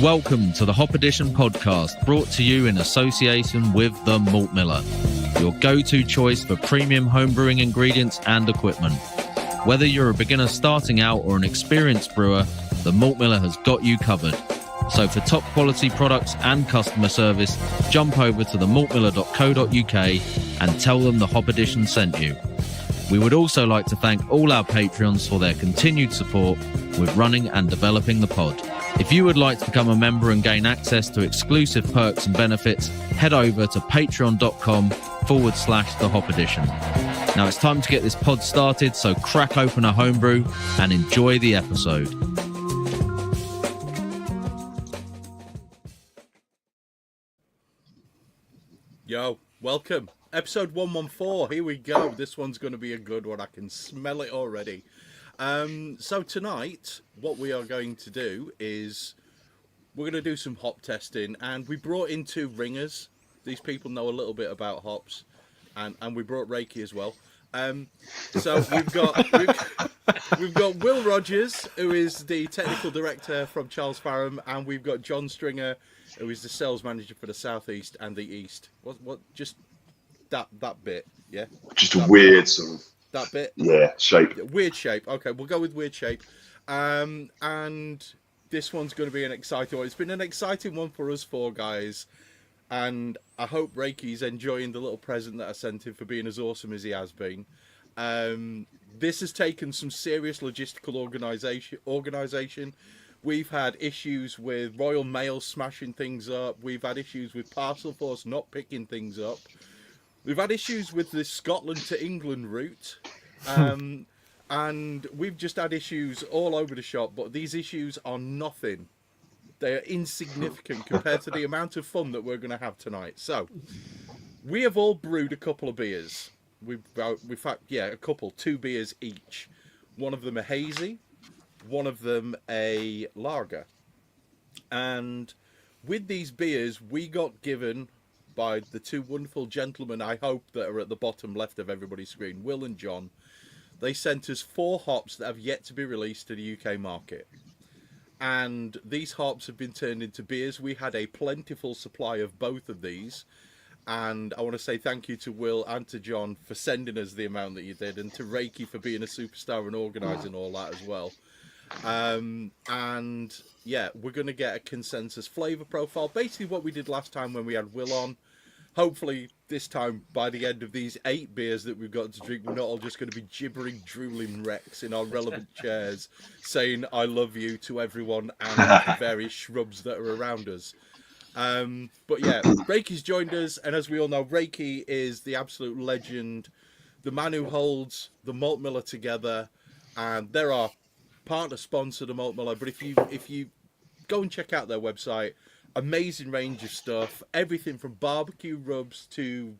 Welcome to the Hop Edition podcast, brought to you in association with the Malt Miller, your go-to choice for premium homebrewing ingredients and equipment. Whether you're a beginner starting out or an experienced brewer, the Malt Miller has got you covered. So for top quality products and customer service, jump over to themaltmiller.co.uk and tell them the Hop Edition sent you. We would also like to thank all our Patreons for their continued support with running and developing the pod. If you would like to become a member and gain access to exclusive perks and benefits, head over to patreon.com/the Hop Edition. Now it's time to get this pod started, so crack open a homebrew and enjoy the episode. Yo, welcome. Episode 114, here we go. This one's going to be a good one. I can smell it already. So tonight, what we are going to do is we're going to do some hop testing, and we brought in two ringers. These people know a little bit about hops, and we brought Rakey as well. So we've got Will Rogers, who is the technical director from Charles Faram, and we've got Jon Stringer, who is the sales manager for the Southeast and the East. What just that bit, yeah? Just a weird sort of... That bit? Yeah, shape. Weird shape. Okay, we'll go with weird shape. And this one's going to be an exciting one. It's been an exciting one for us four guys. And I hope Rakey's enjoying the little present that I sent him for being as awesome as he has been. This has taken some serious logistical organisation. We've had issues with Royal Mail smashing things up. We've had issues with Parcel Force not picking things up. We've had issues with the Scotland to England route, and we've just had issues all over the shop, but these issues are nothing. They are insignificant compared to the amount of fun that we're going to have tonight. So, we have all brewed a couple of beers. We've had, a couple, 2 beers each. One of them a hazy, one of them a lager. And with these beers, we got given by the two wonderful gentlemen, I hope, that are at the bottom left of everybody's screen, Will and Jon. They sent us 4 hops that have yet to be released to the UK market. And these hops have been turned into beers. We had a plentiful supply of both of these. And I want to say thank you to Will and to Jon for sending us the amount that you did, and to Rakey for being a superstar and organising all that as well. And yeah, we're going to get a consensus flavour profile. Basically what we did last time when we had Will on. Hopefully this time, by the end of these 8 beers that we've got to drink, we're not all just going to be gibbering, drooling wrecks in our relevant chairs saying I love you to everyone and the various shrubs that are around us. But yeah, Rakey's joined us, and as we all know, Rakey is the absolute legend, the man who holds the Malt Miller together, and they're our partner sponsor, the Malt Miller. But if you go and check out their website, amazing range of stuff, everything from barbecue rubs to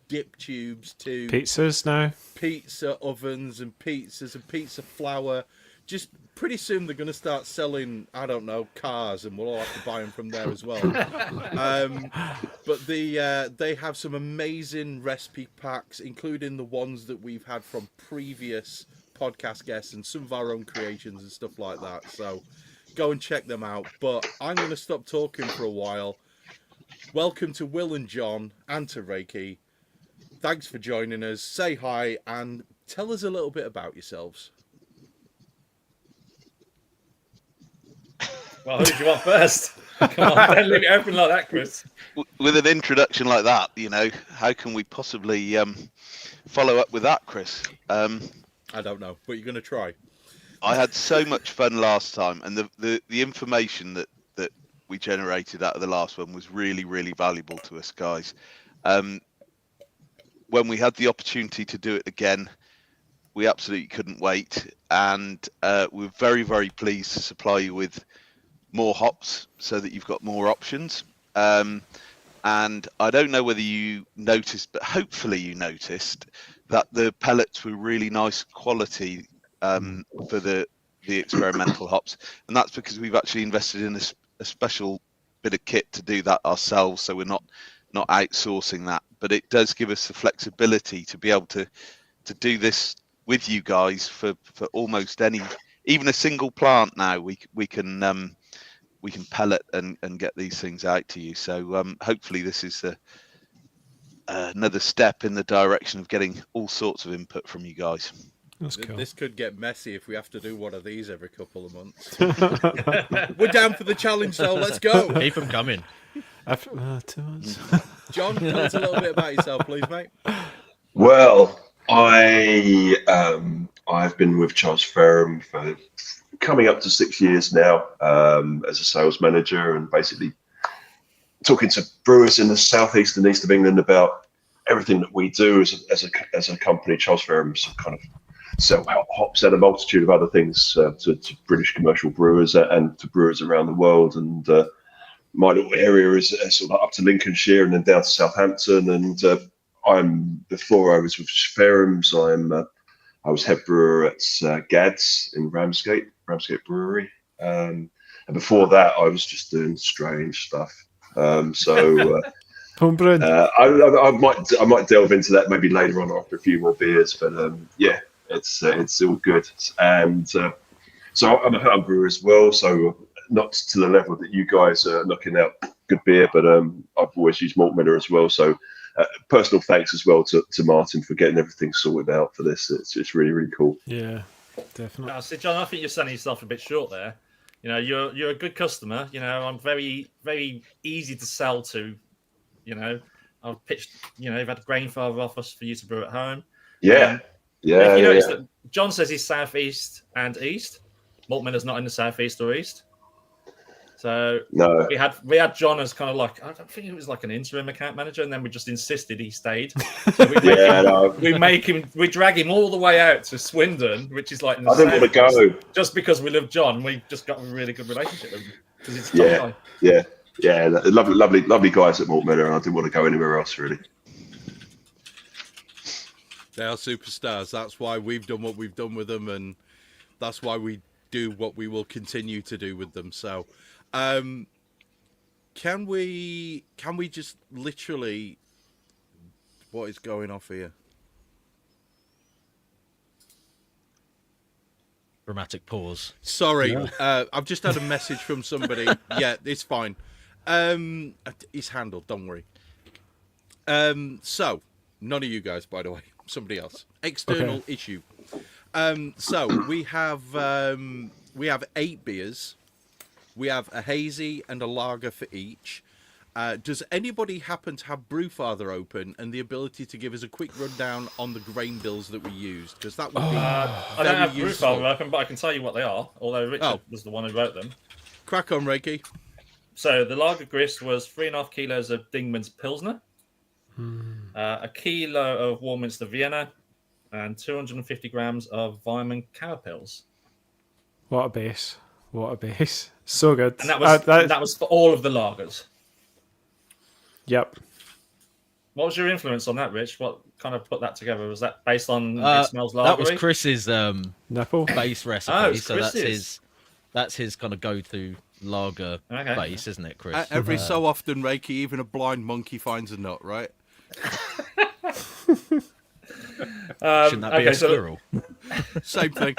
dip tubes to pizzas now, pizza ovens and pizza flour. Just pretty soon they're going to start selling, I don't know, cars, and we'll all have to buy them from there as well. But they have some amazing recipe packs, including the ones that we've had from previous podcast guests and some of our own creations and stuff like that. So go and check them out. But I'm going to stop talking for a while. Welcome to Will and Jon and to Rakey. Thanks for joining us. Say hi and tell us a little bit about yourselves. Well, who do you want first? Come on, don't leave it open like that, Chris. With an introduction like that, how can we possibly follow up with that, Chris? I don't know, but you're going to try. I had so much fun last time, and the information that we generated out of the last one was really, really valuable to us guys. When we had the opportunity to do it again, we absolutely couldn't wait, and we're very, very pleased to supply you with more hops so that you've got more options. And I don't know whether you noticed, but hopefully you noticed that the pellets were really nice quality for the experimental hops, and that's because we've actually invested in a special bit of kit to do that ourselves, so we're not outsourcing that, but it does give us the flexibility to be able to do this with you guys for almost any, even a single plant now. We can we can pellet and get these things out to you. So hopefully this is another step in the direction of getting all sorts of input from you guys. That's cool. This could get messy if we have to do one of these every couple of months. We're down for the challenge, though. Let's go. Keep them coming. 2 months. John, tell us a little bit about yourself, please, mate. Well, I've been with Charles Faram for coming up to 6 years now as a sales manager, and basically talking to brewers in the southeast and east of England about everything that we do as a company. Charles Faram's kind of sell hops and a multitude of other things to British commercial brewers and to brewers around the world. And my little area is sort of up to Lincolnshire and then down to Southampton. And before I was with Faram's, I was head brewer at Gads in Ramsgate Brewery. And before that, I was just doing strange stuff. Homebrewing. I might delve into that maybe later on after a few more beers. But yeah, it's all good. And so I'm a home brewer as well. So not to the level that you guys are knocking out good beer, but I've always used Malt Miller as well. So personal thanks as well to Martin for getting everything sorted out for this. It's really, really cool. Yeah, definitely. See, John, I think you're selling yourself a bit short there. You know, you're a good customer. You know, I'm very, very easy to sell to. You know, I've pitched. You know, you've had Grainfather offers for you to brew at home. Yeah, You notice that John says he's southeast and east. Malt Miller's not in the southeast or east. So no, we had John as kind of like, I don't think it was like an interim account manager, and then we just insisted he stayed. So we drag him all the way out to Swindon, which is like in the I didn't want to go just because we love John. We've just got a really good relationship with him because it's John. Yeah, lovely guys at Malt Miller, and I didn't want to go anywhere else really. They are superstars. That's why we've done what we've done with them, and that's why we do what we will continue to do with them. So, can we just literally, what is going off here? Dramatic pause. Sorry, I've just had a message from somebody. Yeah, it's fine. It's handled. Don't worry. So none of you guys, by the way. Somebody else. External issue. So we have 8 beers. We have a hazy and a lager for each. Does anybody happen to have Brewfather open and the ability to give us a quick rundown on the grain bills that we used? Because that would be I don't have Brewfather open, but I can tell you what they are. Although Richard was the one who wrote them. Crack on, Rakey. So the lager grist was 3.5 kilos of Dingman's Pilsner, a kilo of Warminster Vienna, and 250 grams of Weimann Cowpils. What a base. So good. And that was for all of the lagers. Yep. What was your influence on that, Rich? What kind of put that together? Was that based on It Smells Lagery? That was Chris's Nipple base recipe. Oh, so that's his kind of go-to lager base, isn't it, Chris? Every so often, Rakey, even a blind monkey finds a nut, right? Shouldn't that be a squirrel? Same thing.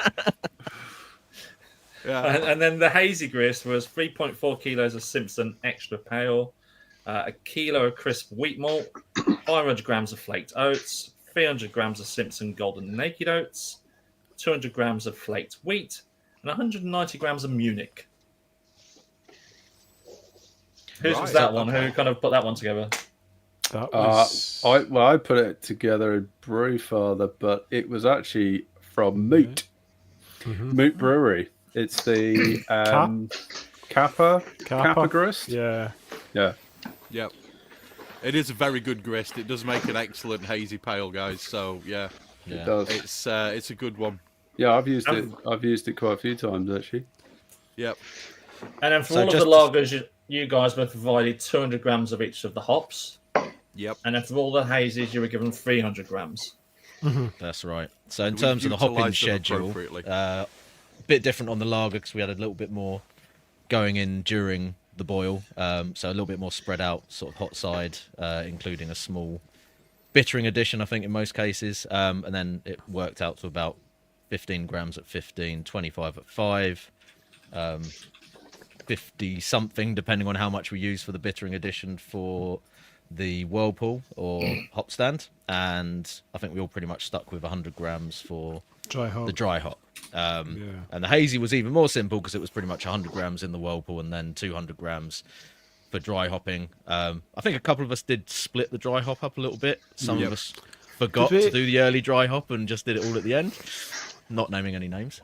Yeah. And then the hazy grist was 3.4 kilos of Simpson Extra Pale, a kilo of crisp wheat malt, 500 grams of flaked oats, 300 grams of Simpson Golden Naked Oats, 200 grams of flaked wheat, and 190 grams of Munich. Whose was that one? Who kind of put that one together? That was... I put it together in Brewfather, but it was actually from Moot. Moot Brewery. It's the Kappa grist. Yeah. Yep. It is a very good grist. It does make an excellent hazy pale, guys. So yeah, it does. It's a good one. Yeah, I've used it. I've used it quite a few times actually. Yep. And then for all of the lagers, you guys were provided 200 grams of each of the hops. Yep. And then for all the hazes, you were given 300 grams. That's right. So in terms of the hopping schedule, a bit different on the lager because we had a little bit more going in during the boil. So a little bit more spread out, sort of hot side, including a small bittering addition, I think, in most cases. And then it worked out to about 15 grams at 15, 25 at 5. 50 something, depending on how much we use for the bittering addition for the whirlpool or hop stand, and I think we all pretty much stuck with 100 grams for the dry hop. And the hazy was even more simple because it was pretty much 100 grams in the whirlpool and then 200 grams for dry hopping. I think a couple of us did split the dry hop up a little bit. Some of us forgot to do the early dry hop and just did it all at the end. Not naming any names.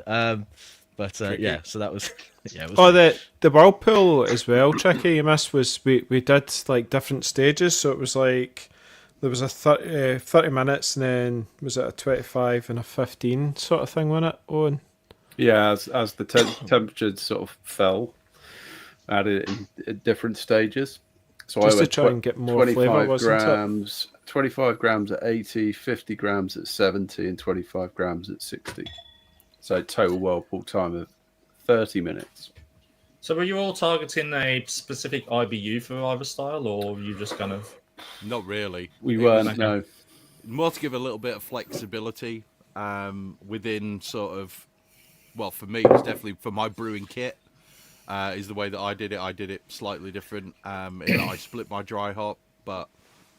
But so that was it was the whirlpool as well, Tricky, you missed was we did like different stages, so it was like there was a 30 minutes and then was it a 25 and a 15 sort of thing, wasn't it, Owen? Yeah, as the temperature sort of fell at it in different stages. So just I went to try and get more flavour, wasn't it? 25 grams at 80, 50 grams at 70, and 25 grams at 60. So total whirlpool time of 30 minutes. So were you all targeting a specific IBU for either style, or were you just kind of... Not really. We weren't, no. More to give a little bit of flexibility within sort of... Well, for me, it was definitely for my brewing kit. Is the way that I did it. I did it slightly different. I split my dry hop, but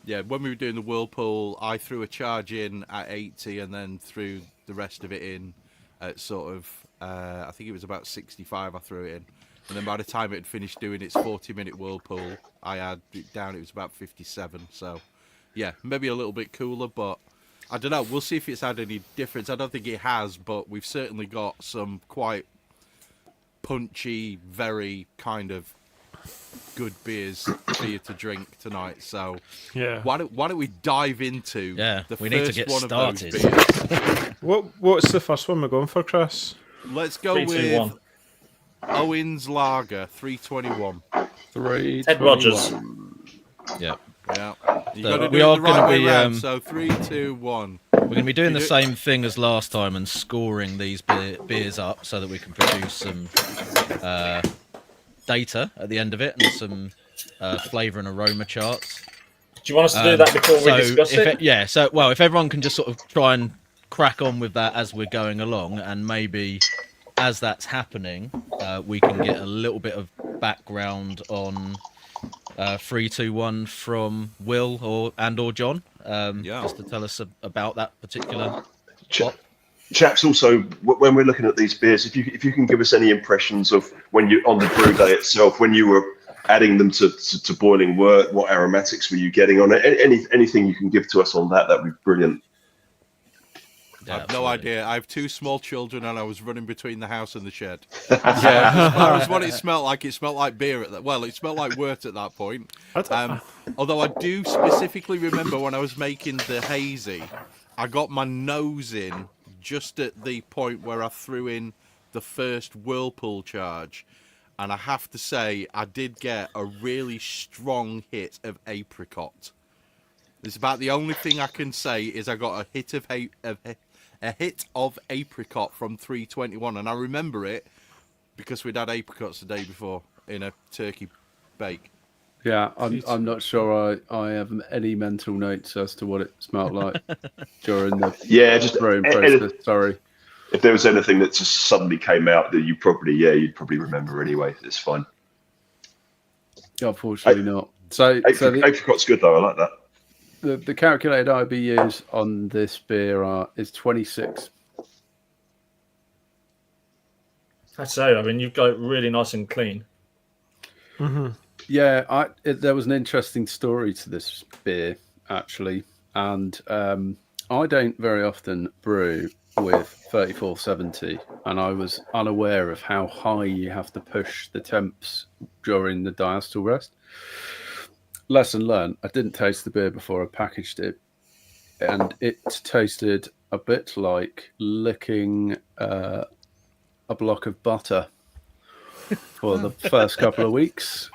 yeah, when we were doing the whirlpool, I threw a charge in at 80 and then threw the rest of it in at sort of, I think it was about 65 I threw it in. And then by the time it had finished doing its 40-minute whirlpool, I had it down, it was about 57. So yeah, maybe a little bit cooler, but I don't know. We'll see if it's had any difference. I don't think it has, but we've certainly got some quite punchy, very kind of good beers for you to drink tonight. So why don't we dive into the we first need to get one started. of those beers? What's the first one we're going for, Chris? Let's go 3, 2, with 1. Owen's Lager 321. 3, Ted Rogers. Yeah. Yeah. You So got to we do are it the right gonna way be, round. So 3, 2, 1. We're going to be doing the same thing as last time and scoring these beers up so that we can produce some data at the end of it and some flavour and aroma charts. Do you want us to do that before we discuss it? If everyone can just sort of try and crack on with that as we're going along, and maybe as that's happening, we can get a little bit of background on 3, 2, 1 from Will or Jon, just to tell us about that particular plot. Chaps, also, when we're looking at these beers, if you can give us any impressions of when you on the brew day itself, when you were adding them to boiling, what aromatics were you getting on it? Anything you can give to us on that, that'd be brilliant. I have no idea. I have 2 small children, and I was running between the house and the shed. So as far as what it smelled like beer at that. Well, it smelled like wort at that point. Although I do specifically remember when I was making the hazy, I got my nose in just at the point where I threw in the first whirlpool charge, and I have to say I did get a really strong hit of apricot. It's about the only thing I can say is I got a hit of apricot from 321, and I remember it because we'd had apricots the day before in a turkey bake. Yeah, I'm not sure I have any mental notes as to what it smelled like during the brewing process. Sorry. If there was anything that just suddenly came out that you'd probably remember anyway. It's fine. Unfortunately not. So apricot's good though. I like that. The calculated IBUs on this beer is 26. I'd say, I mean, you've got it really nice and clean. Mm-hmm. Yeah, there was an interesting story to this beer, actually. And I don't very often brew with 3470, and I was unaware of how high you have to push the temps during the diacetyl rest. Lesson learned. I didn't taste the beer before I packaged it, and it tasted a bit like licking a block of butter for the first couple of weeks.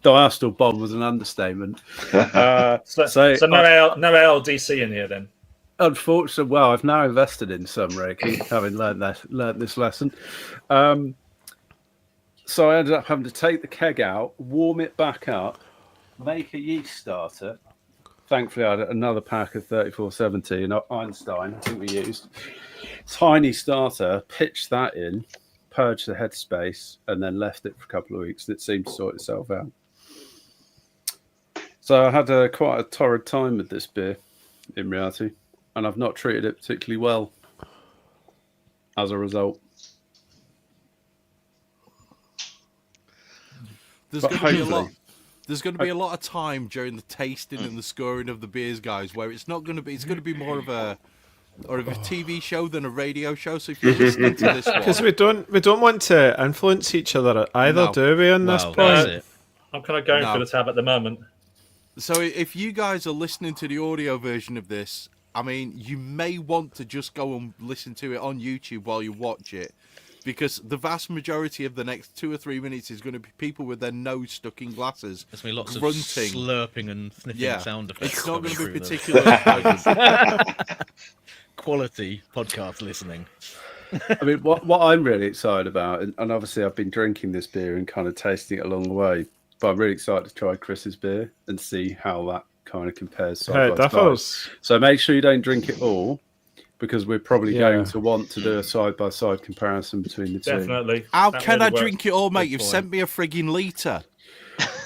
Diacetyl bomb was an understatement. So no LDC in here then? Unfortunately, well, I've now invested in some Rakey, having learned this lesson. So I ended up having to take the keg out, warm it back up, make a yeast starter. Thankfully, I had another pack of 3470 and Einstein, I think we used. Tiny starter, pitch that in, purged the headspace, and then left it for a couple of weeks. And it seemed to sort itself out. So I had quite a torrid time with this beer, in reality, and I've not treated it particularly well as a result. There's But going to be a lot. hopefully- There's going to be a lot of time during the tasting and the scoring of the beers, guys, where it's not going to be. It's going to be more of a TV show than a radio show. So if you're listening to this, Because we don't want to influence each other either, No. do we? On this Well, point, that's it. I'm kind of going No. for the tab at the moment. So if you guys are listening to the audio version of this, I mean, you may want to just go and listen to it on YouTube while you watch it, because the vast majority of the next 2 or 3 minutes is going to be people with their nose stuck in glasses. There's going to be lots grunting. of slurping and sniffing sound effects. It's not going to coming be through them. particularly pleasant. Quality podcast listening. I mean, what I'm really excited about, and obviously I've been drinking this beer and kind of tasting it along the way, but I'm really excited to try Chris's beer and see how that kind of compares yeah, side it by side. differs. So make sure you don't drink it all, because we're probably Yeah. going to want to do a side-by-side comparison between the two. Definitely. How That can really I works. drink it all, mate? Good You've point. sent me a frigging litre.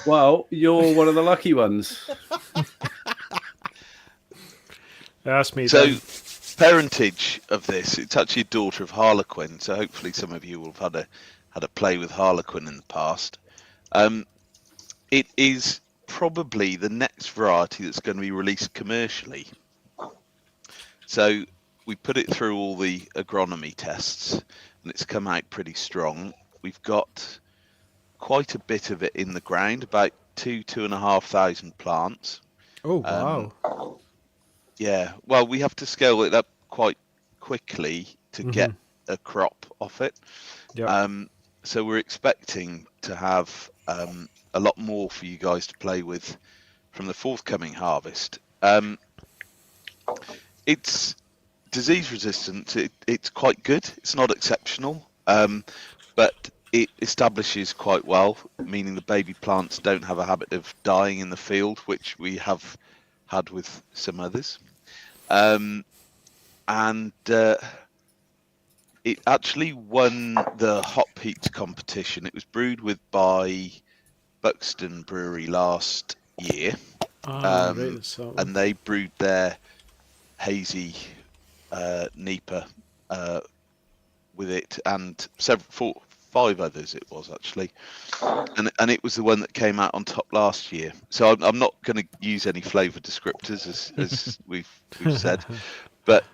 Well, you're one of the lucky ones. Ask me. So, then. parentage of this, it's actually a daughter of Harlequin. So hopefully some of you will have had a play with Harlequin in the past. It is probably the next variety that's going to be released commercially. So we put it through all the agronomy tests, and it's come out pretty strong. We've got quite a bit of it in the ground, about 2,500 plants. Oh wow! Yeah, well, we have to scale it up quite quickly to get a crop off it. Yep. So we're expecting to have a lot more for you guys to play with from the forthcoming harvest. It's disease resistant. It's quite good. It's not exceptional, but it establishes quite well, meaning the baby plants don't have a habit of dying in the field, which we have had with some others. And it actually won the Hop Heat competition. It was brewed by Buxton Brewery last year, Right, so- and they brewed their hazy Nipa with it, and 5 others it was actually, and it was the one that came out on top last year. So I'm not going to use any flavour descriptors as we've said, but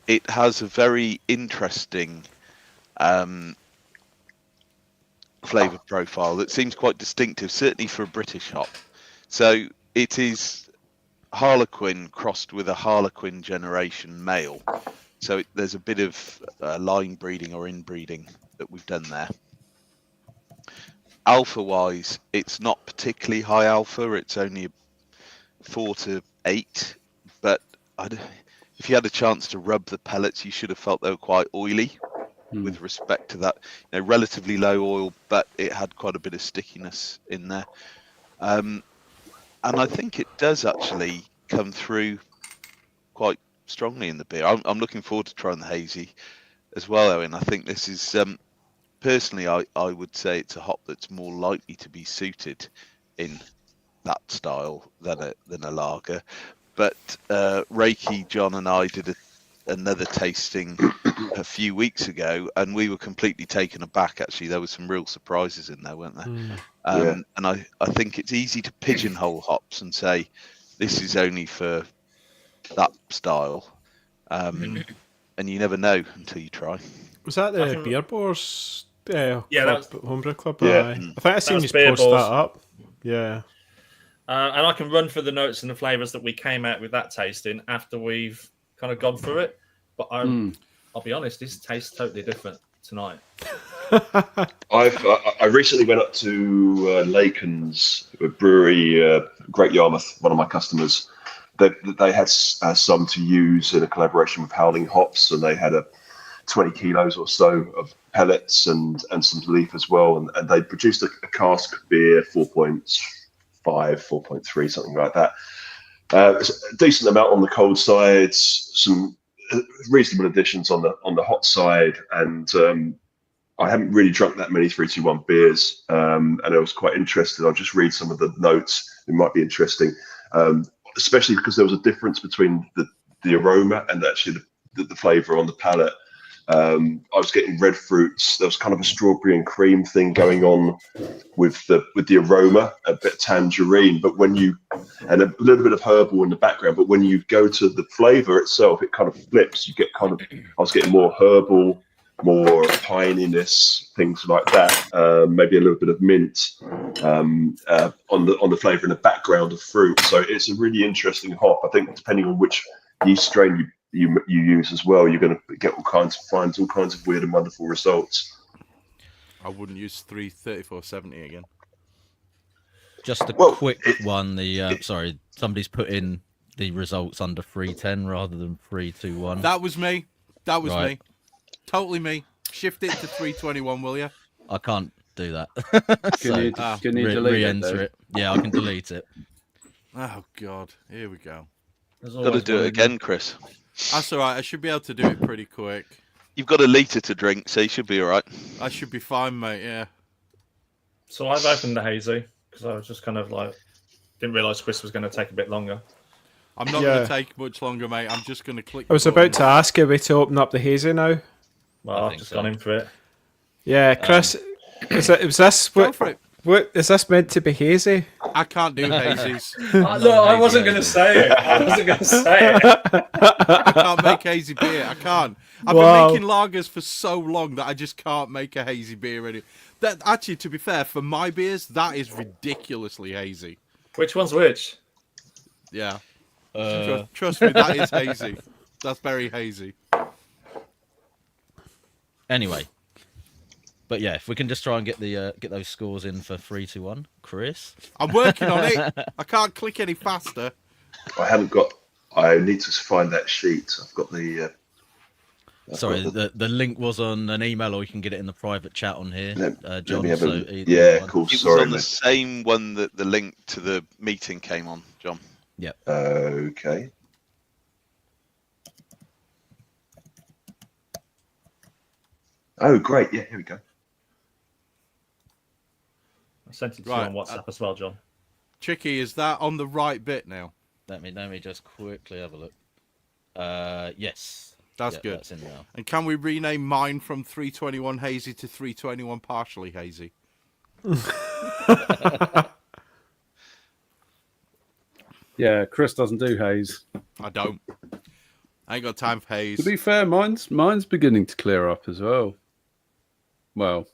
it has a very interesting flavour profile that seems quite distinctive, certainly for a British hop. So it is Harlequin crossed with a Harlequin generation male. So there's a bit of line breeding or inbreeding that we've done there. Alpha-wise, it's not particularly high alpha. It's only 4 to 8. But if you had a chance to rub the pellets, you should have felt they were quite oily with respect to that. You know, relatively low oil, but it had quite a bit of stickiness in there. And I think it does actually come through quite strongly in the beer. I'm looking forward to trying the hazy as well, Owen. I think this is personally I would say it's a hop that's more likely to be suited in that style than a lager. But Rakey, John and I did another tasting a few weeks ago, and we were completely taken aback. Actually, there were some real surprises in there, weren't there? And I think it's easy to pigeonhole hops and say this is only for that style, and you never know until you try. Was that the Beer Boars? Yeah, club, homebrew club. Yeah. Aye. I think I seen was you Beer post Boars. that up. Yeah. And I can run through the notes and the flavours that we came out with that tasting after we've kind of gone through it. But I'll be honest, this tastes totally different tonight. I recently went up to Laken's brewery, Great Yarmouth, one of my customers. They had some to use in a collaboration with Howling Hops, and they had 20 kilos or so of pellets and some leaf as well. And they produced a cask beer, 4.5, 4.3, something like that. A decent amount on the cold side, some reasonable additions on the hot side, and I haven't really drunk that many 321 beers, and I was quite interested. I'll just read some of the notes. It might be interesting, especially because there was a difference between the aroma and actually the flavour on the palate. I was getting red fruits. There was kind of a strawberry and cream thing going on with the aroma, a bit of tangerine, and a little bit of herbal in the background. But when you go to the flavour itself, it kind of flips. You get I was getting more herbal, more pininess, things like that. Maybe a little bit of mint on the flavour in the background of fruit. So it's a really interesting hop. I think depending on which yeast strain you use as well, you're going to get all kinds of weird and wonderful results. I wouldn't use 33470 again. Just a quick one. Sorry, somebody's put in the results under 310 rather than 321. That was me. Me. Totally me. Shift it to 321, will you? I can't do that. Can you delete re-enter it? Yeah, I can delete it. Oh, God. Here we go. Got to do it again, Chris. That's all right. I should be able to do it pretty quick. You've got a litre to drink, so you should be all right. I should be fine, mate, yeah. So I've opened the hazy because I was just kind of like, didn't realise Chris was going to take a bit longer. I'm not going to take much longer, mate. I'm just going to click. I was about to ask you to open up the hazy now. Well, I've just gone in for it. Yeah, Chris, was this Go for it. what is this meant to be hazy? I can't do hazies. No, I wasn't going to say it. I can't make hazy beer. I can't. I've been making lagers for so long that I just can't make a hazy beer anymore. That actually, to be fair, for my beers, that is ridiculously hazy. Which one's which? Yeah. Trust me, that is hazy. That's very hazy. Anyway, but yeah, if we can just try and get those scores in for 321, Chris. I'm working on it. I can't click any faster. I need to find that sheet. I've got the. Sorry, the link was on an email, or you can get it in the private chat on here, John. Cool. It was on the same one that the link to the meeting came on, John. Yep. Okay. Oh, great. Yeah, here we go. I sent it to you on WhatsApp as well, John. Chicky, is that on the right bit now? Let me just quickly have a look. Yes. That's good. That's in now. And can we rename mine from 321 hazy to 321 partially hazy? Yeah, Chris doesn't do haze. I don't. I ain't got time for haze. To be fair, mine's beginning to clear up as well. Well,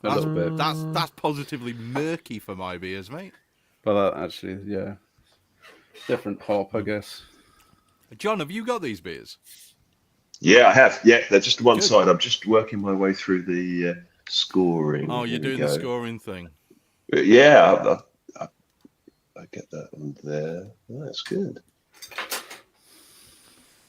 a little bit. That's positively murky for my beers, mate. But that actually, yeah, different hop, I guess. John, have you got these beers? Yeah, I have. Yeah, they're just one side. I'm just working my way through the scoring. Oh, you're doing the scoring thing. Yeah, I get that on there. Oh, that's good.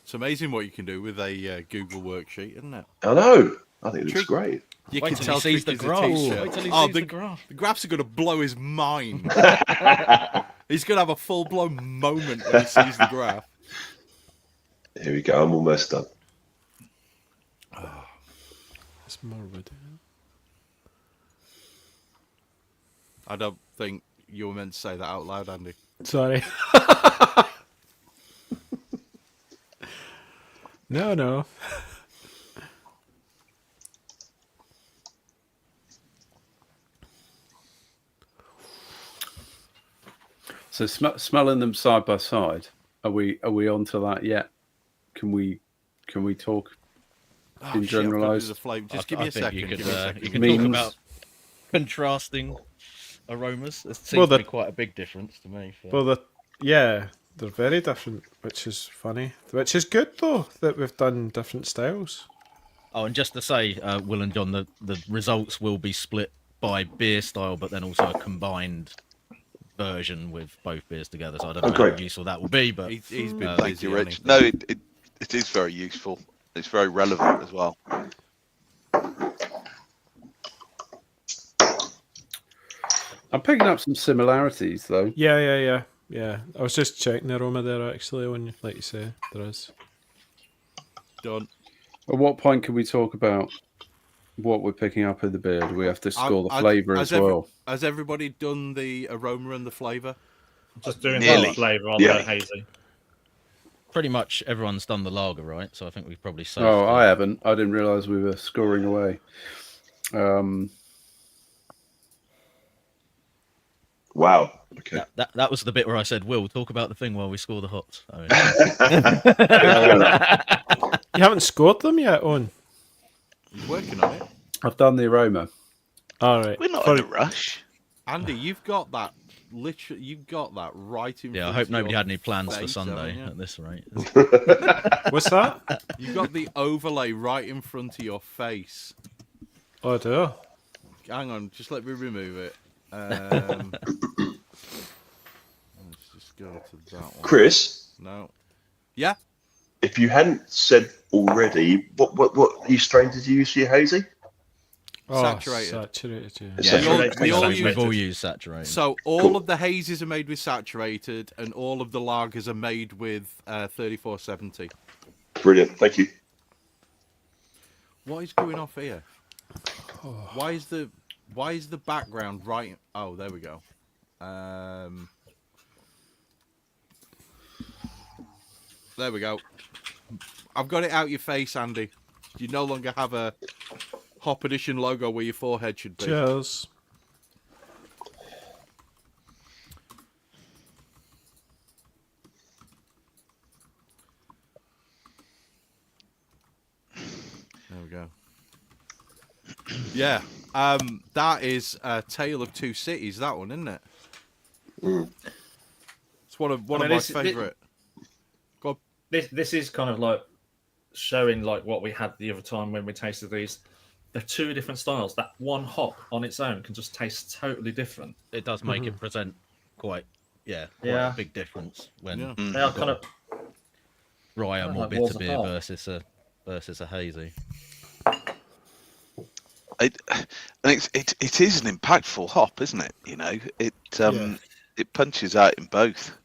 It's amazing what you can do with a Google worksheet, isn't it? I know. I think it looks great. You Wait can till tell he sees the Tricky's a graph. teacher. Wait till he sees the graph. The graphs are going to blow his mind. He's going to have a full-blown moment when he sees the graph. Here we go. I'm almost done. It's more wood. I don't think you were meant to say that out loud, Andy. Sorry. No. So smelling them side by side, are we onto that yet? Can we talk in generalised? Just give me a second. You give me a second. can talk about contrasting aromas. It seems to be quite a big difference to me. Well, they're very different, which is funny. Which is good, though, that we've done different styles. Oh, and just to say, Will and John, the results will be split by beer style, but then also a combined version with both beers together. So I don't know how useful that will be, but he's been thank you, Rich. No, it is very useful. It's very relevant as well. I'm picking up some similarities, though. Yeah. I was just checking the aroma there, actually, like you say, there is. Done. At what point can we talk about what we're picking up in the beer? Do we have to score the flavour as well? Has everybody done the aroma and the flavour? Just doing Nearly. the flavour on Yeah. the hazy. Pretty much everyone's done the lager, right? So I think we've probably saved. Oh, I haven't. I didn't realise we were scoring away. Wow. Okay. That was the bit where I said, "Will, talk about the thing while we score the hops." I mean, You haven't scored them yet, Owen? He's working on it. I've done the aroma. All right. We're not in a rush. Andy, you've got that. Literally, you've got that right in. yeah, I front hope of nobody your had any plans for face, Sunday haven't you? at this rate. What's that? You've got the overlay right in front of your face. Oh, I do. Hang on, just let me remove it. Let's just go to that one. Chris, No. Yeah. if you hadn't said already, what yeast strain did you use for your hazy? Oh, Saturated. Saturated, yeah. Yeah, Saturated. we all we've all use used saturated. So all Cool. of the hazes are made with saturated, and all of the lagers are made with 3470. Brilliant. Thank you. What is going off here? Why is the background right? Oh, there we go. There we go. I've got it out your face, Andy. You no longer have a Hop Edition logo where your forehead should be. Cheers. There we go. Yeah, that is a Tale of Two Cities. That one, isn't it? It's one of my favourite. This is kind of like showing like what we had the other time when we tasted these. They're two different styles. That one hop on its own can just taste totally different. It does make it present quite a big difference when Yeah. They are kind of rye or Like more walls bitter beer apart. versus a hazy. It is an impactful hop, isn't it? You know, it punches out in both.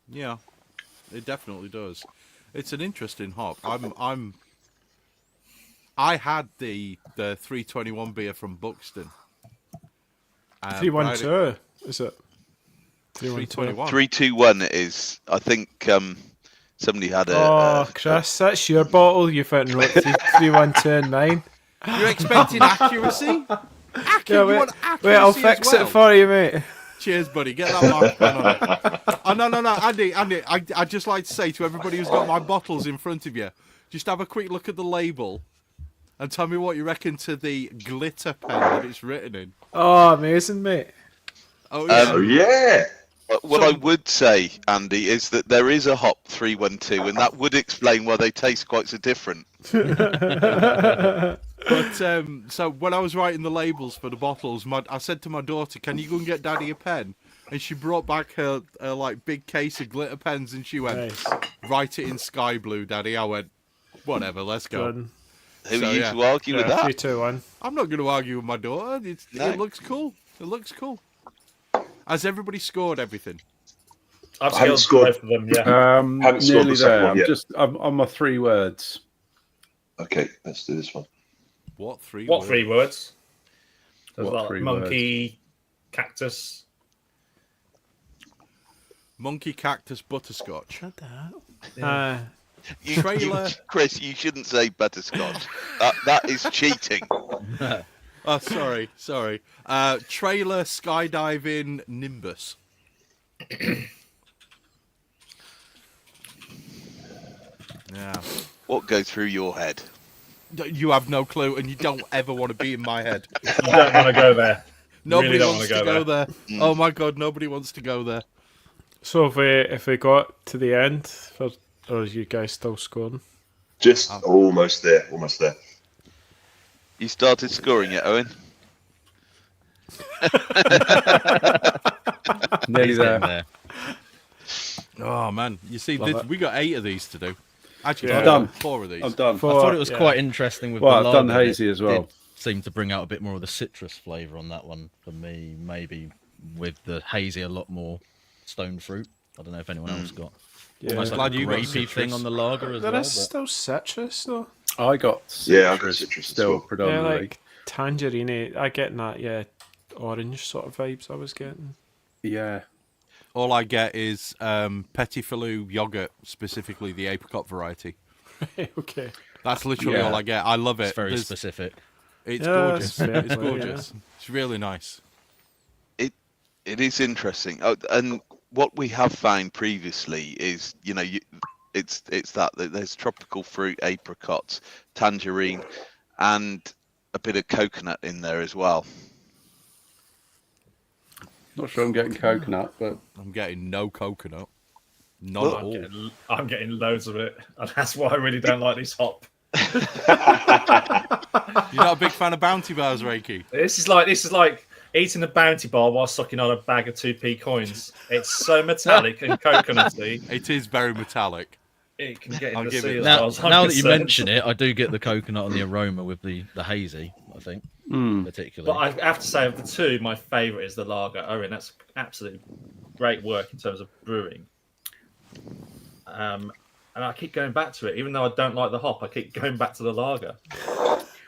Yeah, it definitely does. It's an interesting hop. I had the 321 beer from Buxton. 312, is it? 321. 3-2-1 it is. I think somebody had a. Oh, Chris, that's your bottle. You went and wrote 312 and mine. You're expecting accuracy? Yeah, You want wait, I'll accuracy fix as well? it for you, mate. Cheers, buddy. Get that mark pen on it. Oh, no, Andy. I'd just like to say to everybody who's got my bottles in front of you, just have a quick look at the label and tell me what you reckon to the glitter pen that it's written in. Oh, amazing, mate. Oh, yeah. Oh yeah. What I would say, Andy, is that there is a hop 312, and that would explain why they taste quite so different. But so when I was writing the labels for the bottles, I said to my daughter, "Can you go and get Daddy a pen?" And she brought back her like big case of glitter pens, and she went, Nice. "Write it in sky blue, Daddy." I went, "Whatever, let's go." Done. Who So, are you yeah. to argue with Yeah, that? 3, 2, 1. I'm not going to argue with my daughter. No. It looks cool. It looks cool. Has everybody scored everything? I've I haven't skilled scored. both of them. Yeah. Haven't scored Nearly the second there. one I'm yet. just I'm on my 3 words. Okay, let's do this one. What three? What words? 3 words? There's What like 3 monkey, cactus. Monkey, cactus, butterscotch. Shut that. Trailer. Chris, you shouldn't say butterscotch. That is cheating. Oh, sorry. Trailer, skydiving, Nimbus. Yeah. What goes through your head? You have no clue, and you don't ever want to be in my head. You don't want to go there. Nobody Really don't wants wanna to go go there. Oh my god, nobody wants to go there. So if we got to the end, or are you guys still scoring? Just almost there. Almost there. You started scoring yet, Owen? Nearly He's there. getting there. Oh man, you see, Love it. we got 8 of these to do. Actually, Yeah. I'm done. 4 of these. I'm done. I thought it was Yeah. quite interesting with Well, the I've done lager. hazy It as well. did seem to bring out a bit more of the citrus flavour on that one for me. Maybe with the hazy, a lot more stone fruit. I don't know if anyone else got Almost I'm like glad a you got grapey thing citrus. on the lager as There well. is still citrus though. I got Yeah, I got citrus as still well. Yeah, predominantly. like tangerine. I get that, orange sort of vibes I was getting. Yeah. All I get is Petit Filou yogurt, specifically the apricot variety. Okay. That's literally Yeah. all I get. I love it. It's very There's- specific. It's Yeah, gorgeous. that's fair It's play, gorgeous. It's really nice. It is interesting, and what we have found previously is, it's that there's tropical fruit, apricots, tangerine, and a bit of coconut in there as well. Not sure I'm getting coconut, but I'm getting no coconut. None Well, at all. I'm getting loads of it, and that's why I really don't like this hop. You're not a big fan of Bounty Bars, Rakey? This is like eating a Bounty bar while sucking on a bag of 2p coins. It's so metallic and coconutty. It is very metallic. It can get I'll in the give sea it as that. far as I'm Now that you concerned. mention it, I do get the coconut and the aroma with the hazy, I think, particularly. But I have to say, of the two, my favourite is the lager. Owen, that's absolutely great work in terms of brewing. And I keep going back to it, even though I don't like the hop. I keep going back to the lager.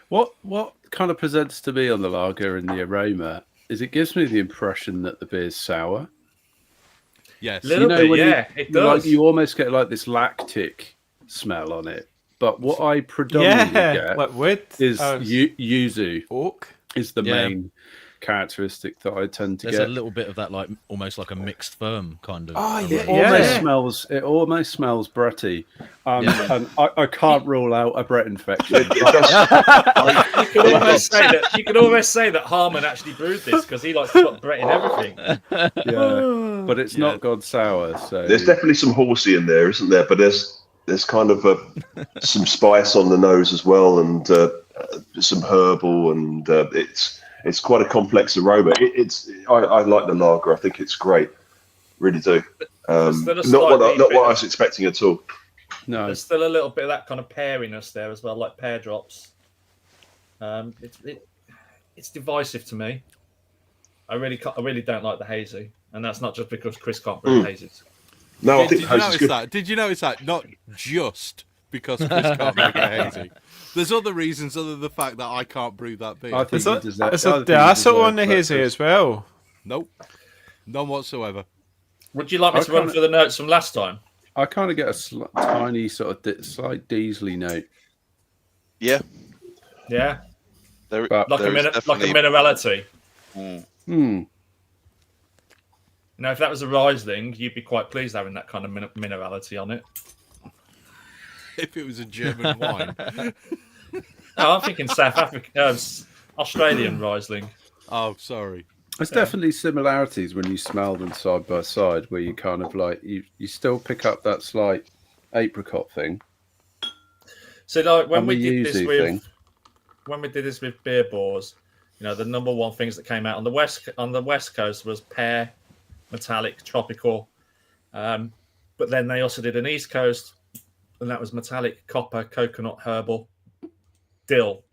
what kind of presents to me on the lager and the aroma is it gives me the impression that the beer's sour. Yes. Little bit, when yeah, it does. Like, you almost get like this lactic smell on it. But what I predominantly get like wood is yuzu oak. is the Yeah. main characteristic that I tend to There's get. a little bit of that, like almost like a mixed firm kind of. Oh, yeah, aroma. It almost smells Bretty, Yeah. and I can't rule out a Brett infection. You can almost say that Harmon actually brewed this because he likes to put Brett in everything. Yeah, but it's not gone sour. So There's definitely some horsey in there, isn't there? But there's kind of some spice on the nose as well, and some herbal, and it's quite a complex aroma. I like the lager. I think it's great, really do. Not what I was expecting at all. no, There's still a little bit of that kind of peariness there as well, like pear drops. It's divisive to me. I really don't like the hazy, and that's not just because Chris can't brew hazes. No, I Did think you Haze is notice good. that? Did you notice that? Not just because Chris can't make a hazy. There's other reasons other than the fact that I can't brew that beer. I think Is it, he deserves- is I it think he the acid deserves on the hazy breakfast. as well? Nope. None whatsoever. Would you like me I to run kinda- through the notes from last time? I kind of get a tiny sort of slight diesely note. Yeah, Yeah, there, But- like there is like a definitely- minerality. Mm. Now, if that was a Riesling, you'd be quite pleased having that kind of minerality on it. If it was a German wine. No, I'm thinking South Africa, Australian Riesling. Oh, sorry. There's definitely similarities when you smell them side by side, where you kind of like you still pick up that slight apricot thing. So, like when and we the did this yuzu with thing. beer bores, the number one things that came out on the west coast was pear, metallic, tropical. But then they also did an east coast, and that was metallic, copper, coconut, herbal, dill,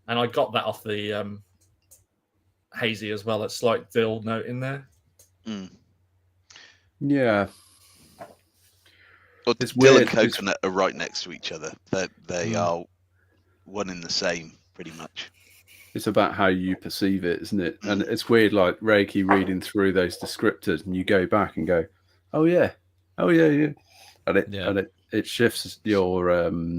and I got that off the hazy as well. A slight dill note in there. Yeah, But It's dill weird, and coconut are right next to each other. They are one in the same, pretty much. it's about how you perceive it, isn't it? And it's weird, like Reiki reading through those descriptors, and you go back and go, "Oh yeah, yeah," and it shifts your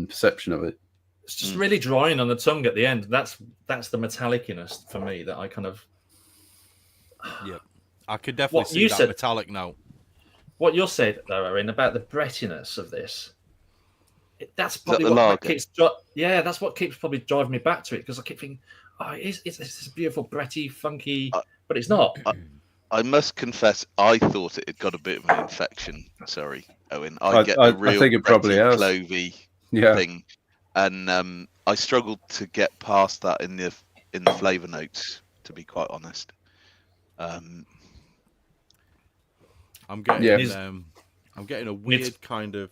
perception of it. It's just really drying on the tongue at the end. That's the metallicness for me that I kind of. Yeah. I could definitely What see you that said- metallic note. What you said though, Erin, about the brettiness of this. That's probably the what lager? keeps. That's what keeps probably driving me back to it because I keep thinking, oh, it's this beautiful bretty, funky, but it's not. I must confess, I thought it had got a bit of an infection. Sorry, Owen. I I get the real think it probably bready, has. clovey Yeah, thing, and I struggled to get past that in the flavour notes. To be quite honest, I'm getting Yeah. I'm getting a weird kind of,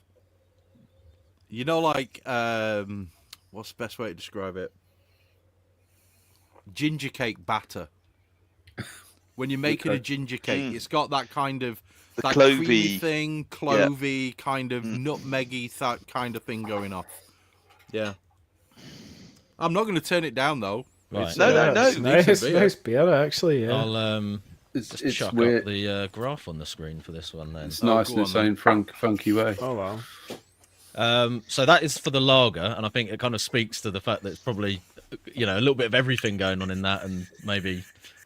like what's the best way to describe it? Ginger cake batter. When you're making a ginger cake, it's got that kind of The that creamy clovey thing, clovey, kind of nutmeggy that kind of thing going off. Yeah. I'm not going to turn it down though. Right. It's, No. it's a decent beer. Nice beer, actually. Yeah. I'll just It's chuck weird. up the graph on the screen for this one then. It's nice go in on its own funky way. Oh wow. So that is for the lager, and I think it kind of speaks to the fact that it's probably, a little bit of everything going on in that, and maybe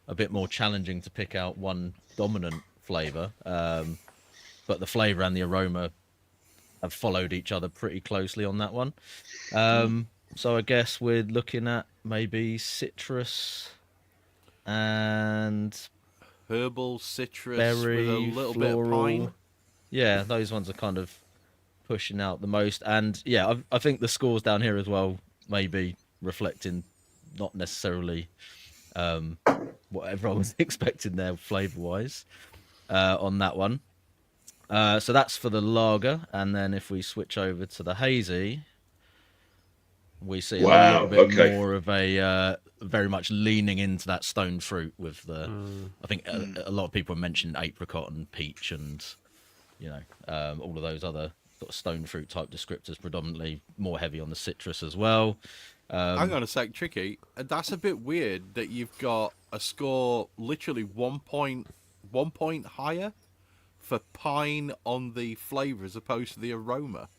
a bit more challenging to pick out one dominant flavour. But the flavour and the aroma have followed each other pretty closely on that one. So I guess we're looking at maybe citrus and Herbal, citrus, berry, with a little floral. bit of pine. Yeah, those ones are kind of pushing out the most. And yeah, I think the scores down here as well may be reflecting not necessarily what everyone was expecting there flavour-wise on that one. So that's for the lager. And then if we switch over to the hazy, we see a Wow, little bit okay. more of a very much leaning into that stone fruit with the. I think a lot of people mentioned apricot and peach and all of those other sort of stone fruit type descriptors, predominantly more heavy on the citrus as well. Hang on a sec, Tricky. That's a bit weird that you've got a score literally 1 point higher for pine on the flavour as opposed to the aroma.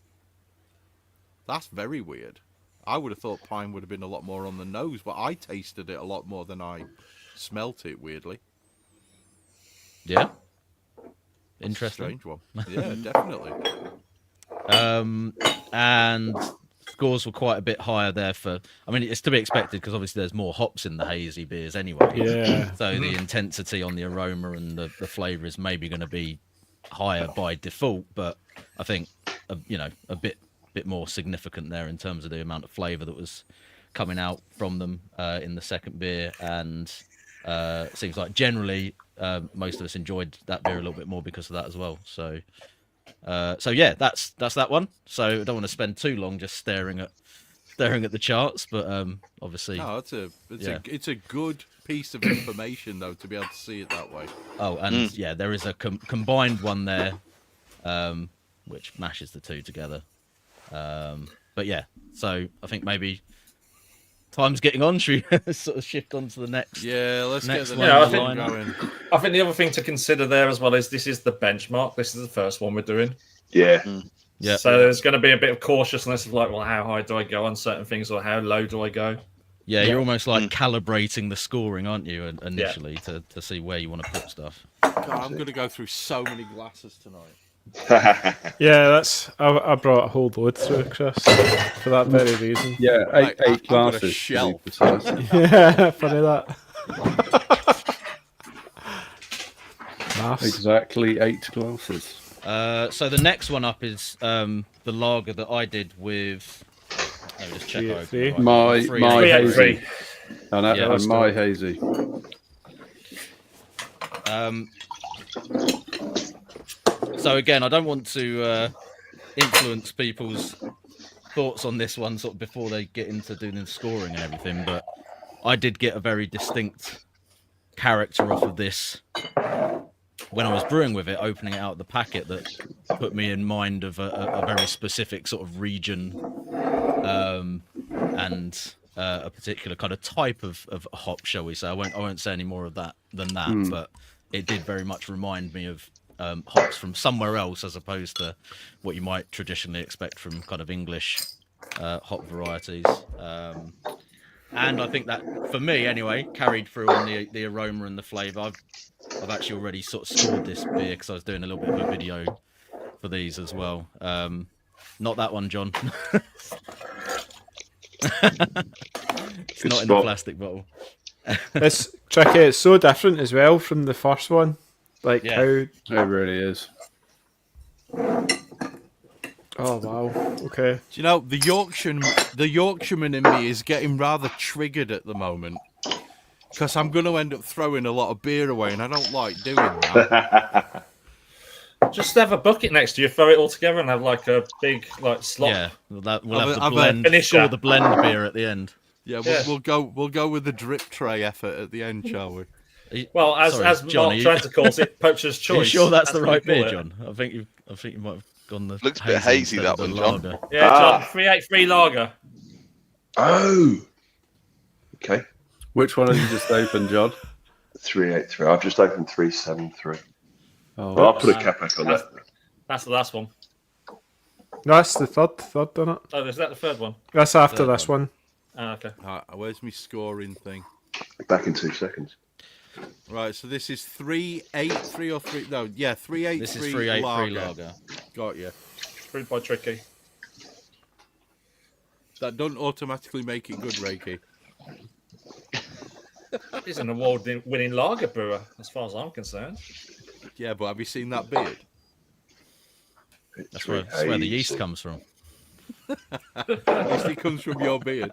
That's very weird. I would have thought pine would have been a lot more on the nose, but I tasted it a lot more than I smelt it, weirdly. Yeah. That's a Interesting. strange one. Yeah, definitely. And scores were quite a bit higher there for. I mean, it's to be expected because obviously there's more hops in the hazy beers anyway. Yeah. So the intensity on the aroma and the flavour is maybe going to be higher by default, but I think a bit more significant there in terms of the amount of flavour that was coming out from them in the second beer, and it seems like generally most of us enjoyed that beer a little bit more because of that as well. So yeah, that's that one. So I don't want to spend too long just staring at the charts, but obviously. No, it's a good piece of information though to be able to see it that way. Oh, and yeah, there is a combined one there, which mashes the two together. But yeah, so I think maybe time's getting on. Should we sort of shift on to the next? Yeah, let's Next get one. the Yeah, I next think- one going. I think the other thing to consider there as well is this is the benchmark. This is the first one we're doing. Yeah. Yeah. So there's going to be a bit of cautiousness of like, well, how high do I go on certain things, or how low do I go? Yeah, you're almost like calibrating the scoring, aren't you, initially to see where you want to put stuff. God, I'm going to go through so many glasses tonight. Yeah, that's. I brought a whole load through, Chris, for that very reason. Yeah, Right, eight I've got a glasses. To be shelf. precise. Yeah, funny that. Nice. Exactly 8 glasses. So the next one up is the lager that I did with. Let me just check over. 383. Right, My 383. hazy. And that Yeah, was that's my good. hazy. So again, I don't want to influence people's thoughts on this one sort of before they get into doing the scoring and everything, but I did get a very distinct character off of this when I was brewing with it, opening it out of the packet, that put me in mind of a very specific sort of region and a particular kind of type of hop, shall we say. I won't say any more of that than that, but it did very much remind me of hops from somewhere else as opposed to what you might traditionally expect from kind of English hop varieties. And I think that, for me anyway, carried through on the aroma and the flavour. I've actually already sort of scored this beer because I was doing a little bit of a video for these as well. Not that one, John. It's not in the plastic bottle. It's tricky. It's so different as well from the first one. Like Yeah. how. It really is. Oh wow. Okay. Do you know, the Yorkshireman in me is getting rather triggered at the moment because I'm going to end up throwing a lot of beer away, and I don't like doing that. Just have a bucket next to you, throw it all together, and have like a big like slop. Yeah, we'll have the I've blend. finisher. Score the blend beer at the end. Yeah, Yeah. we'll go with the drip tray effort at the end, shall we? Well, as Sorry, as John, Mark Trent calls it, poacher's choice. Are you sure that's the what we right call beer, it. John? I think you might have gone the Looks a bit hazy, instead that of the one, John. lager. Yeah, Ah. John, 383 lager. Oh, okay. Which one have you just opened, John? 383. I've just opened 373. Oh, Well, I'll put a cap back on that. That's the last one. No, that's the third, isn't it? Oh, is that the third one? That's after Third this one. Oh, okay. Where's my scoring thing? Back in 2 seconds. Right, so this is 383 or 3. No, yeah, 383. This is 383 lager. Got you. Brewed by Tricky. That doesn't automatically make it good, Rakey. He's an award-winning lager brewer, as far as I'm concerned. Yeah, but have you seen that beard? That's where the yeast comes from. At least it comes from your beard.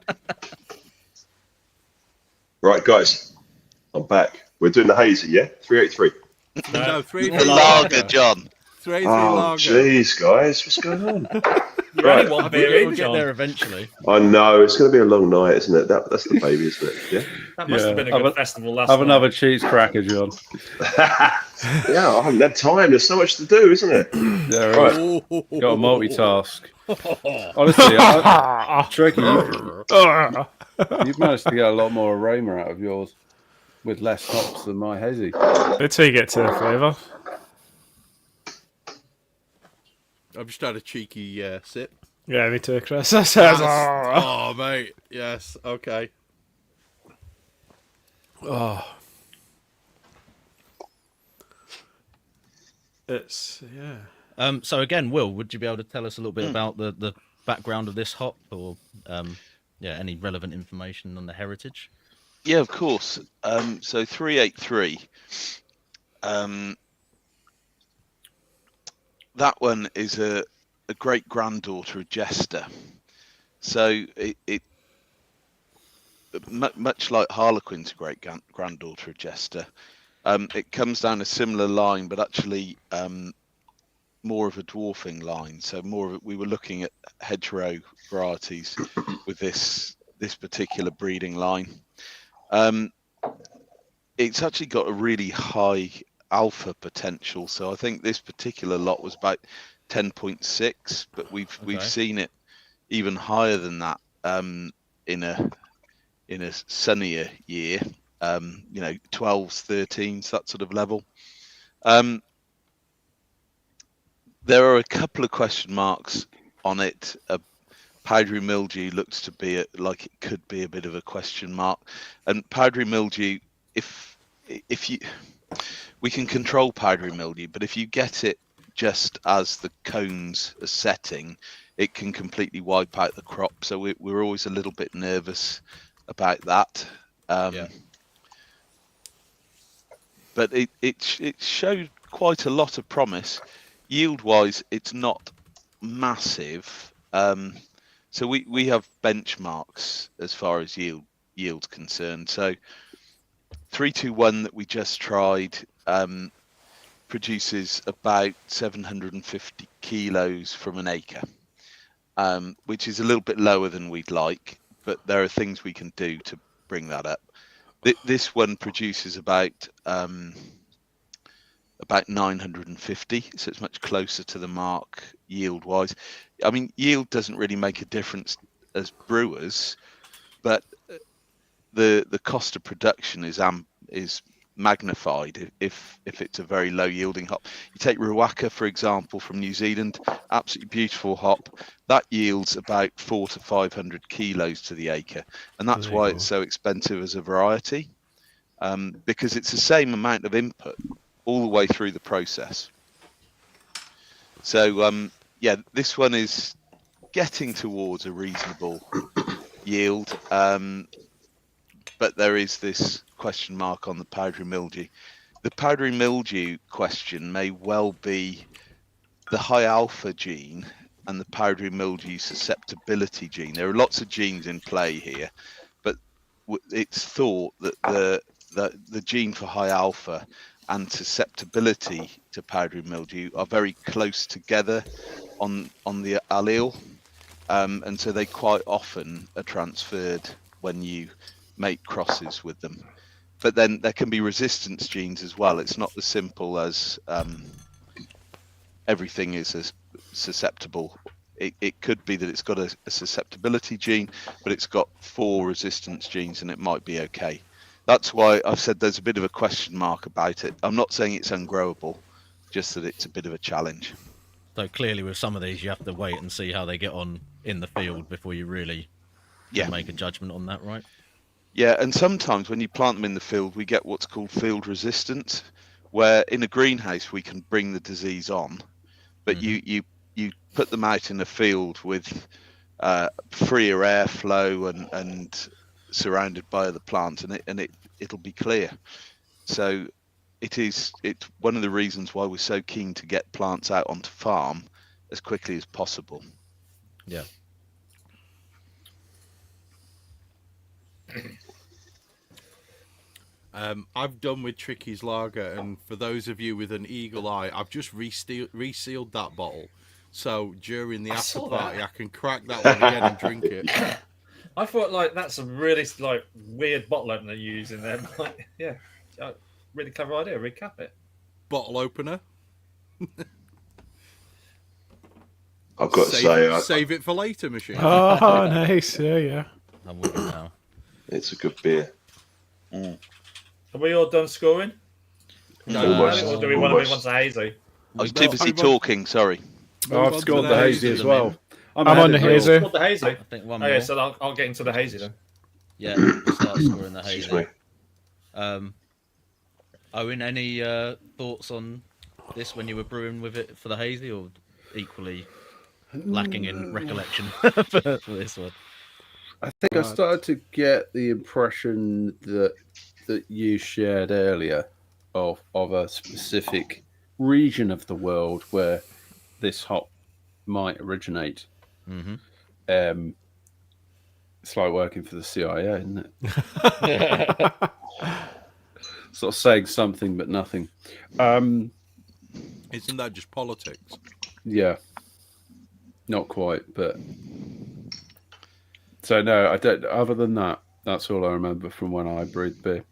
Right, guys, I'm back. We're doing the hazy, yeah? 383. No, 383 The lager, John. 383 Oh, lager. jeez, guys, what's going on? You're only one beer We'll in, get John. there eventually. I know, it's going to be a long night, isn't it? That's the baby, isn't it? Yeah? That must have been a Have good a- festival last have night. another cheese cracker, John. Yeah, I haven't had time. There's so much to do, isn't it? Yeah, Right. right. Got to multitask. Honestly, Tricky, you've managed to get a lot more aroma out of yours with less hops than my hazy. Wait till you get to the flavour. I've just had a cheeky sip. Yeah, me too, Chris. That says, Oh, mate. Yes. Okay. it's, yeah. So again, Will, would you be able to tell us a little bit about the background of this hop, or any relevant information on the heritage? Yeah, of course. So 383. That one is a great granddaughter of Jester. So it much like Harlequin's great granddaughter of Jester. It comes down a similar line, but actually more of a dwarfing line. So we were looking at hedgerow varieties with this particular breeding line. It's actually got a really high alpha potential. So I think this particular lot was about 10.6, but we've seen it even higher than that in a sunnier year. 12s, 13s, that sort of level. There are a couple of question marks on it. Powdery mildew looks to be like it could be a bit of a question mark. And powdery mildew, if we can control powdery mildew, but if you get it just as the cones are setting, it can completely wipe out the crop. So we're always a little bit nervous about that. But it showed quite a lot of promise. Yield-wise, it's not massive. So we have benchmarks as far as yield's concerned. So 321 that we just tried produces about 750 kilos from an acre, which is a little bit lower than we'd like, but there are things we can do to bring that up. This one produces about 950, so it's much closer to the mark yield-wise. I mean, yield doesn't really make a difference as brewers, but the cost of production is magnified if it's a very low yielding hop. You take Ruaka, for example, from New Zealand, absolutely beautiful hop. That yields about 400 to 500 kilos to the acre, and that's why it's so expensive as a variety, because it's the same amount of input all the way through the process. So this one is getting towards a reasonable yield, but there is this question mark on the powdery mildew. The powdery mildew question may well be the high alpha gene and the powdery mildew susceptibility gene. There are lots of genes in play here, but it's thought that the gene for high alpha and susceptibility to powdery mildew are very close together on the allele, and so they quite often are transferred when you make crosses with them. but then there can be resistance genes as well. It's not as simple as everything is as susceptible. It could be that it's got a susceptibility gene, but it's got 4 resistance genes, and it might be okay. That's why I've said there's a bit of a question mark about it. I'm not saying it's ungrowable, just that it's a bit of a challenge. So clearly with some of these, you have to wait and see how they get on in the field before you really make a judgment on that, right? Yeah, and sometimes when you plant them in the field, we get what's called field resistance, where in a greenhouse we can bring the disease on, but you put them out in a field with freer airflow and surrounded by other plants, and it'll be clear. So it's one of the reasons why we're so keen to get plants out onto farm as quickly as possible. Yeah. I've done with Tricky's lager, and for those of you with an eagle eye, I've just resealed that bottle. So during the after party, I can crack that one again and drink it. I thought like that's a really like weird bottle opener you use in there. Like, yeah, really clever idea. Recap it. Bottle opener. I've got to say, save it for later, machine. Oh, nice. Yeah. I'm with you now. it's a good beer. Are we all done scoring? Almost. Or do we want to move on to hazy? I was too busy talking, sorry. Oh, I've scored the hazy as well. I'm on the hazy. Scored the hazy. I think one more. Okay, so I'll get into the hazy then. Yeah, we'll start scoring the Excuse hazy. me. Owen, any thoughts on this when you were brewing with it for the hazy, or equally lacking in recollection for this one? I think I started to get the impression that you shared earlier of a specific region of the world where this hop might originate. Mm-hmm. It's like working for the CIA, isn't it? Sort of saying something but nothing. Isn't that just politics? Yeah, not quite, but so no, I don't. Other than that, that's all I remember from when I brewed beer.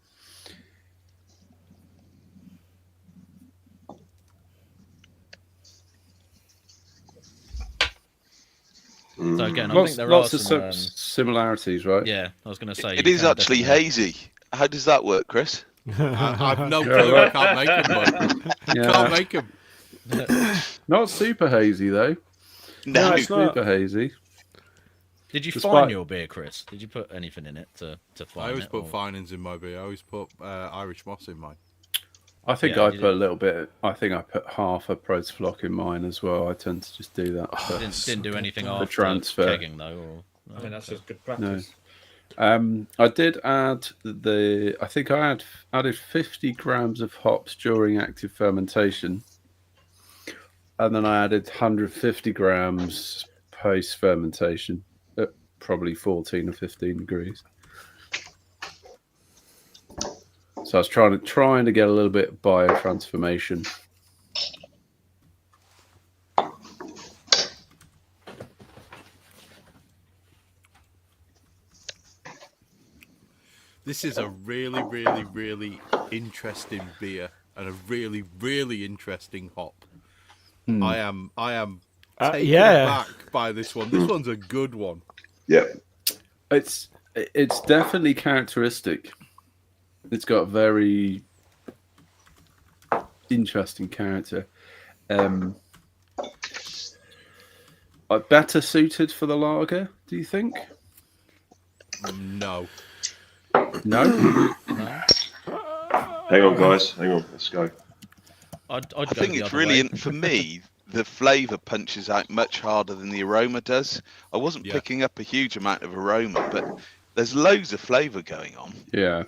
So again, I Lots, think there lots are of some. similarities, right? Yeah, I was going to say It you is can actually definitely- hazy. How does that work, Chris? I've no clue. I can't make them, bud. Can't make them. Not super hazy though. No, Not super hazy. Did you Despite- find your beer, Chris? Did you put anything in it to find I always it? put or- finings in my beer. I always put Irish moss in mine. I think Yeah, I you put did. a little bit. I think I put half a Prosflock in mine as well. I tend to just do that. for- Didn't do anything The after transfer. kegging though, or I mean, that's just good No. practice. I did add I think I had added 50 grams of hops during active fermentation, and then I added 150 grams post fermentation at probably 14 or 15 degrees. So I was trying to get a little bit of biotransformation. This is a really, really, really interesting beer and a really, really interesting hop. I am taken yeah. aback by this one. This one's a good one. Yeah. It's definitely characteristic. It's got a very interesting character. Better suited for the lager, do you think? No. No. Hang on, guys. Hang on. Let's go. I'd I go think the it's other really, way. for me, the flavour punches out much harder than the aroma does. I wasn't Yeah. picking up a huge amount of aroma, but there's loads of flavour going on. Yeah.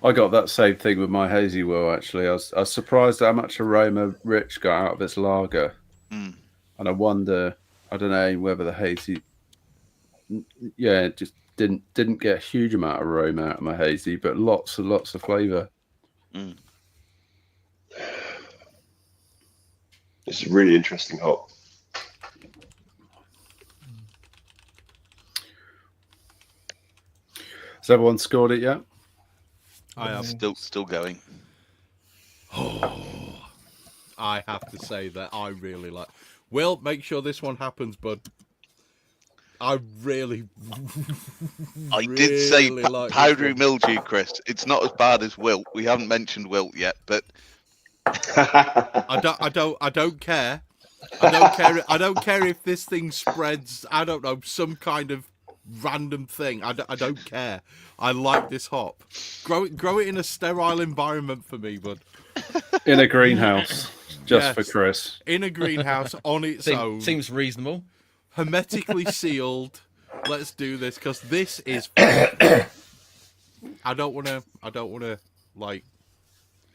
I got that same thing with my hazy will. Actually, I was surprised how much aroma Rich got out of its lager, Mm. and I wonder, I don't know whether the hazy, yeah, it just didn't get a huge amount of aroma out of my hazy, but lots and lots of flavour. Mm. It's a really interesting hop. Has everyone scored it yet? I am. Still going. I have to say that I really like. Will, make sure this one happens, bud. I really, I did say really like this powdery one. mildew, Chris. It's not as bad as wilt. We haven't mentioned wilt yet, but I don't care. I don't care if this thing spreads. I don't know, some kind of random thing. I don't care. I like this hop. Grow it in a sterile environment for me, bud. In a greenhouse, just Yes. for Chris. In a greenhouse on its own, Seems reasonable. hermetically sealed. Let's do this because this is. I don't want to like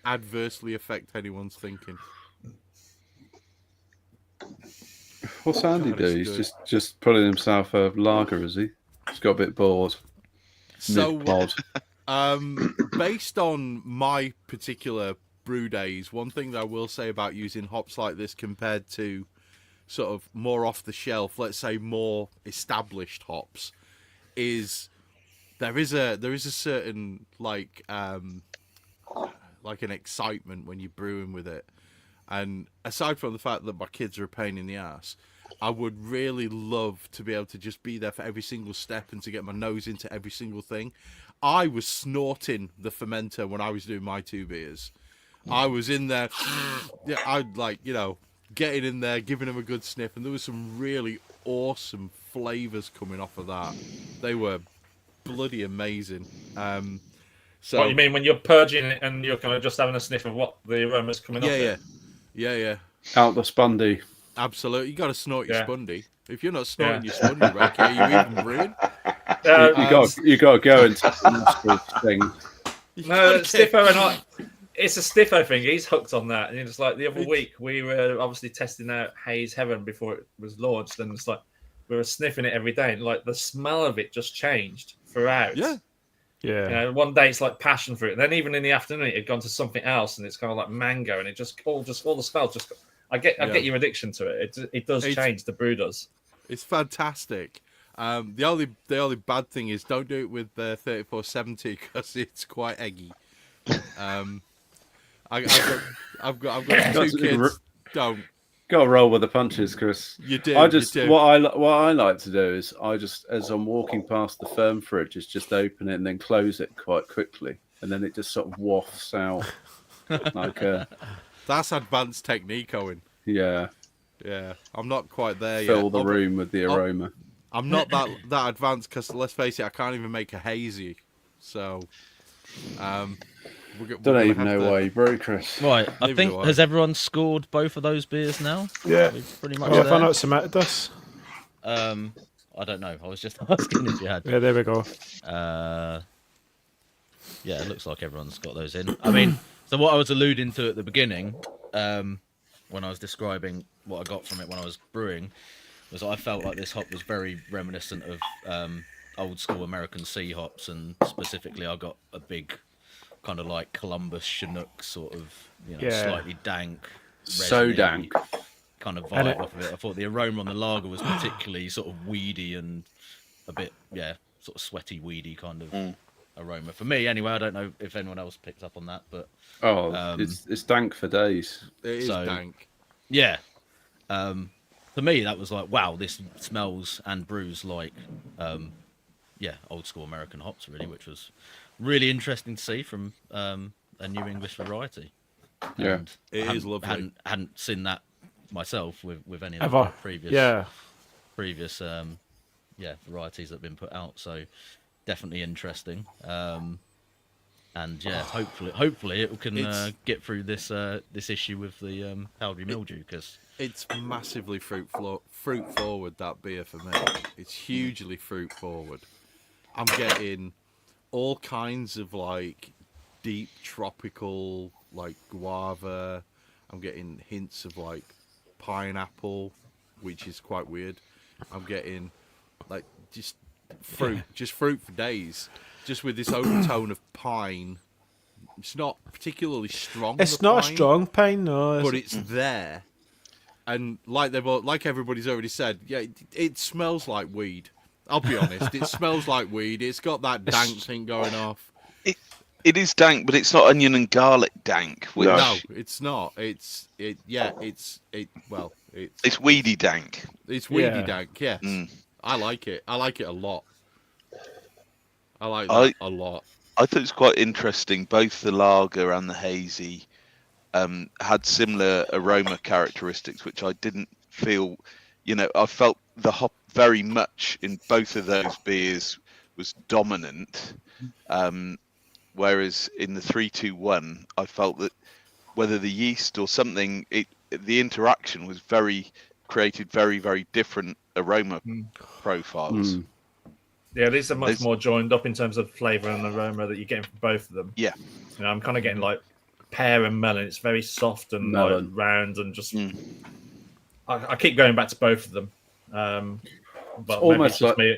adversely affect anyone's thinking. What's Andy God, do? it's He's good. just pulling himself a lager, is he? He's got a bit bored. So, Mid-pod. based on my particular brew days, one thing that I will say about using hops like this compared to sort of more off the shelf, let's say more established hops, is there is a certain like an excitement when you're brewing with it. And aside from the fact that my kids are a pain in the ass, I would really love to be able to just be there for every single step and to get my nose into every single thing. I was snorting the fermenter when I was doing my 2 beers. I was in there, yeah, I'd like, getting in there, giving them a good sniff, and there was some really awesome flavors coming off of that. They were bloody amazing. So What you mean when you're purging it and you're kind of just having a sniff of what the aroma's coming off? Yeah. Out the spundy. Absolutely, you got to snort your Yeah. spundy. If you're not snorting your spundy, Rakey, are you even brewing? You got to go into the nostril thing. No, Stiffo and I. It's a Stiffo thing. He's hooked on that, and it's like the other week we were obviously testing out Haze Heaven before it was launched, and it's like we were sniffing it every day, and like the smell of it just changed throughout. Yeah. Yeah. One day it's like passion fruit, and then even in the afternoon it had gone to something else, and it's kind of like mango, and it just all the smells just. I get your addiction to it. It does change. The brew does. It's fantastic. The only bad thing is don't do it with 3470 because it's quite eggy. I've got 2 kids. Don't. Got to roll with the punches, Chris. You do. I just you do. what I like to do is I just as I'm walking past the firm fridge, is just open it and then close it quite quickly, and then it just sort of wafts out like a That's advanced technique, Owen. yeah. Yeah, I'm not quite there yet. Fill the room with the aroma. I'm not that advanced because let's face it, I can't even make a hazy. So, Don't even know why you brew, Chris. Right, I Neither think do I. has everyone scored both of those beers now? Yeah. We're pretty much Oh, have I there. not submitted this? I don't know. I was just asking if you had. Yeah, there we go. Yeah, it looks like everyone's got those in. I mean, so what I was alluding to at the beginning, when I was describing what I got from it when I was brewing, was I felt like this hop was very reminiscent of old school American sea hops, and specifically I got a big kind of like Columbus Chinook sort of, Yeah. slightly dank, So resiny dank. kind of And vibe off of it. I thought the aroma on the lager was particularly sort of weedy and a bit, sort of sweaty, weedy kind of aroma. For me, anyway, I don't know if anyone else picked up on that, but It's dank for days. It is So- dank. yeah. For me, that was like, wow, this smells and brews like, old school American hops, really, which was really interesting to see from a new English variety. Yeah. And It I is lovely. Hadn't seen that myself with any of Ever. the previous Yeah. varieties that have been put out. So definitely interesting. And hopefully it can It's- get through this issue with the powdery mildew, because It's massively fruit forward, that beer for me. It's hugely fruit forward. I'm getting all kinds of like deep tropical like guava. I'm getting hints of like pineapple, which is quite weird. I'm getting like just fruit for days, just with this overtone of pine. It's not particularly strong. It's the not a pine, strong pine, no. but it's there. And like everybody's already said, it smells like weed. I'll be honest, it smells like weed. It's got that dank thing going off. It is dank, but it's not onion and garlic dank. Which, No, it's not. It's weedy dank. It's weedy Yeah. dank. Yes, Mm. I like it. I like it a lot. I like that a lot. I thought it was quite interesting. Both the lager and the hazy had similar aroma characteristics, which I didn't feel. I felt the hop very much in both of those beers was dominant. Whereas in the 3-2-1, I felt that whether the yeast or something, the interaction was created very, very different aroma profiles. Yeah, these are much more joined up in terms of flavour and aroma that you're getting from both of them. Yeah. I'm kind of getting like pear and melon. It's very soft and like, round and just. I keep going back to both of them. But It's almost maybe like me.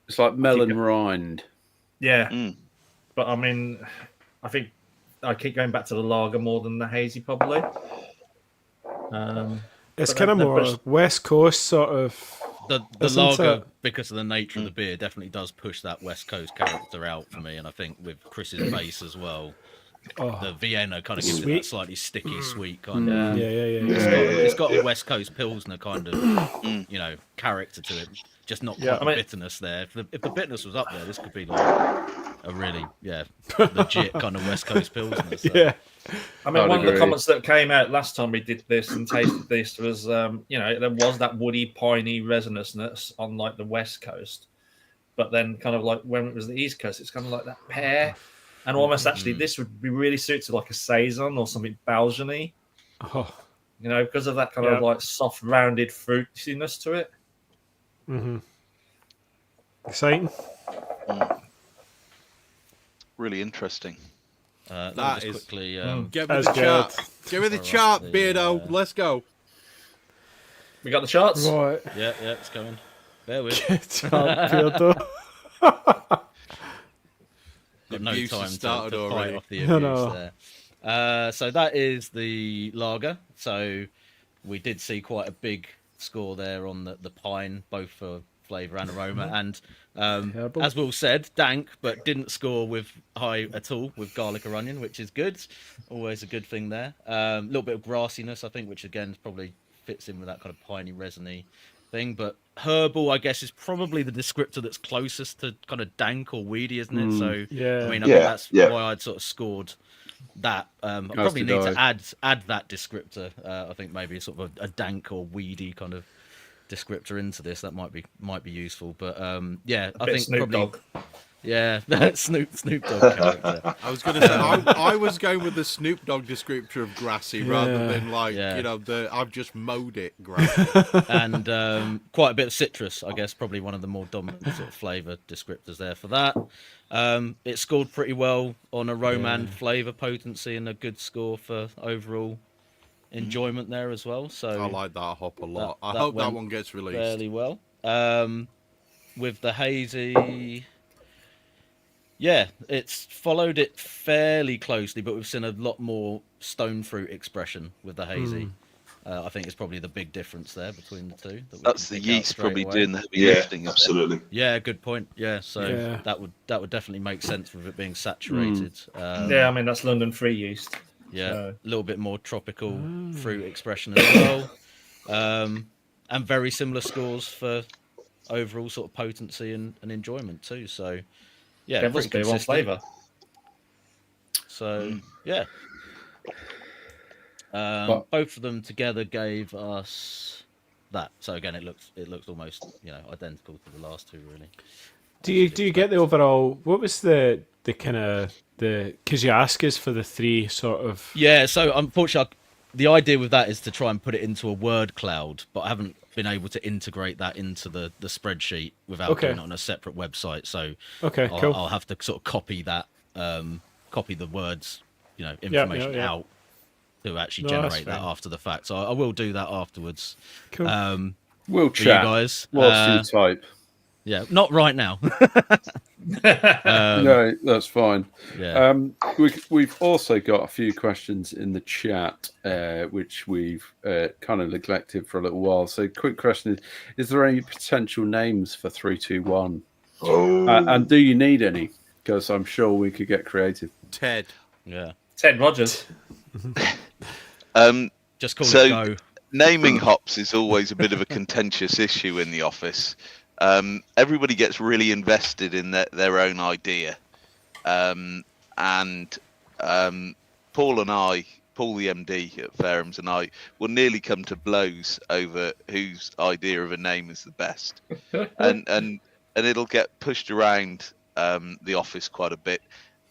it's like melon rind. Yeah. But I mean, I think I keep going back to the lager more than the hazy, probably. It's but kind of they're more pushed- West Coast sort of. The Isn't lager, it? because of the nature of the beer, definitely does push that West Coast character out for me. And I think with Chris's base as well, the Vienna kind of gives it that Sweet. slightly sticky, sweet kind of. Yeah. It's got a West Coast Pilsner kind of, character to it. Just not quite the bitterness there. If the bitterness was up there, this could be like a really, legit kind of West Coast Pilsner. So. Yeah. I mean, I'd one of agree. the comments that came out last time we did this and tasted this was, there was that woody, piney resinousness on like the West Coast, but then kind of like when it was the East Coast, it's kind of like that pear, and almost actually this would be really suited to like a saison or something Belgian-y, Oh. because of that kind of like soft, rounded fruitiness to it. Exciting. Really interesting. Let me That just is- quickly. Give me That's the chart. good. Give me the Alright, chart, the, Beardo. Let's go. We got the charts. Right. Yeah, it's going. Bear with. Beardo. Got no abuse has time to started fight already. off the abuse No. there. So that is the lager. So we did see quite a big score there on the pine, both for flavour and aroma. And Herbal. as Will said, dank, but didn't score with high at all with garlic or onion, which is good. Always a good thing there. A little bit of grassiness, I think, which again probably fits in with that kind of piney, resiny thing. But herbal, I guess, is probably the descriptor that's closest to kind of dank or weedy, isn't it? So Yeah. I mean, I Yeah, think that's yeah. why I'd sort of scored that. I probably need to add that descriptor. I think maybe sort of a dank or weedy kind of descriptor into this. That might be useful. But yeah, I Bit think Snoop probably Dogg. yeah, that Snoop Dogg character. I was going to say I was going with the Snoop Dogg descriptor of grassy rather than like I've just mowed it grassy. And quite a bit of citrus, I guess, probably one of the more dominant sort of flavour descriptors there for that. It scored pretty well on aroma and flavour potency, and a good score for overall enjoyment there as well. So I like that hop a lot. I that hope that went one gets released. fairly well. With the hazy, yeah, it's followed it fairly closely, but we've seen a lot more stone fruit expression with the hazy. I think it's probably the big difference there between the two. That we That's can the pick out yeast straight probably away. doing the heavy Yeah, lifting. absolutely. Yeah, good point. Yeah, so Yeah. that would definitely make sense with it being saturated. Yeah, I mean that's London free yeast. Yeah, So- a little bit more tropical fruit expression as well, and very similar scores for overall sort of potency and enjoyment too. So yeah, Devil's pretty beer, one consistent. flavour. So yeah, But- both of them together gave us that. So again, it looks almost identical to the last two really. Do you get the overall? What was the kind of because you ask us for the three sort of. Yeah, so unfortunately, the idea with that is to try and put it into a word cloud, but I haven't been able to integrate that into the spreadsheet without Okay. doing it on a separate website. So Okay, I'll, cool. I'll have to sort of copy that, copy the words, information yeah. out to actually No, that's generate that fine. after the fact. So I will do that afterwards. Cool. We'll For you chat. guys. Whilst you type. Yeah, not right now. No, that's fine. Yeah. We've also got a few questions in the chat, which we've kind of neglected for a little while. So, quick question is there any potential names for 321? Oh, And do you need any? because I'm sure we could get creative. Ted. Yeah. Ted Rogers. Just call So- it go. Naming hops is always a bit of a contentious issue in the office. Everybody gets really invested in their own idea. And Paul and I, Paul the MD at Farams and I, will nearly come to blows over whose idea of a name is the best. and it'll get pushed around the office quite a bit.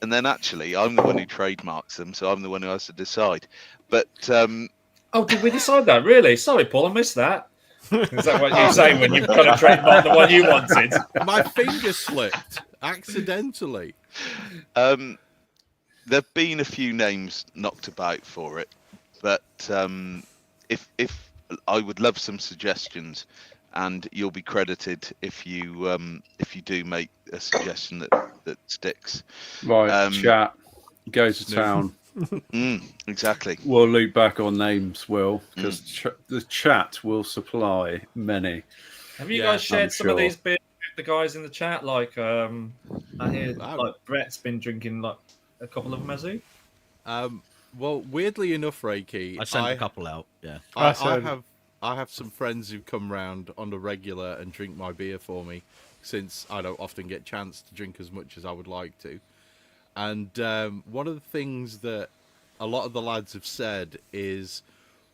And then actually, I'm the one who trademarks them, so I'm the one who has to decide. But Oh, did we decide that? Really? Sorry, Paul, I missed that. Is that what you say when you've got to trademark the one you wanted? My finger slipped accidentally. there've been a few names knocked about for it, but if I would love some suggestions, and you'll be credited if you do make a suggestion that sticks. Right, chat, go to town. Exactly. We'll loop back on names, Will, because the chat will supply many. Have you guys shared I'm some of sure. these beers with the guys in the chat? Like, I hear like Brett's been drinking like a couple of them, has he? Well, weirdly enough, Rakey, I sent a couple out. Yeah. I have some friends who come round on the regular and drink my beer for me, since I don't often get chance to drink as much as I would like to. And one of the things that a lot of the lads have said is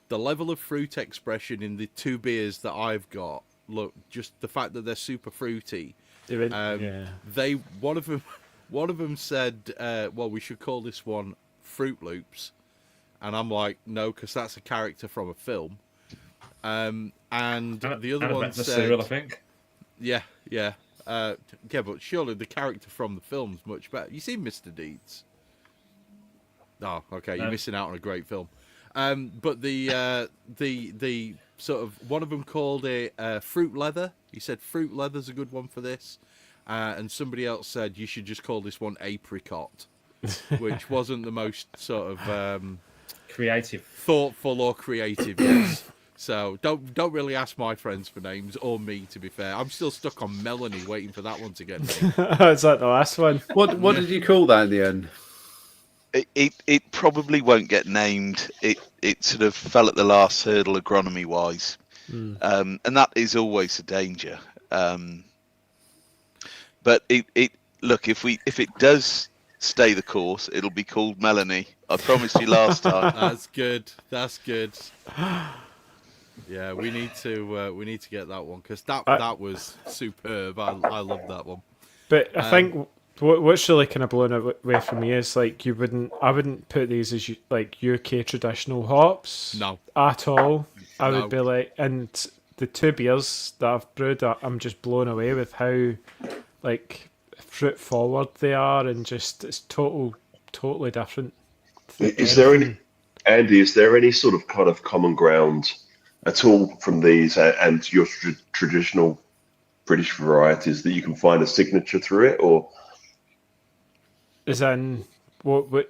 the level of fruit expression in the two beers that I've got. Look, just the fact that they're super fruity. One of them said, "Well, we should call this one Fruit Loops," and I'm like, "No, because that's a character from a film." And the other one said, cereal, I think. Yeah. Yeah, but surely the character from the film's much better. You seen Mr. Deeds? Oh, okay, you're missing out on a great film. But the sort of one of them called it Fruit Leather. He said Fruit Leather's a good one for this, and somebody else said you should just call this one Apricot, which wasn't the most sort of creative, thoughtful or creative. Yes. So don't really ask my friends for names, or me, to be fair. I'm still stuck on Melanie, waiting for that one to get named. Is that the last one? What did you call that in the end? It probably won't get named. It sort of fell at the last hurdle agronomy wise, and that is always a danger. But it look, if it does stay the course, it'll be called Melanie. I promised you last time. That's good. That's good. Yeah, we need to get that one, because that was superb. I love that one. But I think what's really kind of blown away for me is like I wouldn't put these as like UK traditional hops. No. At all. I would be like, and the two beers that I've brewed, I'm just blown away with how like fruit forward they are, and just it's totally different. Is there any, Andy? Is there any sort of kind of common ground at all from these and your traditional British varieties that you can find a signature through it, or as in where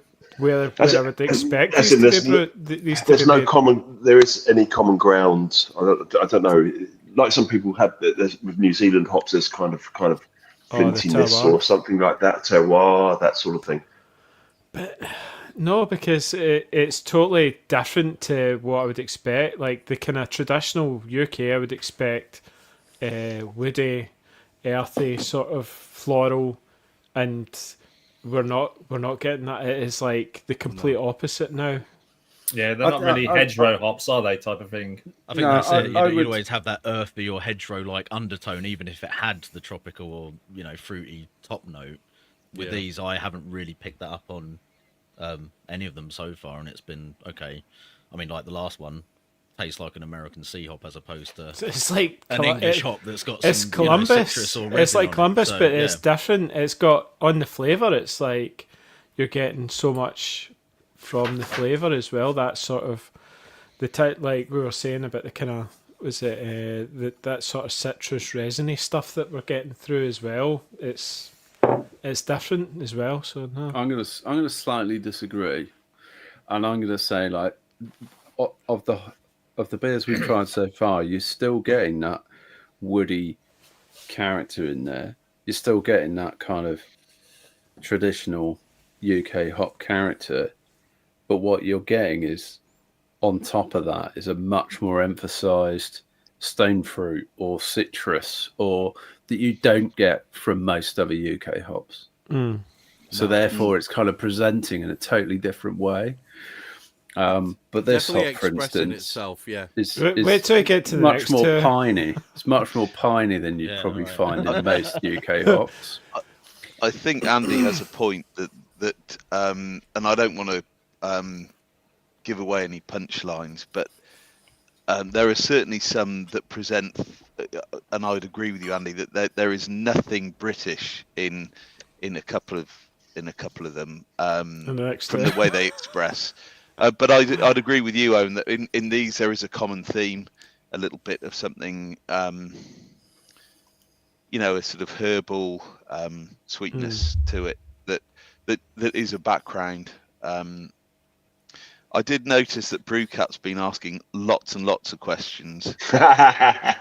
I would expect as these in to be these to there's be no made? common. There is any common ground? I don't know. Like some people have with New Zealand hops, there's kind of the flintiness terroir. or something like that, terroir, that sort of thing. But no, because it's totally different to what I would expect. Like the kind of traditional UK, I would expect woody, earthy, sort of floral, and we're not getting that. It is like the complete opposite now. Yeah, they're not really hedgerow hops, are they? Type of thing. I think that's it. You'd always have that earthy or hedgerow-like undertone, even if it had the tropical or fruity top note. With these, I haven't really picked that up on any of them so far, and it's been okay. I mean, like the last one tastes like an American sea hop as opposed to It's like an English hop that's got it's some Columbus. citrus or resin It's like on Columbus, it. So, but it's different. It's got on the flavour. It's like you're getting so much from the flavour as well. That sort of the type, like we were saying about the kind of that sort of citrus resiny stuff that we're getting through as well. It's different as well. So no. I'm gonna slightly disagree, and I'm gonna say like of the beers we've tried so far, you're still getting that woody character in there. You're still getting that kind of traditional UK hop character, but what you're getting is, on top of that, is a much more emphasized stone fruit or citrus, or that you don't get from most other UK hops. So therefore, it's kind of presenting in a totally different way. But this Definitely hop, for expressing instance, itself, yeah. is Wait till we get to the much next more two. piney. It's much more piney than you'd Yeah, probably right. find in most UK hops. I think Andy has a point that and I don't want to give away any punchlines, but there are certainly some that present, and I would agree with you, Andy, that there is nothing British in a couple of them from the way they express. But I'd agree with you, Owen, that in these there is a common theme, a little bit of something, a sort of herbal sweetness to it that is a background. I did notice that Brewcat's been asking lots and lots of questions. Yeah.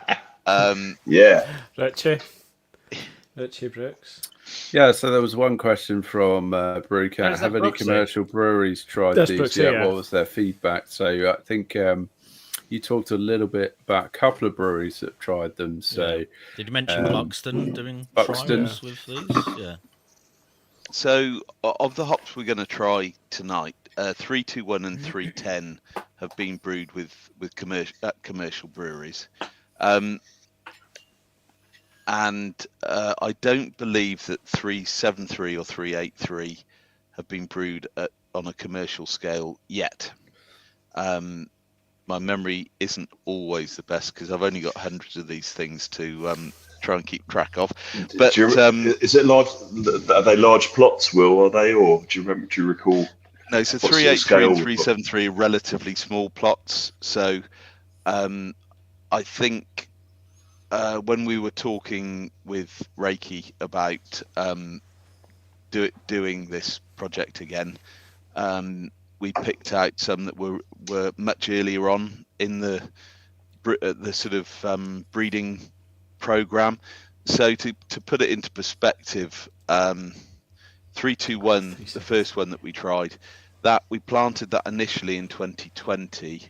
Richie Brooks. Yeah, so there was one question from Brewcat. Have any commercial breweries tried That's these Brooksy, yet? yeah. What was their feedback? So I think you talked a little bit about a couple of breweries that tried them. So Did you mention Buxton doing Buxton. trials with these? Yeah. So of the hops we're going to try tonight, 321 and 310 have been brewed with commercial breweries. And I don't believe that 373 or 383 have been brewed on a commercial scale yet. My memory isn't always the best because I've only got hundreds of these things to try and keep track of. But is it large? Are they large plots, Will? Are they, or do you recall? No, so what 383 and scale? 373 are relatively small plots. So I think when we were talking with Rakey about doing this project again, we picked out some that were much earlier on in the sort of breeding program. So to put it into perspective, 321, the first one that we tried, that we planted that initially in 2020.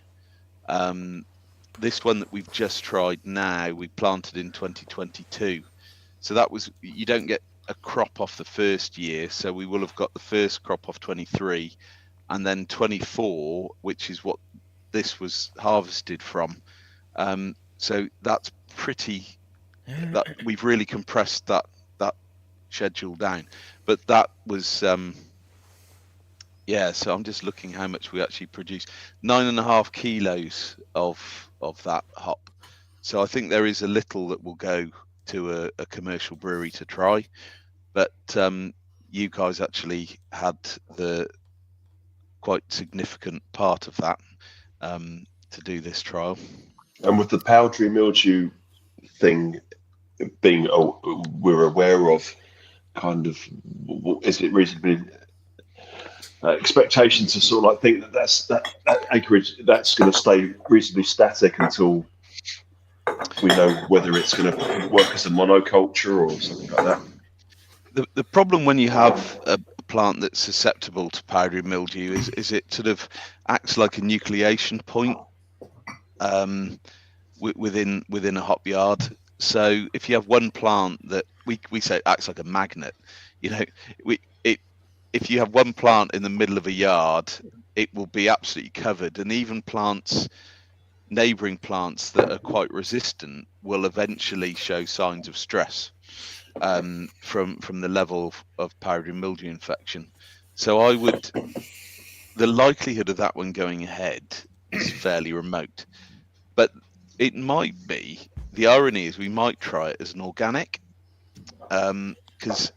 This one that we've just tried now, we planted in 2022. So that was, you don't get a crop off the first year. So we will have got the first crop off 23 and then 24, which is what this was harvested from. So that's pretty, that we've really compressed that schedule down. But that was, so I'm just looking how much we actually produced. 9.5 kilos of that hop. So I think there is a little that will go to a commercial brewery to try. But you guys actually had the quite significant part of that to do this trial. And with the powdery mildew thing being, we're aware of, kind of, is it reasonably expectation to sort of like think that acreage that's going to stay reasonably static until we know whether it's going to work as a monoculture or something like that? The problem when you have a plant that's susceptible to powdery mildew is it sort of acts like a nucleation point within a hop yard. So if you have one plant that we say acts like a magnet, if you have one plant in the middle of a yard, it will be absolutely covered, and even neighbouring plants that are quite resistant will eventually show signs of stress from the level of powdery mildew infection. So the likelihood of that one going ahead is fairly remote, but it might be. The irony is we might try it as an organic, because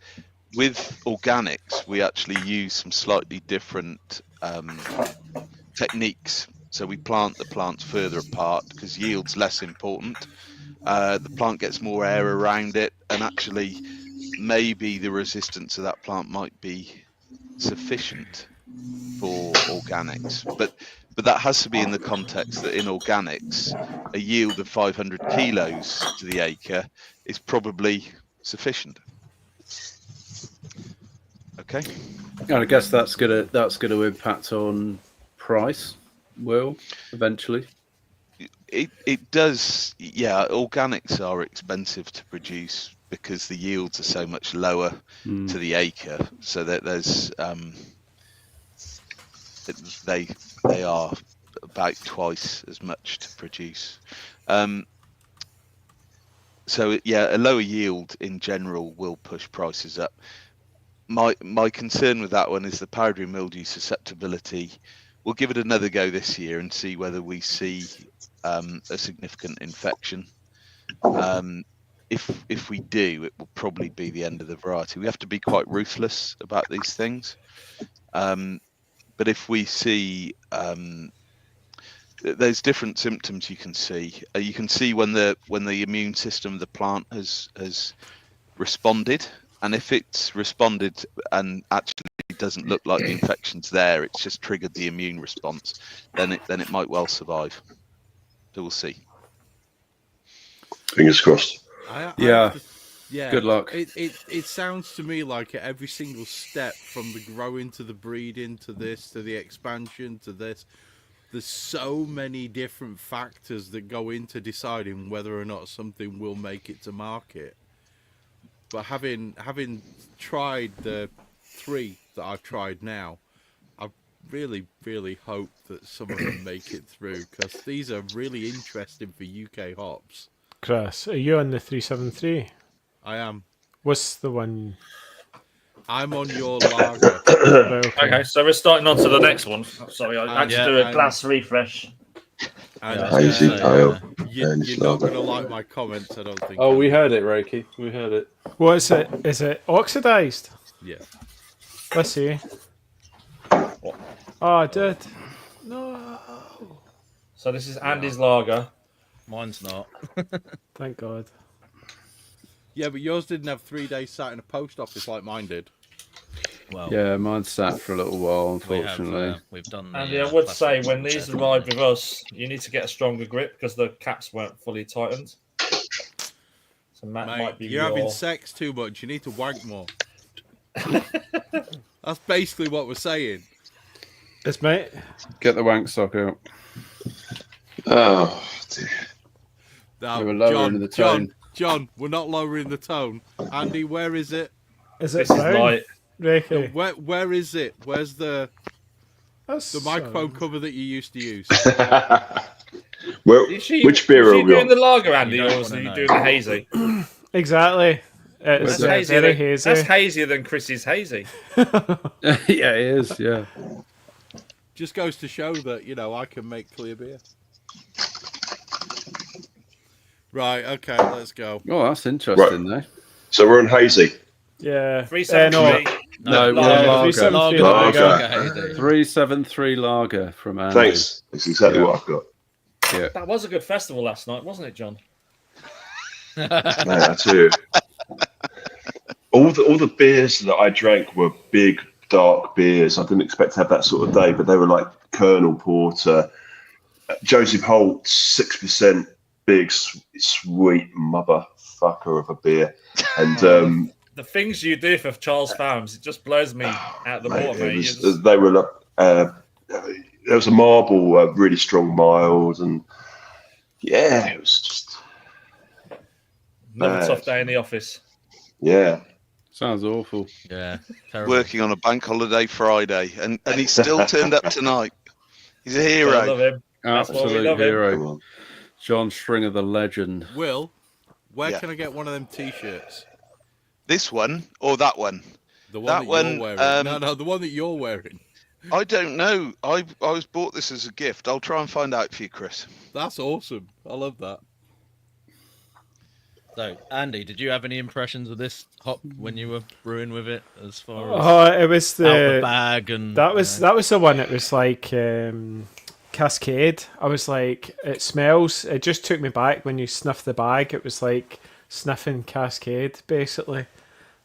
with organics we actually use some slightly different techniques. So we plant the plants further apart because yield's less important. The plant gets more air around it, and actually maybe the resistance of that plant might be sufficient for organics. But that has to be in the context that in organics, a yield of 500 kilos to the acre is probably sufficient. Okay. And I guess that's gonna impact on price. Will eventually. It does. Yeah, organics are expensive to produce because the yields are so much lower to the acre. So that there's they are about twice as much to produce. So yeah, a lower yield in general will push prices up. My concern with that one is the powdery mildew susceptibility. We'll give it another go this year and see whether we see a significant infection. If we do, it will probably be the end of the variety. We have to be quite ruthless about these things. But if we see there's different symptoms you can see. You can see when the immune system of the plant has responded, and if it's responded and actually doesn't look like the infection's there, it's just triggered the immune response, then it might well survive. So we'll see. Fingers crossed. Yeah. Yeah. Good luck. It sounds to me like at every single step, from the growing to the breeding to this to the expansion to this, there's so many different factors that go into deciding whether or not something will make it to market. But having tried the 3 that I've tried now, I really, really hope that some of them make it through, because these are really interesting for UK hops. Chris, are you on the 373? I am. What's the one? I'm on your lager. Right, Okay, so we're starting on to the next one. Sorry, I had to do a glass refresh. And, Hazy ale. you're not going to like my comments, I don't think. Oh, we heard it, Rakey. We heard it. What is it? Is it oxidized? Yeah. Let's see. Oh, I did. No. So this is Andy's lager. Mine's not. Thank God. Yeah, but yours didn't have 3 days sat in a post office like mine did. Well, Yeah, mine sat for a little while, unfortunately. we've done. The, Andy, I would say plastic when these check. arrive with us, you need to get a stronger grip because the caps weren't fully tightened. So Matt Mate, might be you're having sex too much. You need to wank more. That's basically what we're saying. It's mate. Get the wank sock out. Oh, dear. Now, We were lowering the tone. John, we're not lowering the tone. Andy, where is it? Is it This is sound? light. Rakey. Where is it? Where's the That's microphone cover that you used to use? Well, which beer was are you we doing on? the lager, Andy, You or don't was wanna you know. doing the hazy? Exactly. It's That's very hazy. That's hazier than Chris's hazy. Yeah, it is. Yeah. Just goes to show that, I can make clear beer. Right, okay, let's go. Oh, that's interesting, though. So we're on hazy. Yeah. 373. No, we're Yeah, on lager. 373 Lager. lager. 373 lager from Andy. Thanks. That's exactly Yeah. what I've got. Yeah. That was a good festival last night, wasn't it, John? Man, I tell you, all the beers that I drank were big, dark beers. I didn't expect to have that sort of day, but they were like Colonel Porter, Joseph Holt, 6%, big, sweet motherfucker of a beer. And The things you do for Charles Farms, it just blows me out the water, mate. they were like, there was a marble, really strong, mild, and yeah, it was just Another tough day in the office. yeah. Sounds awful. Yeah, terrible. Working on a bank holiday Friday, and he still turned up tonight. He's a I hero. love him. That's why we Absolute love him. hero. Come on. John Stringer, the legend. Will, where Yeah. can I get one of them T-shirts? This one or that one? The one That that, one, you're wearing. um, No, the one that you're wearing. I don't know. I was bought this as a gift. I'll try and find out for you, Chris. That's awesome. I love that. So, Andy, did you have any impressions of this hop when you were brewing with it? As far as Oh, it was out the the bag and that was the one. It was like Cascade. I was like, it smells. It just took me back when you sniff the bag. It was like sniffing Cascade, basically,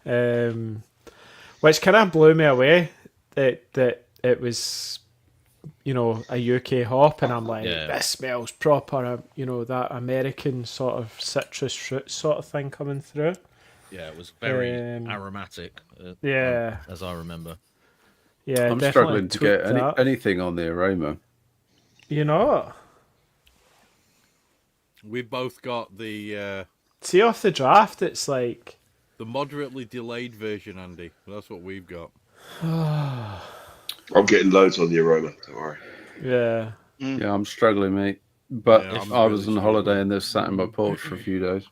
which kind of blew me away. That it was, a UK hop, and I'm like, Yeah. this smells proper. That American sort of citrus fruit sort of thing coming through. Yeah, it was very aromatic. Yeah. As I remember. Yeah, I'm definitely struggling to get tweaked that. anything on the aroma. You know, We've both got the see off the draft, it's like moderately delayed version, Andy. That's what we've got. I'm getting loads on the aroma. Don't worry. yeah. Yeah, I'm struggling, mate. But Yeah, I'm I was really on holiday and they've sat in my porch for a few days.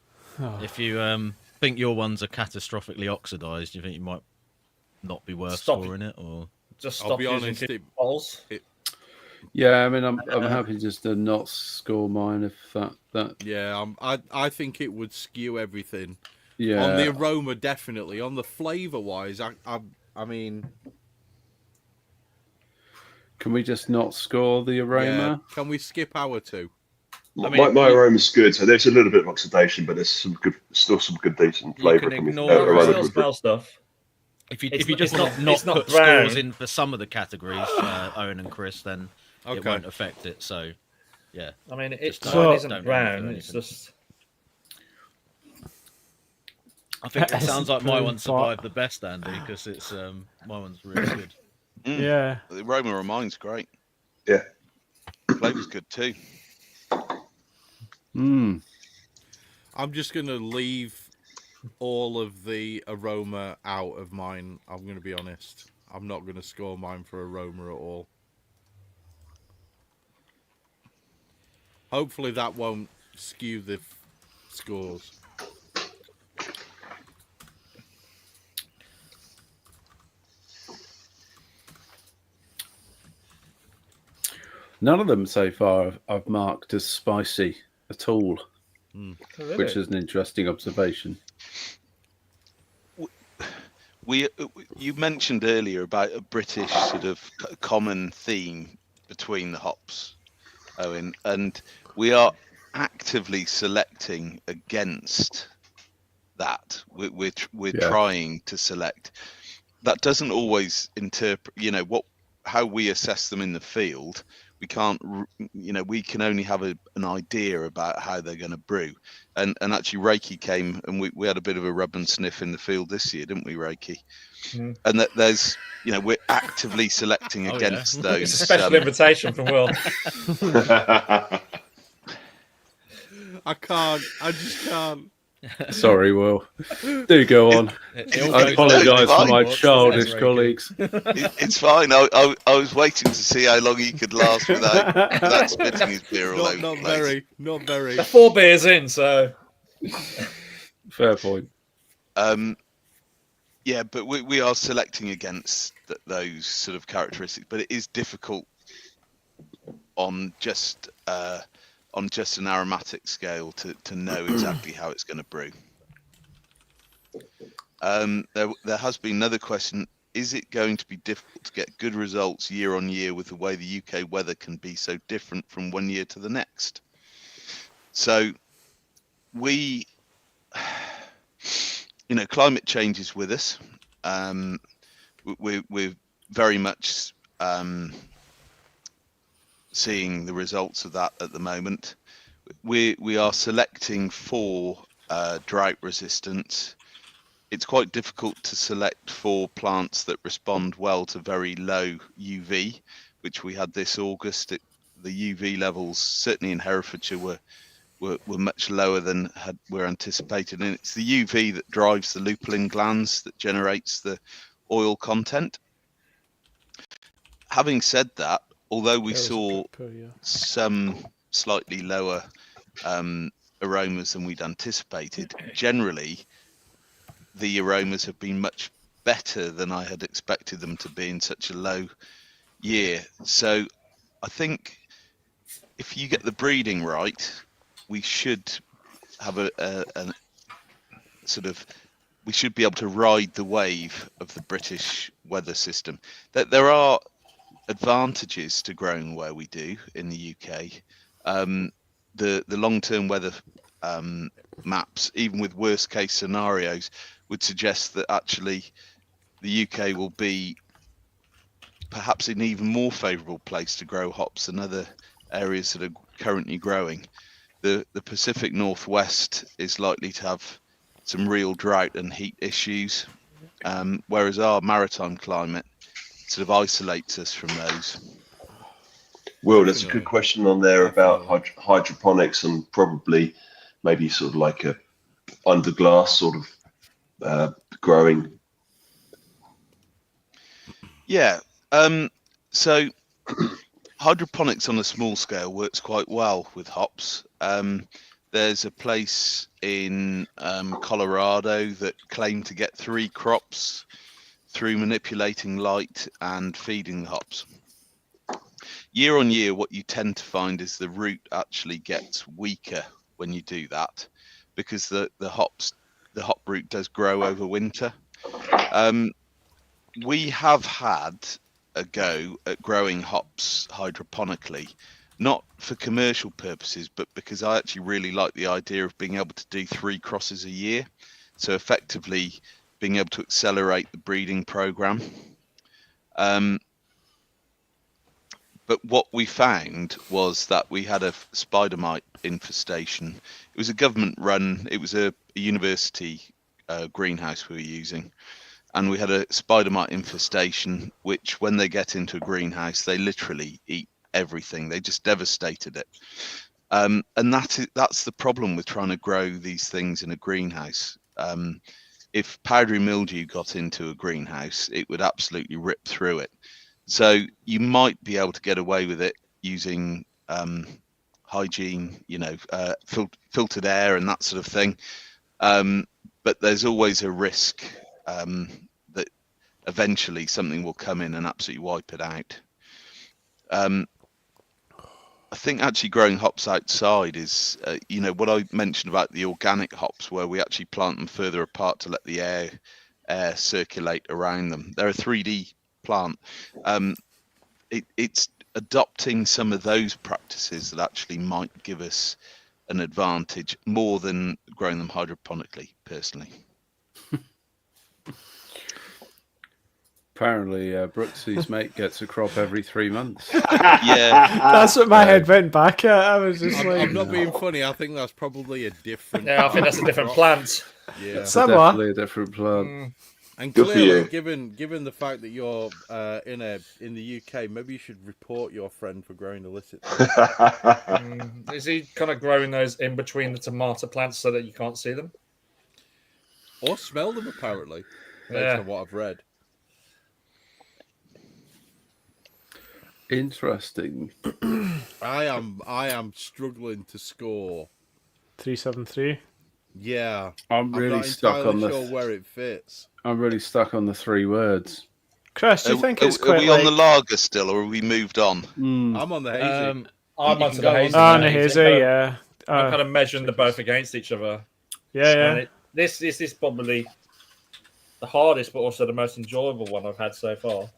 If you think your ones are catastrophically oxidized, do you think you might not be worth Stop. scoring it? Or Just I'll stop be using honest, bottles. Yeah, I mean, I'm happy just to not score mine if that. Yeah, I think it would skew everything. Yeah. On the aroma, definitely. On the flavour wise, I mean, Can we just not score the aroma? yeah. Can we skip our two? My aroma's good, so there's a little bit of oxidation, but there's still some good, decent You flavour can coming. ignore I it. still smell stuff. if you It's just not- want to not it's not put brown. scores in for some of the categories, Owen and Chris, then it Okay. won't affect it. So, yeah. I mean, Just mine don't isn't go brown. for It's anything. just I think it sounds like my Very one survived the best, Andy, because it's my one's really good. Yeah. The aroma of mine's great. Yeah. Flavour's good too. Mm. I'm just going to leave all of the aroma out of mine. I'm going to be honest. I'm not going to score mine for aroma at all. Hopefully that won't skew the scores. None of them so far I've marked as spicy at all, which is an interesting observation. You mentioned earlier about a British sort of common theme between the hops, Owen, and we are actively selecting against that. We're trying to select. That doesn't always interpret, how we assess them in the field. We can't, we can only have an idea about how they're going to brew. And actually, Rakey came and we had a bit of a rub and sniff in the field this year, didn't we, Rakey? Mm. And that there's, we're actively selecting against those. It's a special invitation from Will. I just can't. Sorry, Will. Do go on. I apologise for my childish colleagues. It's fine. I was waiting to see how long he could last without spitting his beer all over the place. Not very. 4 beers in, so Fair point. Yeah, but we are selecting against those sort of characteristics, but it is difficult on just an aromatic scale to know exactly how it's going to brew. There has been another question. Is it going to be difficult to get good results year on year with the way the UK weather can be so different from one year to the next? So climate change is with us. We're very much seeing the results of that at the moment. We are selecting for drought resistance. It's quite difficult to select for plants that respond well to very low UV, which we had this August. The UV levels, certainly in Herefordshire, were much lower than were anticipated, and it's the UV that drives the lupulin glands that generates the oil content. Having said that, although we saw some slightly lower aromas than we'd anticipated, generally the aromas have been much better than I had expected them to be in such a low year. So I think if you get the breeding right, we should have we should be able to ride the wave of the British weather system. That there are advantages to growing where we do in the UK. The long-term weather maps, even with worst case scenarios, would suggest that actually the UK will be perhaps an even more favourable place to grow hops than other areas that are currently growing. The Pacific Northwest is likely to have some real drought and heat issues, whereas our maritime climate sort of isolates us from those. Will, there's a Definitely. good question on there about Definitely. hydroponics and probably maybe sort of like a under glass sort of growing. Yeah. So hydroponics on a small scale works quite well with hops. There's a place in Colorado that claim to get 3 crops through manipulating light and feeding the hops. Year on year, what you tend to find is the root actually gets weaker when you do that, because the hop root does grow over winter. We have had a go at growing hops hydroponically, not for commercial purposes, but because I actually really like the idea of being able to do 3 crosses a year. So effectively being able to accelerate the breeding program. But what we found was that we had a spider mite infestation. It was a government run, it was a university greenhouse we were using. And we had a spider mite infestation, which when they get into a greenhouse, they literally eat everything. They just devastated it. And that's the problem with trying to grow these things in a greenhouse. If powdery mildew got into a greenhouse, it would absolutely rip through it. So you might be able to get away with it using hygiene, filtered air and that sort of thing. But there's always a risk that eventually something will come in and absolutely wipe it out. I think actually growing hops outside is, what I mentioned about the organic hops, where we actually plant them further apart to let the air circulate around them. They're a 3D plant. It's adopting some of those practices that actually might give us an advantage more than growing them hydroponically, personally. Apparently, Brooksy's mate gets a crop every 3 months. Yeah, That's what my head went back at. I was just I'm not being funny. I think that's probably a different. Yeah, I think that's a different plant. Yeah, It's Somewhat. definitely a different plant. and Good for clearly, you. given the fact that you're in the UK, maybe you should report your friend for growing illicit things. Is he kind of growing those in between the tomato plants so that you can't see them? Or smell them, apparently, based Yeah. on what I've read. Interesting. I am struggling to score. 373. Yeah, I'm I'm really not stuck entirely on sure where it fits. I'm really stuck on the 3 words. Chris, do you think it's are quite we like... on the lager still, or have we moved on? I'm on the hazy. I'm You onto can the go hazy. on. Oh, now. Hazy, yeah. I'm kind of measuring them both against each other. Yeah. And this is probably the hardest, but also the most enjoyable one I've had so far.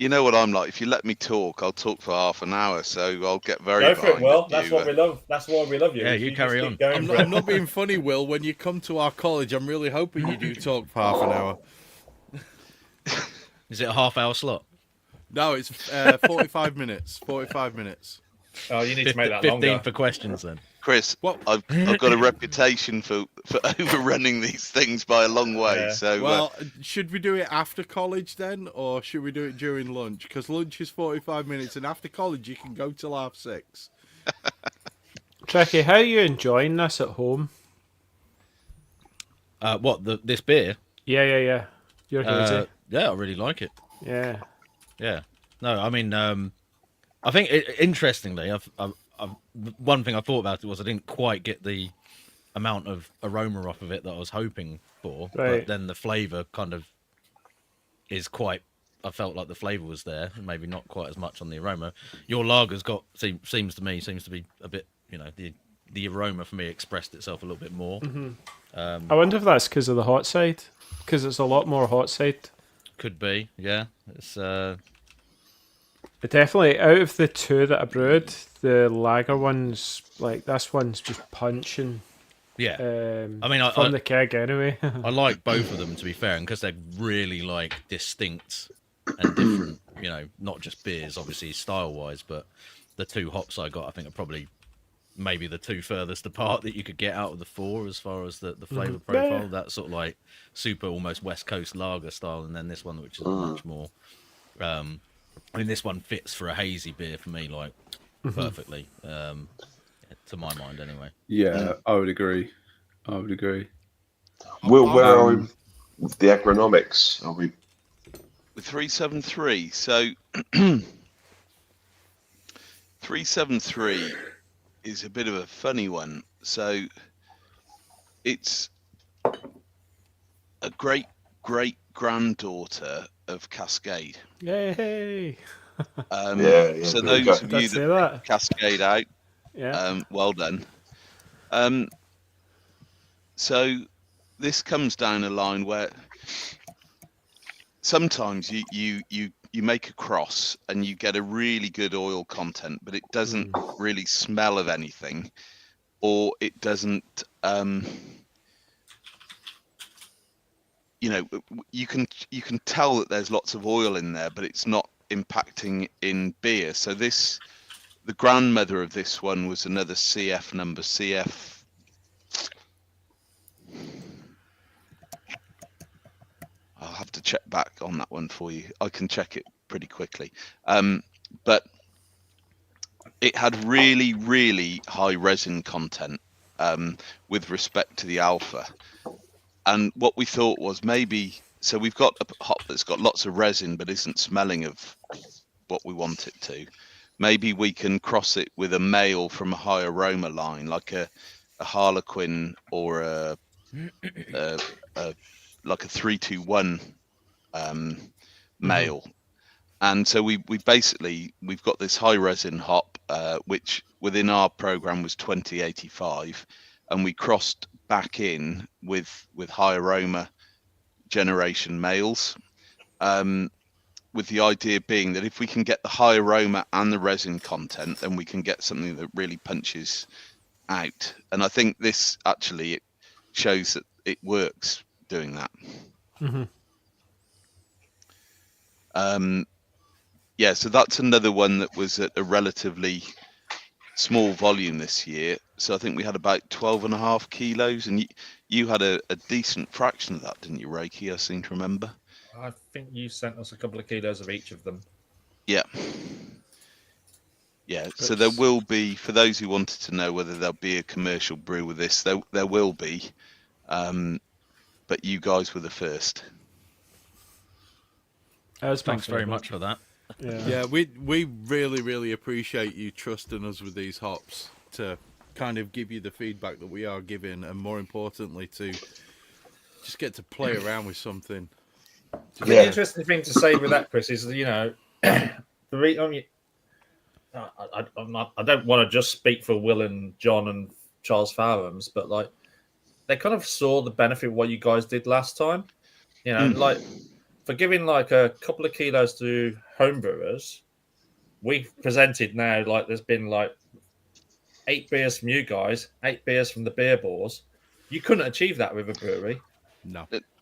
You know what I'm like. If you let me talk, I'll talk for half an hour. So I'll get very. Go for it, behind Will. at That's you. what we love. That's why we love you. Yeah, If you just carry keep on. going I'm for not, it. I'm not being funny, Will. When you come to our college, I'm really hoping you do talk for half an hour. Is it a half-hour slot? No, it's 45 minutes. 45 minutes. Oh, you need to make that 15 longer. for questions then. Chris, What? I've got a reputation for overrunning these things by a long way. Yeah. So Well, should we do it after college then, or should we do it during lunch? Because lunch is 45 minutes, and after college you can go till 6:30. Tricky, how are you enjoying this at home? This beer? Yeah. You're hazy. Yeah, I really like it. Yeah. Yeah. No, I mean, I think interestingly, one thing I thought about it was I didn't quite get the amount of aroma off of it that I was hoping for, Right. but then the flavour kind of is quite. I felt like the flavour was there, maybe not quite as much on the aroma. Your lager's seems to be a bit, the aroma for me expressed itself a little bit more. I wonder if that's because of the hot side, because it's a lot more hot side. Could be, yeah. It's But definitely, out of the 2 that I brewed, the lager one's like this one's just punching. yeah. I mean, from the keg anyway. I like both of them, to be fair, and because they're really distinct and different. Not just beers, obviously style wise, but the 2 hops I got, I think, are probably maybe the two furthest apart that you could get out of the four as far as the flavour profile. Yeah. That sort of like super almost West Coast lager style, and then this one which is much more. I mean, this one fits for a hazy beer for me like perfectly, to my mind anyway. Yeah, I would agree. Will, where are we with the agronomics? Are we? With 373, so 373 is a bit of a funny one. So it's a great granddaughter of Cascade. Yay! So those of Did I you say that that? Cascade out, Yeah. well done. So this comes down a line where sometimes you make a cross and you get a really good oil content, but it doesn't really smell of anything, or it doesn't. You can tell that there's lots of oil in there, but it's not impacting in beer. So the grandmother of this one was another CF number, CF. I'll have to check back on that one for you. I can check it pretty quickly. But it had really, really high resin content with respect to the alpha. And what we thought was so we've got a hop that's got lots of resin but isn't smelling of what we want it to. Maybe we can cross it with a male from a high aroma line, like a Harlequin or like a 321 male. And so we've got this high resin hop, which within our program was 2085, and we crossed back in with high aroma generation males, with the idea being that if we can get the high aroma and the resin content, then we can get something that really punches out. And I think this actually it shows that it works doing that. So that's another one that was at a relatively small volume this year. So I think we had about 12.5 kilos, and you had a decent fraction of that, didn't you, Rakey? I seem to remember. I think you sent us a couple of kilos of each of them. Yeah. So there will be, for those who wanted to know whether there'll be a commercial brew with this, there will be, but you guys were the first. Thanks very much for that. Yeah, we really, really appreciate you trusting us with these hops to kind of give you the feedback that we are giving, and more importantly, to just get to play around with something. The interesting thing to say with that, Chris, is I don't want to just speak for Will and Jon and Charles Farams, but like they kind of saw the benefit of what you guys did last time. Like for giving like a couple of kilos to homebrewers, we've presented now like there's been like 8 beers from you guys, 8 beers from the beer bores. You couldn't achieve that with a brewery.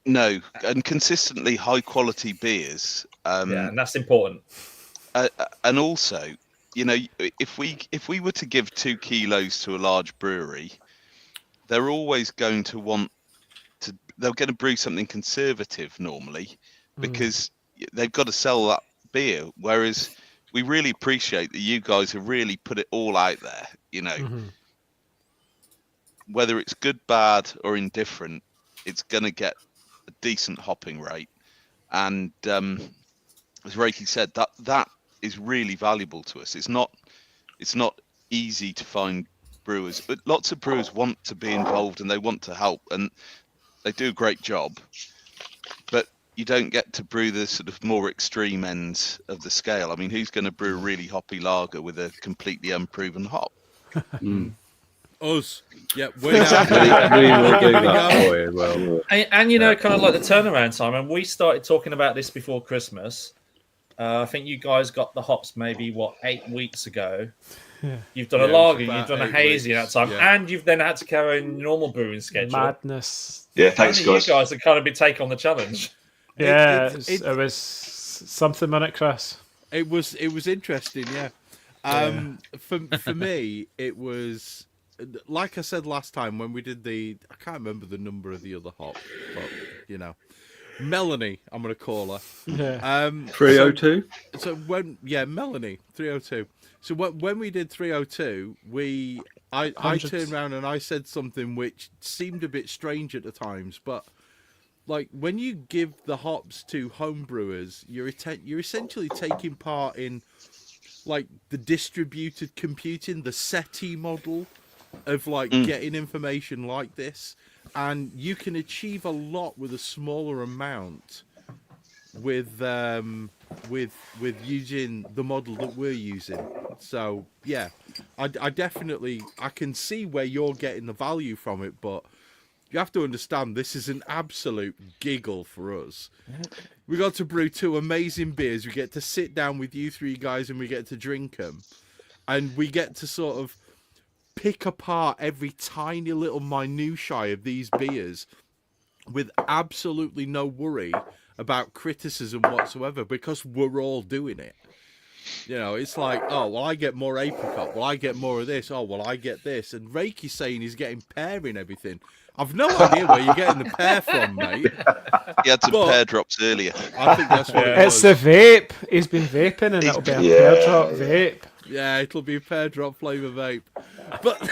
No, and consistently high quality beers. And that's important. And also, if we were to give 2 kilos to a large brewery, they're always going to want to. They're going to brew something conservative normally, because they've got to sell that beer. Whereas we really appreciate that you guys have really put it all out there. Whether it's good, bad, or indifferent, it's going to get a decent hopping rate. And as Rakey said, that is really valuable to us. It's not easy to find brewers, but lots of brewers want to be involved and they want to help, and they do a great job. But you don't get to brew the sort of more extreme ends of the scale. I mean, who's going to brew a really hoppy lager with a completely unproven hop? Us. Yeah, we will do that for you. Well, and kind of like the turnaround time. And we started talking about this before Christmas. I think you guys got the hops maybe 8 weeks ago. Yeah. You've done a lager, you've done a hazy in that time, and you've then had to carry a normal brewing schedule. Madness. Yeah, thanks, guys. You guys have kind of been take on the challenge. Yeah, it was something on it, Chris. It was interesting, yeah. For me, it was like I said last time when we did I can't remember the number of the other hop, but Melanie, I'm gonna call her. Yeah. 302. So Melanie 302. So when we did 302, I turned around and I said something which seemed a bit strange at the times, but like when you give the hops to home brewers, you're essentially taking part in like the distributed computing, the SETI model of like getting information like this, and you can achieve a lot with a smaller amount with using the model that we're using. So yeah, I definitely I can see where you're getting the value from it, but you have to understand this is an absolute giggle for us. We got to brew 2 amazing beers. We get to sit down with you 3 guys and we get to drink them, and we get to sort of pick apart every tiny little minutiae of these beers with absolutely no worry about criticism whatsoever, because we're all doing it. You know, it's like, oh, well, I get more apricot. Well, I get more of this. Oh, well, I get this. And Rakey's saying he's getting pear in everything. I've no idea where you're getting the pear from, mate. He had some pear drops earlier. I think that's what it It's was. the vape. He's been vaping, and it'll be a pear drop vape. Yeah, it'll be a pear drop flavour vape. But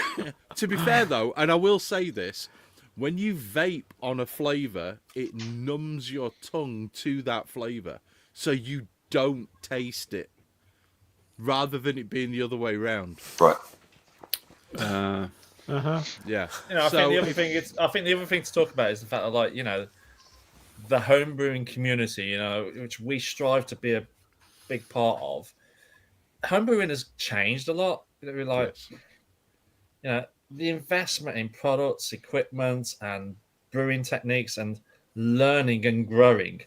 to be fair, though, and I will say this, when you vape on a flavour, it numbs your tongue to that flavour, so you don't taste it, rather than it being the other way round. Right. Yeah. You know, I think the other thing to talk about is the fact that, like, you know, the homebrewing community, you know, which we strive to be a big part of. Homebrewing has changed a lot. Like, you know, the investment in products, equipment, and brewing techniques, and learning and growing.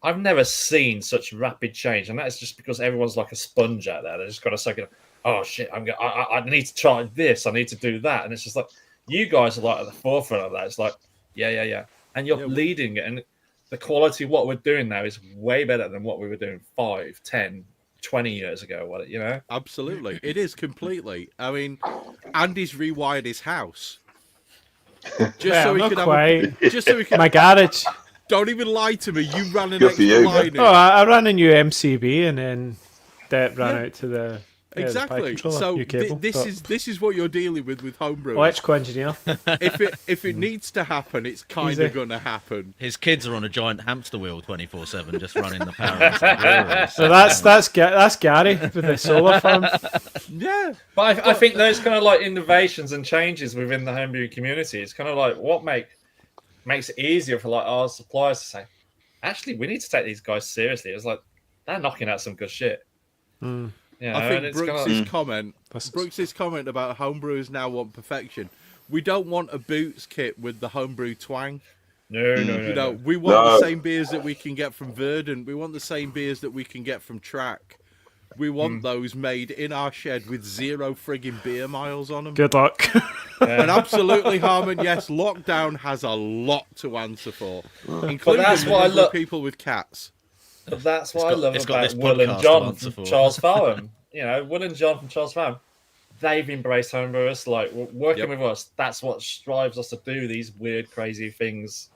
I've never seen such rapid change, and that's just because everyone's like a sponge out there. They just got to say, "Oh shit, I need to try this. I need to do that," and it's just like you guys are like at the forefront of that. It's like, yeah, and you're leading it, and the quality of what we're doing now is way better than what we were doing 5, 10, 20 years ago. You know, absolutely, it is completely. I mean, Andy's rewired his house just so he could my garage. Don't even lie to me. You ran an Good for extra you. line in. Oh, I ran a new MCB, and then that ran out to the exactly. the So cable, this is what you're dealing with homebrewers. electrical engineer. If it needs to happen, it's kind of going to happen. His kids are on a giant hamster wheel 24/7, just running the power into the brewery. So that's Gary with the solar farm. Yeah, but I think those kind of like innovations and changes within the homebrewing community is kind of like what makes it easier for like our suppliers to say, actually, we need to take these guys seriously. It's like they're knocking out some good shit. Mm. Yeah, I think Brooks's comment about homebrewers now want perfection. We don't want a boots kit with the homebrew twang. No. We want the same beers that we can get from Verdant. We want the same beers that we can get from Track. We want those made in our shed with 0 frigging beer miles on them. Good luck. And absolutely, Harmon, yes, lockdown has a lot to answer for, including that's what I love. People with cats. That's what I love about this Will and podcast Jon to answer from for. Charles Faram. You know, Will and Jon from Charles Faram. They've embraced homebrewers. Like working with us, that's what drives us to do these weird, crazy things.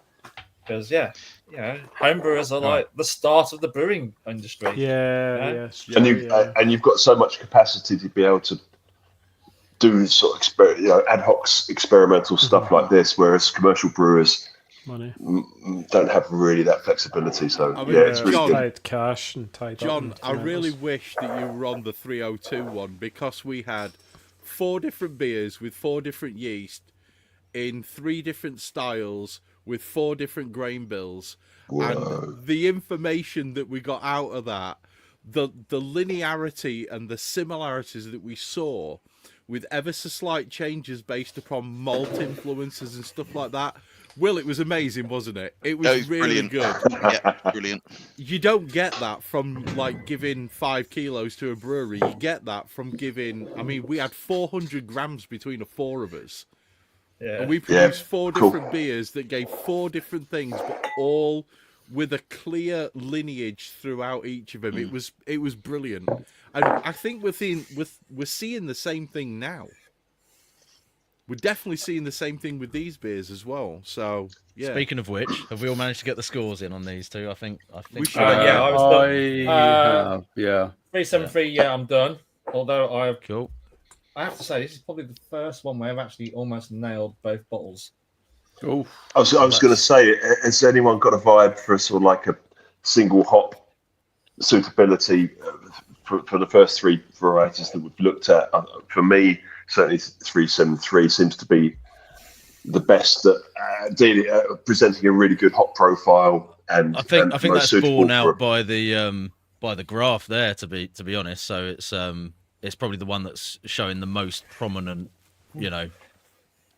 Because homebrewers are like the start of the brewing industry. Yeah. And you've got so much capacity to be able to do sort of ad hoc experimental stuff like this, whereas commercial brewers don't have really that flexibility. So it's really good. Tied cash and tied. John, I really wish that you were on the 302 one, because we had 4 different beers with 4 different yeast in 3 different styles with 4 different grain bills. Whoa. And the information that we got out of that, the linearity and the similarities that we saw with ever so slight changes based upon malt influences and stuff like that. Will, it was amazing, wasn't it? It was really brilliant. good. Yeah, brilliant. You don't get that from like giving 5 kilos to a brewery. You get that from giving. I mean, we had 400 grams between the 4 of us. Yeah. And we produced 4 different beers that gave 4 different things, but all with a clear lineage throughout each of them. It was brilliant, and I think we're seeing the same thing now. We're definitely seeing the same thing with these beers as well. So yeah. Speaking of which, have we all managed to get the scores in on these two? I think We should. Yeah, I was done. Yeah. 373. Yeah, I'm done. Although I have to say, this is probably the first one where I've actually almost nailed both bottles. Oh, I was going to say, has anyone got a vibe for sort of like a single hop suitability for the first three varieties that we've looked at? For me, certainly 373 seems to be the best at presenting a really good hop profile. And I think most that's borne suitable out by the graph there. To be honest, so it's probably the one that's showing the most prominent,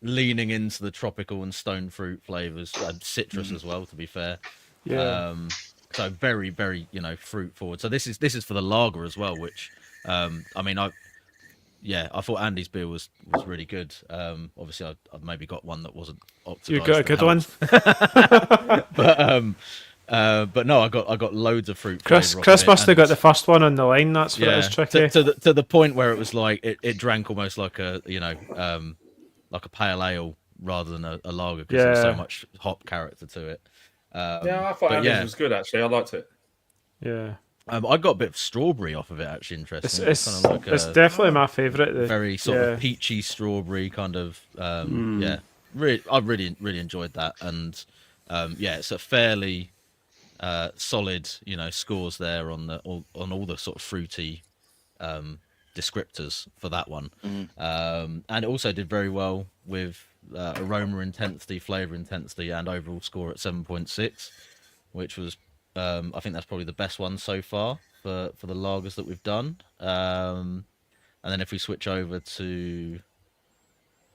leaning into the tropical and stone fruit flavors and citrus as well. To be fair, Yeah. So very, very fruit forward. So this is for the lager as well, which I thought Andy's beer was really good. Obviously, I've maybe got one that wasn't optimized. You got a good one. But no, I got loads of fruit. Chris must have got the first one on the line. That's what it is tricky. To the point where it was like it drank almost like a like a pale ale rather than a lager because there was so much hop character to it. I thought Andy's was good actually. I liked it. Yeah. I got a bit of strawberry off of it actually. Interesting. It's kind of like it's definitely my favourite. Very sort of peachy strawberry kind of. I really enjoyed that, and it's a fairly solid scores there on all the sort of fruity descriptors for that one. And it also did very well with aroma intensity, flavour intensity, and overall score at 7.6, which was I think that's probably the best one so far for the lagers that we've done. And then if we switch over to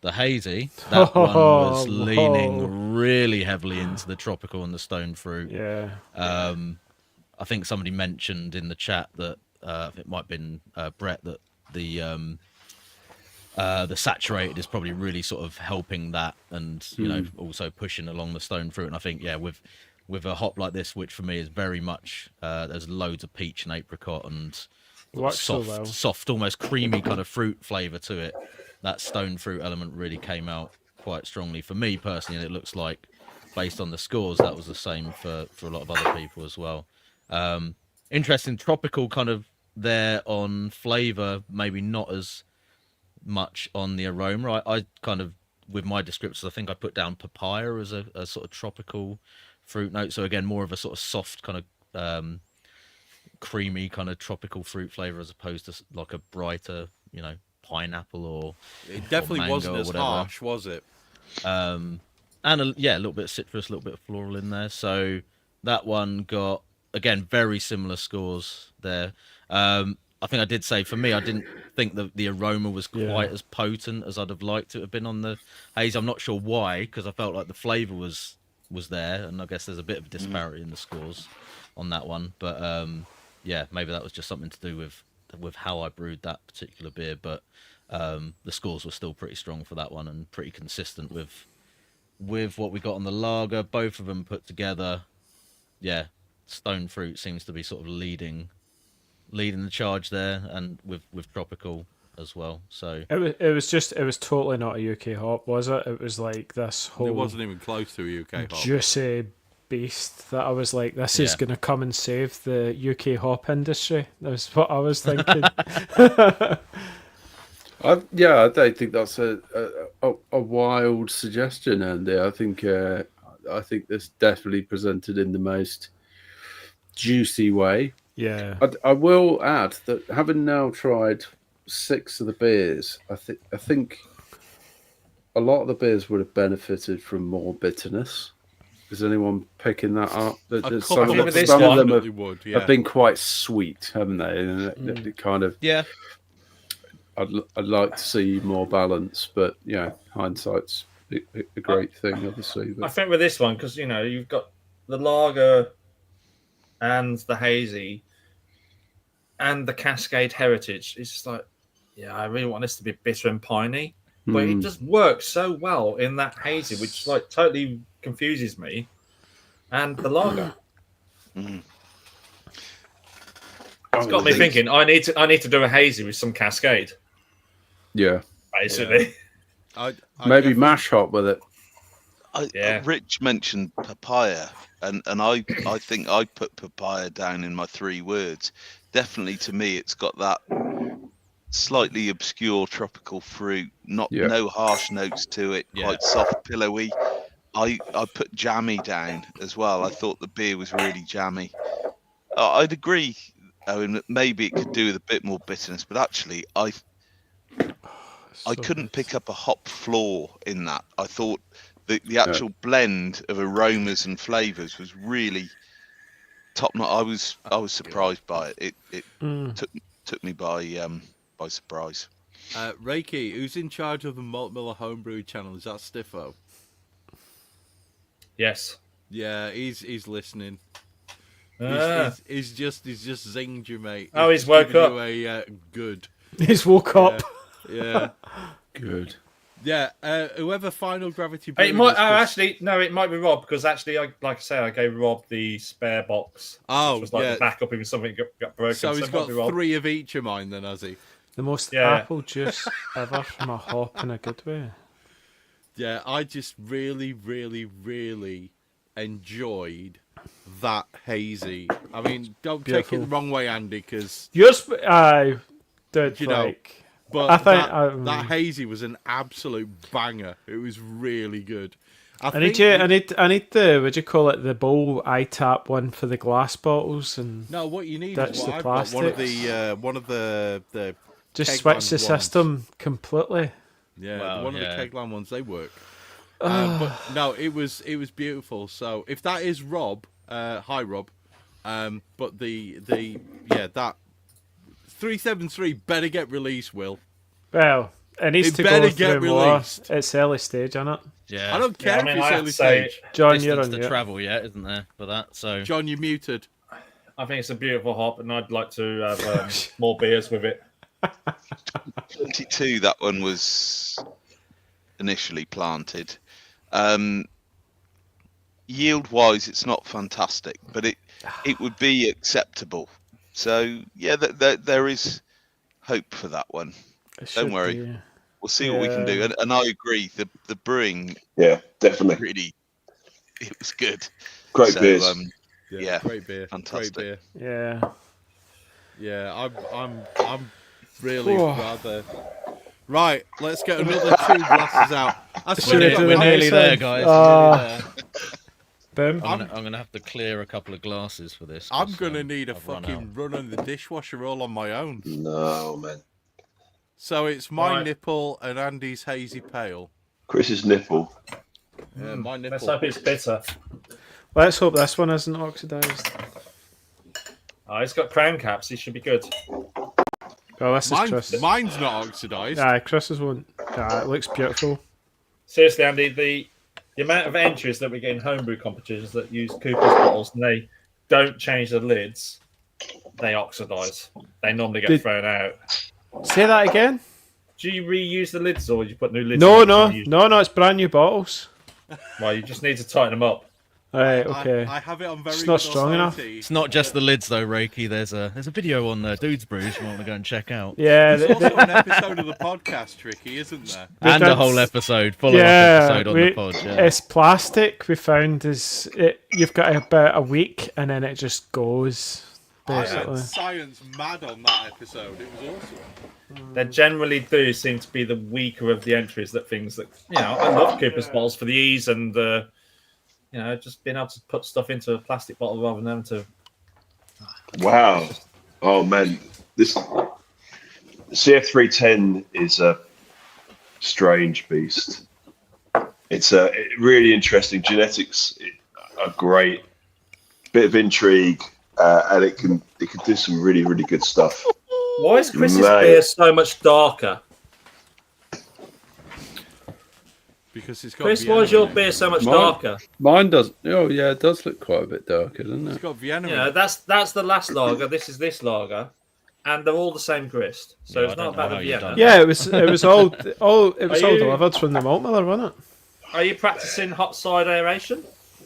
the hazy, that one was leaning really heavily into the tropical and the stone fruit. Yeah. I think somebody mentioned in the chat that it might have been Brett that the saturated is probably really sort of helping that, and also pushing along the stone fruit. And I think with a hop like this, which for me is very much there's loads of peach and apricot and soft, almost creamy kind of fruit flavour to it. That stone fruit element really came out quite strongly for me personally, and it looks like based on the scores that was the same for a lot of other people as well. Interesting tropical kind of there on flavour, maybe not as much on the aroma. I kind of, with my descriptors, I think I put down papaya as a sort of tropical fruit note. So again, more of a sort of soft kind of creamy kind of tropical fruit flavour as opposed to like a brighter, pineapple or it definitely wasn't as harsh, was it? And a little bit of citrus, a little bit of floral in there. So that one got, again, very similar scores there. I think I did say, for me, I didn't think that the aroma was quite as potent as I'd have liked it to have been on the haze. I'm not sure why, because I felt like the flavour was there, and I guess there's a bit of a disparity in the scores on that one. But maybe that was just something to do with how I brewed that particular beer. But the scores were still pretty strong for that one and pretty consistent with what we got on the lager. Both of them put together, stone fruit seems to be sort of leading the charge there, and with tropical as well. So it was totally not a UK hop, was it? It was like this whole, it wasn't even close to a UK hop, juicy beast that I was like, this is going to come and save the UK hop industry. That was what I was thinking. I don't think that's a wild suggestion, Andy. I think this definitely presented in the most juicy way. Yeah. I will add that having now tried 6 of the beers, I think a lot of the beers would have benefited from more bitterness. Is anyone picking that up? Some of them have been quite sweet, haven't they? And it kind of I'd like to see more balance, but hindsight's a great thing, obviously. But I think with this one, because you've got the lager and the hazy and the Cascade Heritage, it's just like, I really want this to be bitter and piney, but it just works so well in that hazy, which like totally confuses me. And the lager, It's got me thinking. I need to do a hazy with some Cascade, Yeah. basically. I Maybe mash hop with it. Rich mentioned papaya, and I think I put papaya down in my 3 words. Definitely, to me, it's got that slightly obscure tropical fruit, no harsh notes to it, quite soft, pillowy. I put jammy down as well. I thought the beer was really jammy. I'd agree. I mean, maybe it could do with a bit more bitterness, but actually, I couldn't pick up a hop flaw in that. I thought the actual blend of aromas and flavors was really top notch. I was surprised by it. It took me by surprise. Rakey, who's in charge of the Malt Miller Homebrew channel? Is that Stiffo? Yes. Yeah, he's listening. He's just zinged you, mate. Oh, he's woke up. Good. He's woke up. Yeah. Good. Yeah. Whoever Final Gravity. It might actually no, it might be Rob because actually, like I say, I gave Rob the spare box. Oh, which was like the backup if something got broken. So he's got 3 of each of mine, then, has he? The most apple juice ever from a hop in a good way. Yeah, I just really, really, really enjoyed that hazy. I mean, don't take it the wrong way, Andy, because yours, I did like. But I think that hazy was an absolute banger. It was really good. I need the would you call it the bowl iTap one for the glass bottles and no. What you need that's is the what I've plastics. got. One of the just switch the system completely. Yeah, one of the Kegland ones, they work. But no, it was beautiful. So if that is Rob, hi Rob, but that 373 better get released, Will. Well, it needs to better go get through more. released. It's early stage, isn't it? Yeah. I don't care if it's early stage. John, you're on the mute. travel yet, isn't there, for that? So John, you're muted. I think it's a beautiful hop, and I'd like to have more beers with it. 22, that one was initially planted. Yield wise, it's not fantastic, but it would be acceptable. So yeah, there is hope for that one. Don't worry, we'll see what we can do. And I agree, the brewing, definitely, really, it was good. Great beers. Yeah, great beer, fantastic. Great Yeah, beer. Yeah, I'm really rather. Right, let's get another 2 glasses out. We're nearly there, guys. Boom. I'm gonna have to clear a couple of glasses for this. I'm gonna need a fucking run on the dishwasher all on my own. No, man. So it's my nipple and Andy's hazy pale. Chris's nipple. Yeah, my nipple. Let's hope it's bitter. Let's hope this one isn't oxidised. Oh, it's got crown caps. It should be good. Oh, this is Chris. Mine's not oxidised. Yeah, Chris's one. Yeah, it looks beautiful. Seriously, Andy, the amount of entries that we get in homebrew competitions that use Cooper's bottles and they don't change the lids, they oxidise. They normally get thrown out. Say that again? Do you reuse the lids or do you put new lids No, on? it's brand new bottles. Well, you just need to tighten them up. Right, okay. I have it on very It's not strong enough. It's not just the lids though, Rakey. There's a video on Dude's Brews you want to go and check out. Yeah, there's also an episode of the podcast, Tricky, isn't there? And a whole episode, follow-up episode on the pod. Yeah. It's plastic. We found you've got about a week, and then it just goes. Basically. I went science mad on that episode. It was awesome. They generally do seem to be the weaker of the entries. I love Cooper's bottles for the ease and just being able to put stuff into a plastic bottle rather than having to. Wow. Oh man, this CF310 is a strange beast. It's really interesting. Genetics are great. Bit of intrigue, and it can do some really, really good stuff. Why is Chris's beer so much darker? Because it's got Chris, Vienna why is your in it. beer so much darker? Mine does. Oh yeah, it does look quite a bit darker, doesn't It's it? got Vienna in Yeah, it. that's the last lager. This is this lager, and they're all the same grist. So Yeah, it's I not don't know about how the you've Vienna. done Yeah, it was all you- delivered from the Malt Miller, wasn't it? Are you practicing hot side aeration?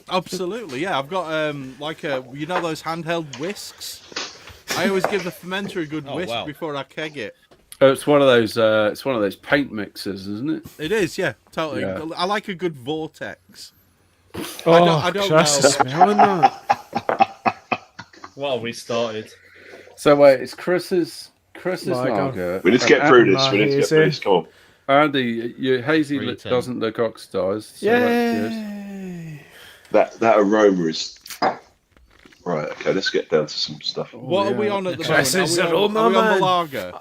Absolutely, yeah. I've got like you know those handheld whisks. I always give the fermenter a good whisk before I keg it. Oh, it's one of those. It's one of those paint mixers, isn't it? It is, yeah, totally. Yeah. I like a good vortex. Oh, I don't Chris know. is smelling that. Well, we started. So wait, it's Chris's Lager. lager. We need to get through this. We need to get through hazy. this. Come on. Andy, your hazy 310. doesn't look oxidized. So that's good. Yay! That aroma is right. Okay, let's get down to some stuff. What are we on at the Chris moment? is Are we aroma, on the man. lager?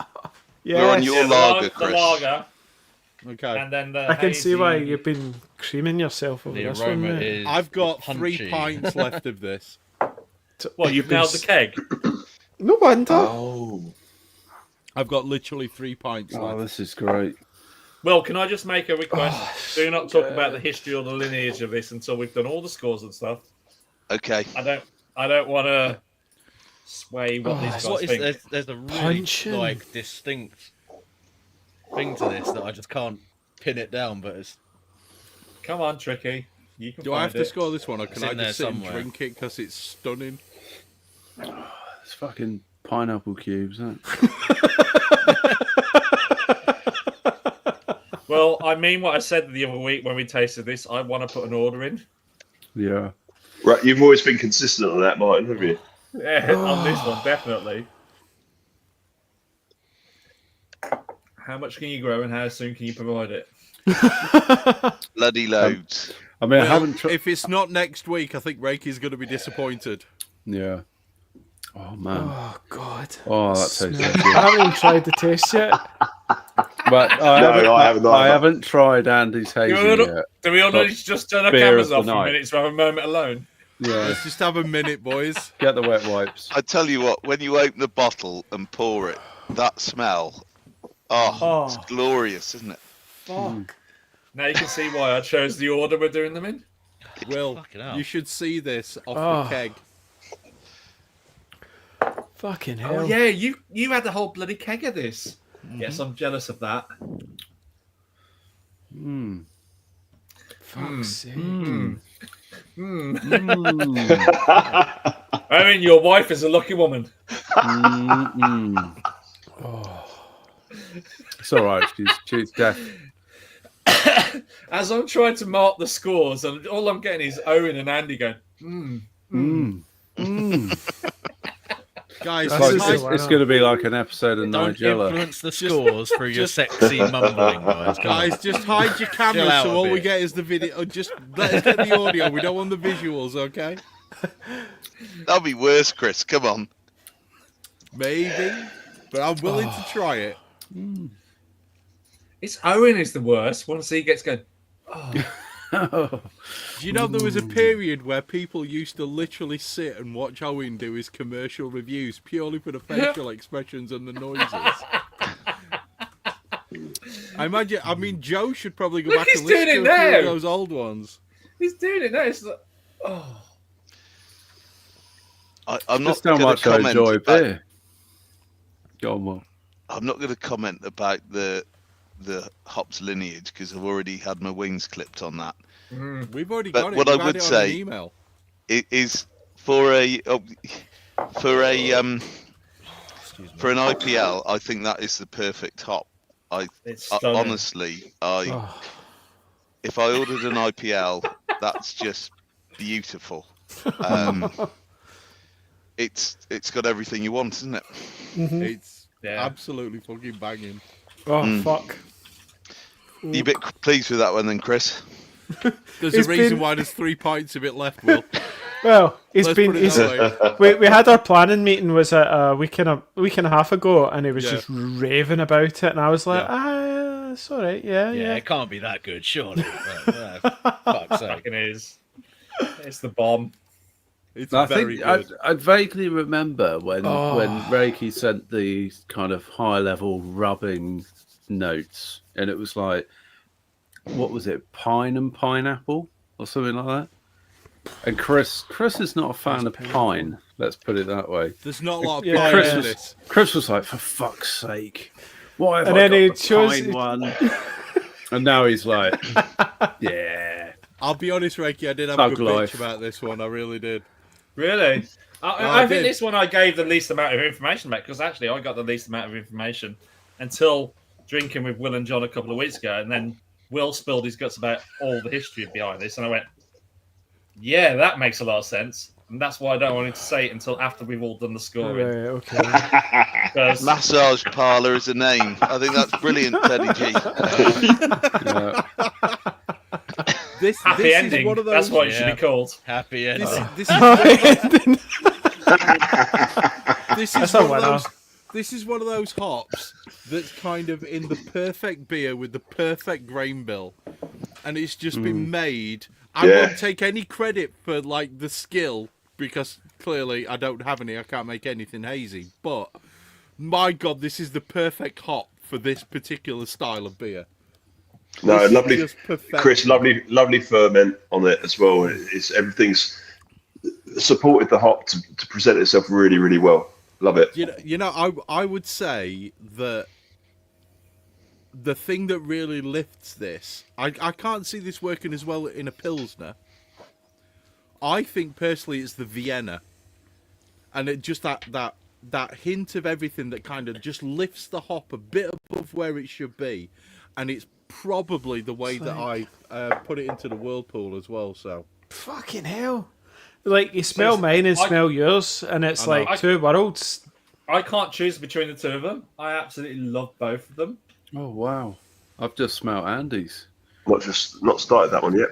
We're on Yes. your the lager, Chris. The lager, Okay. and then the I can see why hazy- you've been creaming yourself over The this one, aroma mate. is. I've got punchy. 3 pints left of this. Well, you've nailed the keg. No wonder. Oh, I've got literally 3 pints Oh, left. this is great. Well, can I just make a request? Do not talk about the history or the lineage of this until we've done all the scores and stuff. Okay. I don't want to sway what these guys What is think. there's a really Punching. like distinct thing to this that I just can't pin it down, but it's Come on, Tricky. You can Do I find have to it. score this one, or It's can I in there just sit and somewhere. drink it because it's stunning? It's fucking pineapple cubes, isn't Well, I mean what I said the other week when we tasted this. I want to put an order in. it? Yeah. right. You've always been consistent on that, Martin, have you? Yeah, on this one, definitely. How much can you grow and how soon can you provide it? Bloody loads. I mean, I Well, haven't. if it's not next week, I think Rakey's going to be disappointed. Yeah. Oh man. Oh God. Oh, that tastes Smell. so I good. haven't even tried the taste yet. But I haven't I either. haven't tried Andy's hazy yet. Do we all But need to just turn our beer cameras of the off for a night. minute to have a moment alone? Yeah. Let's just have a minute, boys. Get the wet wipes. I tell you what, when you open the bottle and pour it, that smell, it's Oh. glorious, isn't it? Fuck. Now you can see why I chose the order we're doing them in. Will, Fucking hell. you should see this off Oh. the keg. Fucking hell. Oh yeah, you had the whole bloody keg of this. Yes, I'm jealous of that. Mm. Fuck's sake. I mean, your wife is a lucky woman. Mm-mm. It's all right. She's deaf. As I'm trying to mark the scores, and all I'm getting is Owen and Andy going, Mm. Guys, This Like, is hide, the- it's going to be like an episode of Don't Nigella. influence the scores through your sexy mumbling, guys. Come on. guys, just hide your Chill cameras out so a all we bit. get is the video. Just let us get the audio. We don't want the visuals, okay? That'll be worse, Chris. Come on. Maybe, but I'm willing to try it. it's Owen is the worst. Once he gets going, Do you know there was a period where people used to literally sit and watch Owen do his commercial reviews purely for the facial expressions and the noises? I mean, Joe should probably go Look, back he's and listen doing to it a few now. of those old ones. he's doing it now. It's like, oh. I'm not Just how going much to I comment. enjoy about- beer. Go on, Will. I'm not going to comment about the hops lineage because I've already had my wings clipped on that. We've already But got it. what We've I had would it on say- an email. It is for an IPL. I think that is the perfect hop. It's stunning. Honestly, if I ordered an IPL, that's just beautiful. It's got everything you want, isn't it? It's Yeah. absolutely fucking banging. Oh, fuck. Are you a bit pleased with that one then, Chris? There's It's a reason been- why there's 3 pints of it left, Will. Well, he's Let's been. put it He's, that way. we had our planning meeting was a week and a half ago, and he was Yeah. just raving about it, and I was like, Yeah. it's all right, yeah. Yeah, it can't be that good, surely. Fuck's sake. Fucking is. It's the bomb. It's I very think good. I vaguely remember when Rakey sent the kind of high level rubbing notes, and it was like, what was it, pine and pineapple or something like that. And Chris is not a fan of pine. Let's put it that way. There's not a lot of Yeah. pine Chris in was, this. Chris was like, for fuck's sake, why have And I then got he the chose- pine one? And now he's like, yeah. I'll be honest, Rakey, I did have Thug a good life. bitch about this one. I really did. Really? I I think did. this one I gave the least amount of information about, because actually I got the least amount of information until drinking with Will and Jon a couple of weeks ago, and then Will spilled his guts about all the history behind this, and I went, yeah, that makes a lot of sense. And that's why I don't want him to say it until after we've all done the scoring. Right, okay. 'Cause- Massage parlour is a name. I think that's brilliant, Teddy G. Yeah. Happy this ending. Is one of those, That's what it should Yeah. be called. Happy ending. This is That's a one of winner. those. This is one of those hops that's kind of in the perfect beer with the perfect grain bill, and it's just been made. I Yeah. won't take any credit for like the skill because clearly I don't have any. I can't make anything hazy. But my God, this is the perfect hop for this particular style of beer. No, This is lovely, just perfect. Chris. Lovely ferment on it as well. It's everything's supported the hop to present itself really, really well. Love it. You know, I would say that the thing that really lifts this, I can't see this working as well in a Pilsner. I think personally it's the Vienna. And it just that hint of everything that kind of just lifts the hop a bit above where it should be. And it's probably the way that I put it into the whirlpool as well, so. Fucking hell. Like, you smell mine and smell yours, and it's I know. like two worlds. I can't choose between the two of them. I absolutely love both of them. Oh wow! I've just smelled Andy's. Not started that one yet.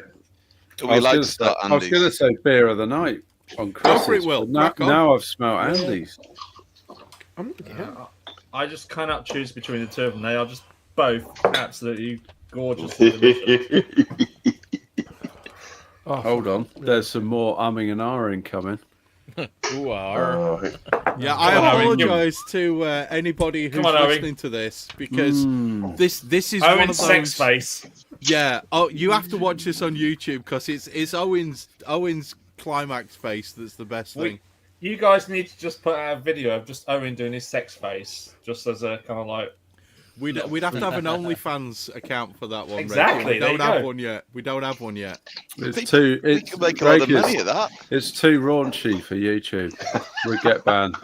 We like to start I was Andy's. going to say beer of the night on Christmas. for it, Will. but Now, Crack on. now I've smelled Andy's. I just cannot choose between the two of them. They are just both absolutely gorgeous. and delicious. Oh, Hold on, there's some more umming and ahhing coming. Ooh, are. Oh, Yeah, I Come on, Owen. apologise to anybody who's Come on, Owen. listening to this because this is Owen's one of those. sex face. Yeah. Oh, you have to watch this on YouTube because it's Owen's climax face that's the best thing. You guys need to just put out a video of just Owen doing his sex face, just as a kind of like. We'd have to have an OnlyFans account for that one. Exactly, Rachel. there We you don't have go. one yet. We don't have one yet. It's too. We It's can make a lot of Rakers, money at that. It's too raunchy for YouTube. We get banned.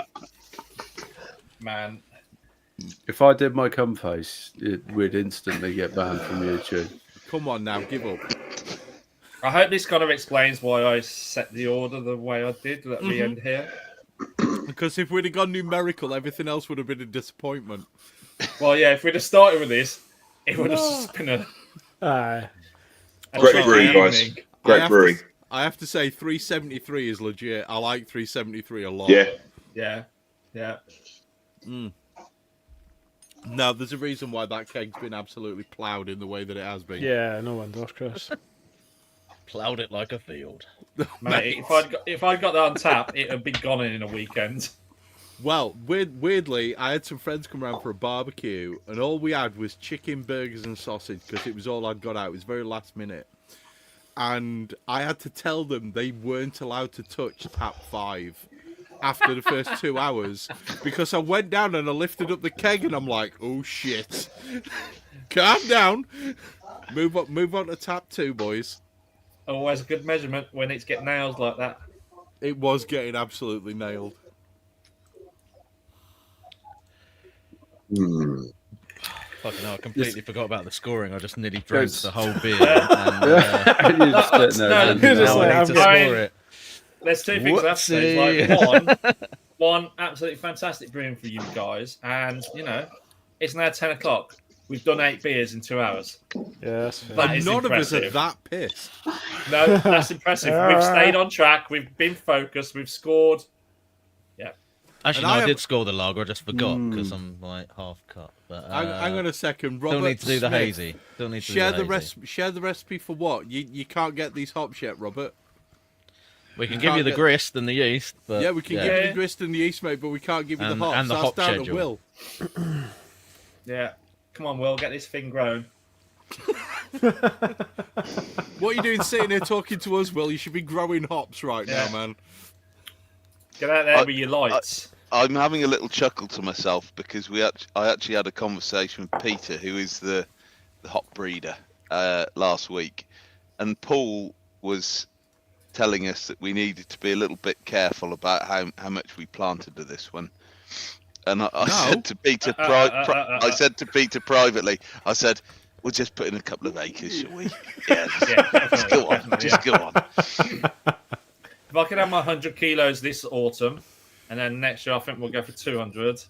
Man, If I did my cum face, we'd instantly get banned from YouTube. Come on now, give up. I hope this kind of explains why I set the order the way I did at the end here. Because if we'd have gone numerical, everything else would have been a disappointment. Well, yeah, if we'd have started with this, it would have just been a aye. Great short brewing, guys. evening. Great brewing. I have to say, 373 is legit. I like 373 a lot. Yeah. Yeah. No, there's a reason why that keg's been absolutely ploughed in the way that it has been. Yeah, no wonder, Chris. Ploughed it like a field. Mate, if I'd got that on tap, it would be gone in a weekend. Well, weirdly, I had some friends come around for a barbecue, and all we had was chicken, burgers, and sausage because it was all I'd got out. It was very last minute. And I had to tell them they weren't allowed to touch tap 5 after the first 2 hours because I went down and I lifted up the keg and I'm like, oh shit. Calm down. Move on to tap 2, boys. Always a good measurement when it's getting nails like that. It was getting absolutely nailed. Fucking hell, I completely forgot about the scoring. I just nearly drank Yes. the whole beer. And, You're just sitting there. No, didn't you? just now I like, need to I'm going- score it. There's two things I have to say. It's like, one absolutely fantastic brewing for you guys, and it's now 10 o'clock. We've done 8 beers in 2 hours. Yeah, that's fair. That And is none impressive. of us are that pissed. No, that's impressive. We've stayed on track. We've been focused. We've scored. Actually, And no, I I have- did score the lager. I just forgot because I'm like half cut. But Hang on a second. Robert don't need to do the Smith, hazy. Don't need to Share do the share the recipe for what? You can't get these hops yet, Robert. We can you give you can't the get- grist and the yeast. But Yeah, we can give you the grist and the yeast, mate, but we can't give you the hops. and the That's hop down schedule. to Will. Yeah. Come on, Will, get this thing grown. What are you doing sitting here talking to us, Will? You should be growing hops right now, man. Get out there with your lights. I'm having a little chuckle to myself because I actually had a conversation with Peter, who is the hop breeder, last week, and Paul was telling us that we needed to be a little bit careful about how much we planted to this one. And I said to Peter, I said to Peter privately, I said, we'll just put in a couple of acres, shall we? Yeah, just go on. Just go on. If I could have my 100 kilos this autumn, and then next year I think we'll go for 200,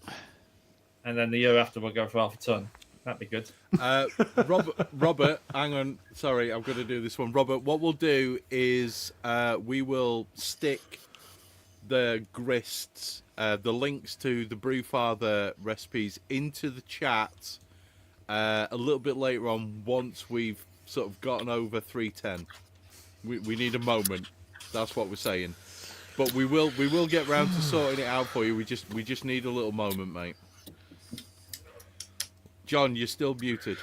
and then the year after we'll go for half a ton. That'd be good. Robert, hang on. Sorry, I'm going to do this one. Robert, what we'll do is we will stick the grists, the links to the Brewfather recipes into the chat a little bit later on once we've sort of gotten over 310. We need a moment. That's what we're saying. But we will get round to sorting it out for you. We just need a little moment, mate. John, you're still muted.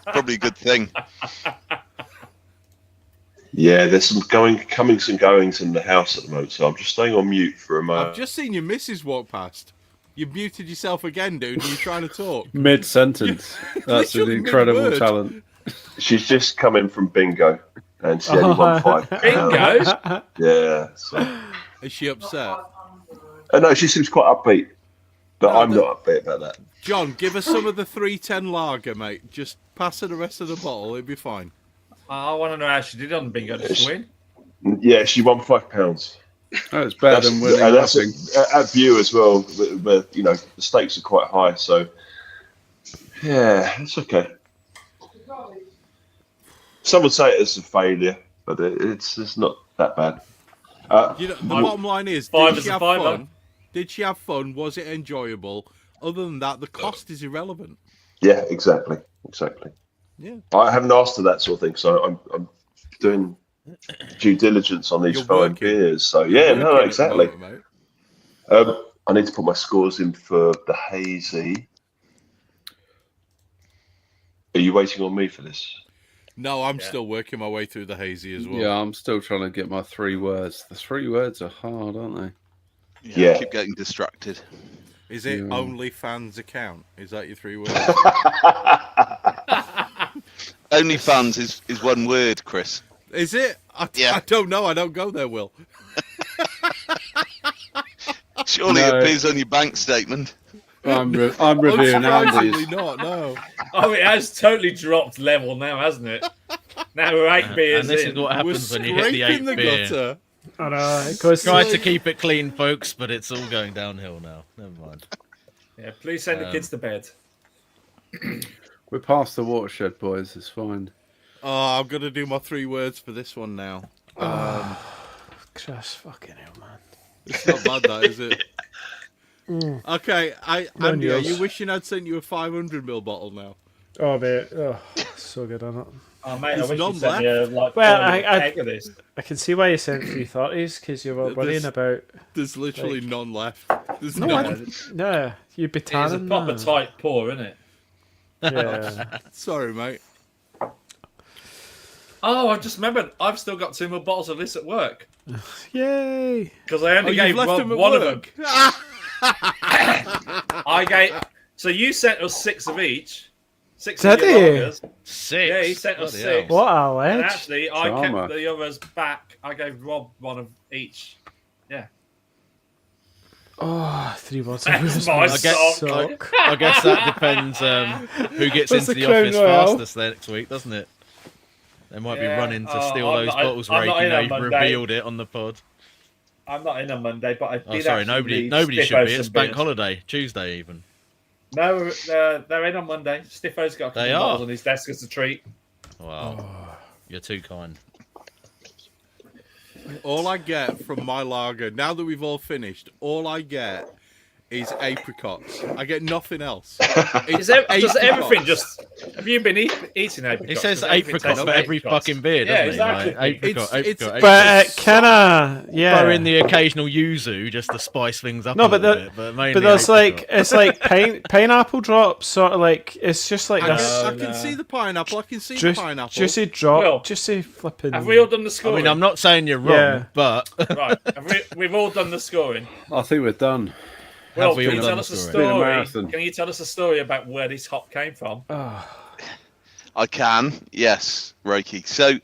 Probably a good thing. Yeah, there's some comings and goings in the house at the moment, so I'm just staying on mute for a moment. I've just seen your missus walk past. You've muted yourself again, dude, and you're trying to talk. Mid-sentence. That's an incredible mid-word. talent. She's just come in from bingo, and she only won £5. Bingo? Yeah. So. Is she upset? No, she seems quite upbeat, but No, I'm not upbeat about that. John, give us some of the 310 lager, mate. Just pass her the rest of the bottle. It'll be fine. I want to know how she did on bingo. Did she win? Yeah, she won £5. Oh, it's better than winning nothing. At View as well, where the stakes are quite high. So yeah, it's okay. Some would say it's a failure, but it's not that bad. The bottom line is, did she have fiver. fun? Did she have fun? Was it enjoyable? Other than that, the cost is irrelevant. Yeah, exactly. Yeah. I haven't asked her that sort of thing, so I'm doing due diligence on these You're fine working. beers. So yeah, Working no, at the exactly. moment, mate. I need to put my scores in for the hazy. Are you waiting on me for this? No, I'm still working my way through the hazy as well. Yeah, I'm still trying to get my 3 words. The 3 words are hard, aren't they? Yeah. I keep getting distracted. Is it OnlyFans account? Is that your 3 words? OnlyFans is one word, Chris. Is it? I don't know. I don't go there, Will. Surely No. it appears on your bank statement. I'm reviewing Unsurprisingly Andy's. not, no. Oh, it has totally dropped level now, hasn't it? Now we're 8 beers And this in. is what We're happens when you hit the scraping 8th the beer. gutter. I know, it goes Try to keep it clean, folks, but it's all going downhill now. Never mind. Yeah, please send the kids to bed. We're past the watershed, boys. It's fine. Oh, I'm going to do my 3 words for this one now. Just fucking hell, man. It's not bad, that, is it? Okay, Andy, are you wishing I'd sent you a 500ml bottle now? Oh, mate. Oh, so good on it. Oh, mate, There's I wish none you sent me a, Well, keg of this. I can see why you sent 330s, because you were worrying about... There's literally none left. There's No, none. no, you'd be It's a tanning proper that. tight pour, isn't it? Yeah. Sorry, mate. Oh, I just remembered. I've still got 2 more bottles of this at work. Yay! Because I only You've gave left Rob them at one work. of them. I gave... So you sent us 6 of each. 6 of Did your he? lagers. 6. Yeah, he sent us Bloody 6. hell. What a And ledge. actually, I Drama. kept the others back. I gave Rob one of each. Yeah. Oh, 3 bottles. That's my I guess- sock. I guess that depends who gets What's into the the Crown office Royal? fastest next week, doesn't it? They might Yeah. be running to Oh, steal I'm those not- bottles, I'm not Rakey. in on They Monday. revealed it on the pod. I'm not in on Monday, but I did Oh, sorry, actually nobody leave should Stiffo be. It's some bank beers. holiday, Tuesday even. No, they're in on Monday. Stiffo's got a couple They of are. bottles on his desk as a treat. Wow, you're too kind. All I get from my lager, now that we've all finished, all I get is apricots. I get nothing else. Is there, does everything apricots. just... Have you been eating apricots? It says Does everything apricot taste for like every apricots? fucking beer, Yeah, doesn't exactly. it? Like, apricot, It's- apricot, But apricot. kinda, yeah. Throw in the occasional yuzu just to spice things up No, a but little bit, but mainly But there's apricot. it's like pineapple drops, sort of like, it's just like I this can see the pineapple. I can see the juice, pineapple. juicy drop, Well, juicy flipping. Have we all done the I scoring? mean, I'm not saying you're wrong, Yeah. but Right, we've all done the scoring. I think we're done. Well, we can all you done tell the us a scoring? Been a story? marathon. Can you tell us a story about where this hop came from? Oh, I can, yes, Rakey. So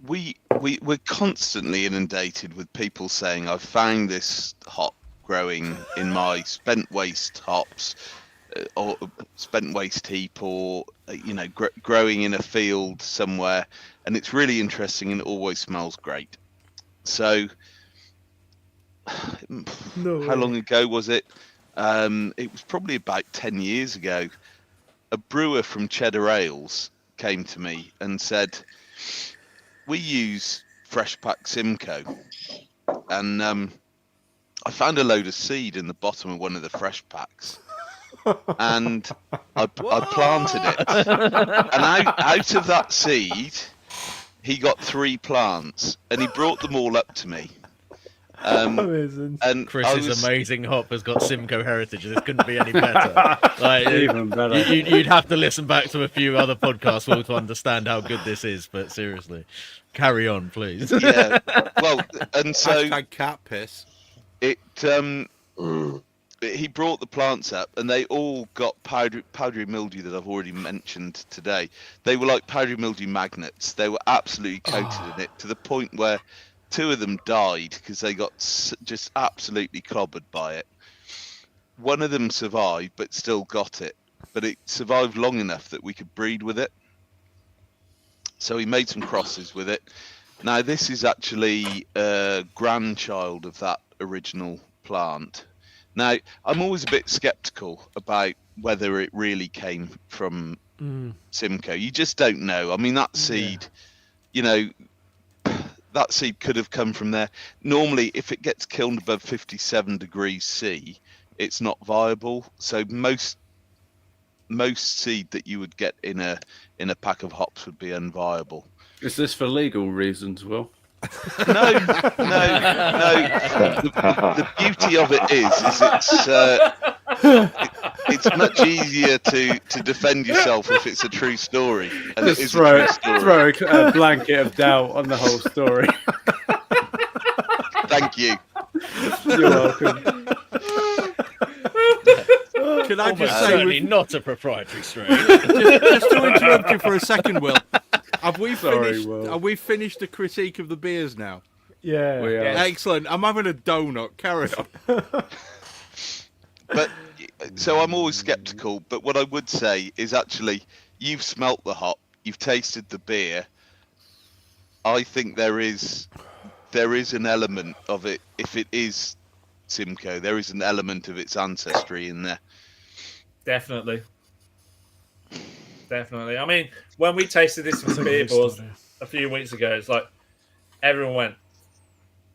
we're constantly inundated with people saying, "I've found this hop growing in my spent waste hops, or spent waste heap, or growing in a field somewhere, and it's really interesting and it always smells great." So, how long ago was it? It was probably about 10 years ago. A brewer from Cheddar Ales came to me and said, "We use fresh pack Simcoe, and I found a load of seed in the bottom of one of the fresh packs, and I planted it, and out of that seed, he got 3 plants, and he brought them all up to me." Amazing. And Chris's amazing hop has got Simcoe heritage. This couldn't be any better. Even better. You'd have to listen back to a few other podcasts Will, to understand how good this is. But seriously, carry on, please. Yeah. Well, and so Hashtag cat piss. it. He brought the plants up, and they all got powdery mildew that I've already mentioned today. They were like powdery mildew magnets. They were absolutely coated in it, to the point where 2 of them died because they got just absolutely clobbered by it. One of them survived, but still got it. But it survived long enough that we could breed with it. So he made some crosses with it. Now, this is actually a grandchild of that original plant. Now, I'm always a bit skeptical about whether it really came from Simcoe. You just don't know. I mean, that seed, that seed could have come from there. Normally, if it gets killed above 57 degrees C, it's not viable. So most seed that you would get in a pack of hops would be unviable. Is this for legal reasons, Will? No. The beauty of it is it's much easier to defend yourself if it's a true story. And it is throw a true story. a blanket of doubt on the whole story. Thank you. You're welcome. Can I just say, Certainly not a proprietary strain. just to interrupt you for a second, Will? Have we Sorry, finished? Will. Have we finished the critique of the beers now? Yeah. We are. Excellent. I'm having a donut. Carry on. But so I'm always skeptical. But what I would say is, actually, you've smelt the hop, you've tasted the beer. I think there is an element of it. If it is Simcoe, there is an element of its ancestry in there. Definitely. I mean, when we tasted this with beer balls a few weeks ago, it's like everyone went,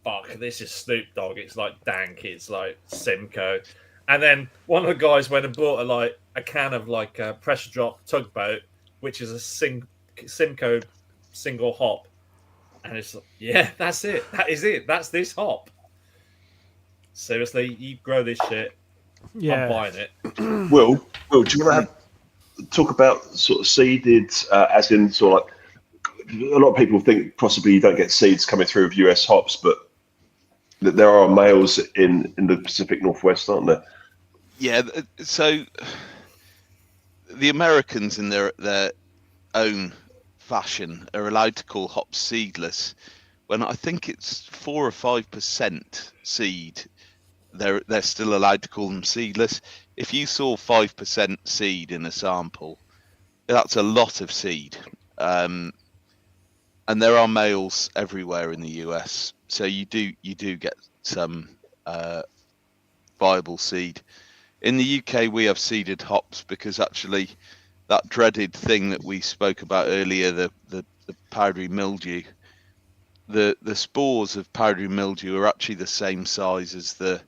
"Fuck, this is Snoop Dogg. It's like dank. It's like Simcoe." And then one of the guys went and bought a can of a pressure drop tugboat, which is a Simcoe single hop, and it's like, yeah, that's it. That is it. That's this hop. Seriously, you grow this shit. Yeah. I'm buying it. Will, do you want to talk about sort of seeded, as in sort of like, a lot of people think possibly you don't get seeds coming through of US hops, but that there are males in the Pacific Northwest, aren't there? Yeah, so the Americans, in their own fashion, are allowed to call hops seedless, when I think it's 4 or 5% seed. They're still allowed to call them seedless. If you saw 5% seed in a sample, that's a lot of seed. And there are males everywhere in the US, so you do get some viable seed. In the UK, we have seeded hops because actually that dreaded thing that we spoke about earlier, the powdery mildew, the spores of powdery mildew are actually the same size as the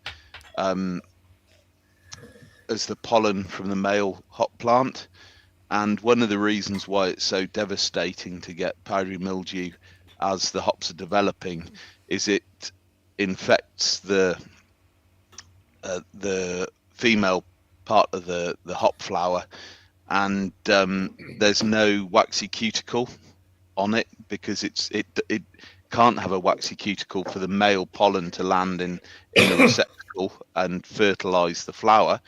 pollen from the male hop plant. And one of the reasons why it's so devastating to get powdery mildew as the hops are developing is it infects the female part of the hop flower, and there's no waxy cuticle on it because it can't have a waxy cuticle for the male pollen to land in the receptacle and fertilize the flower.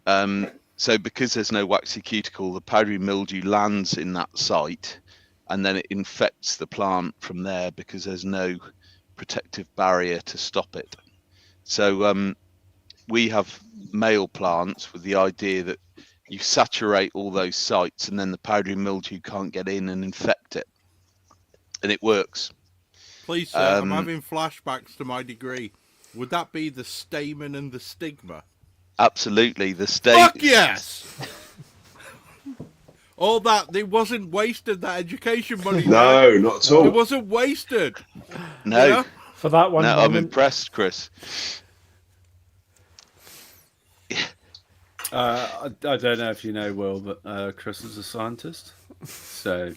So because there's no waxy cuticle, the powdery mildew lands in that site, and then it infects the plant from there because there's no protective barrier to stop it. So we have male plants with the idea that you saturate all those sites, and then the powdery mildew can't get in and infect it, and it works. Please, sir, I'm having flashbacks to my degree. Would that be the stamen and the stigma? Absolutely, the Fuck yes! All that, it wasn't wasted, that education money. No, not at all. It wasn't wasted. No, You know? For that one no, I'm moment. impressed, Chris. I don't know if you know, Will, but Chris is a scientist. So,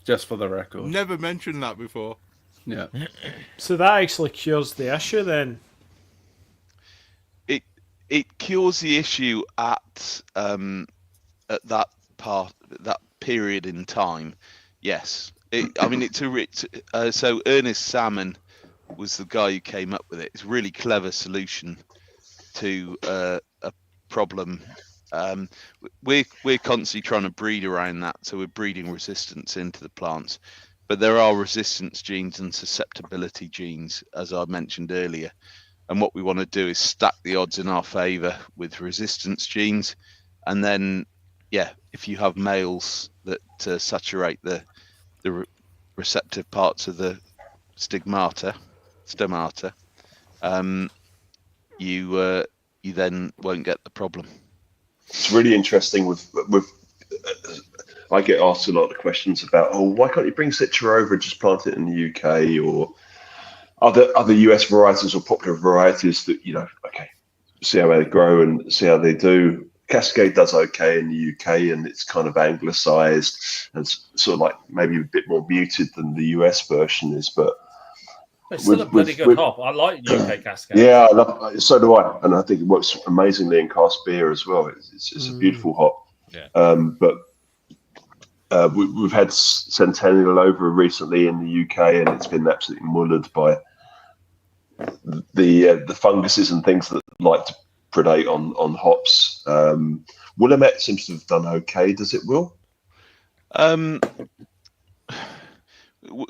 just for the record. Never mentioned that before. Yeah. So that actually cures the issue then. It cures the issue at that period in time. Yes, I mean it's so Ernest Salmon was the guy who came up with it. It's a really clever solution to a problem. We're constantly trying to breed around that, so we're breeding resistance into the plants. But there are resistance genes and susceptibility genes, as I mentioned earlier. And what we want to do is stack the odds in our favour with resistance genes. And then, yeah, if you have males that saturate the receptive parts of the stomata, you then won't get the problem. It's really interesting with I get asked a lot of questions about, why can't you bring Citra over and just plant it in the UK, or other US varieties or popular varieties that, see how they grow and see how they do. Cascade does okay in the UK, and it's kind of anglicized and sort of like maybe a bit more muted than the US version is, but It's still a bloody good hop. I like UK Cascade. Yeah, I love, so do I, and I think it works amazingly in cask beer as well. It's a beautiful hop. Yeah. But we've had Centennial over recently in the UK, and it's been absolutely mullered by the funguses and things that like to predate on hops. Willamette seems to have done okay. Does it, Will?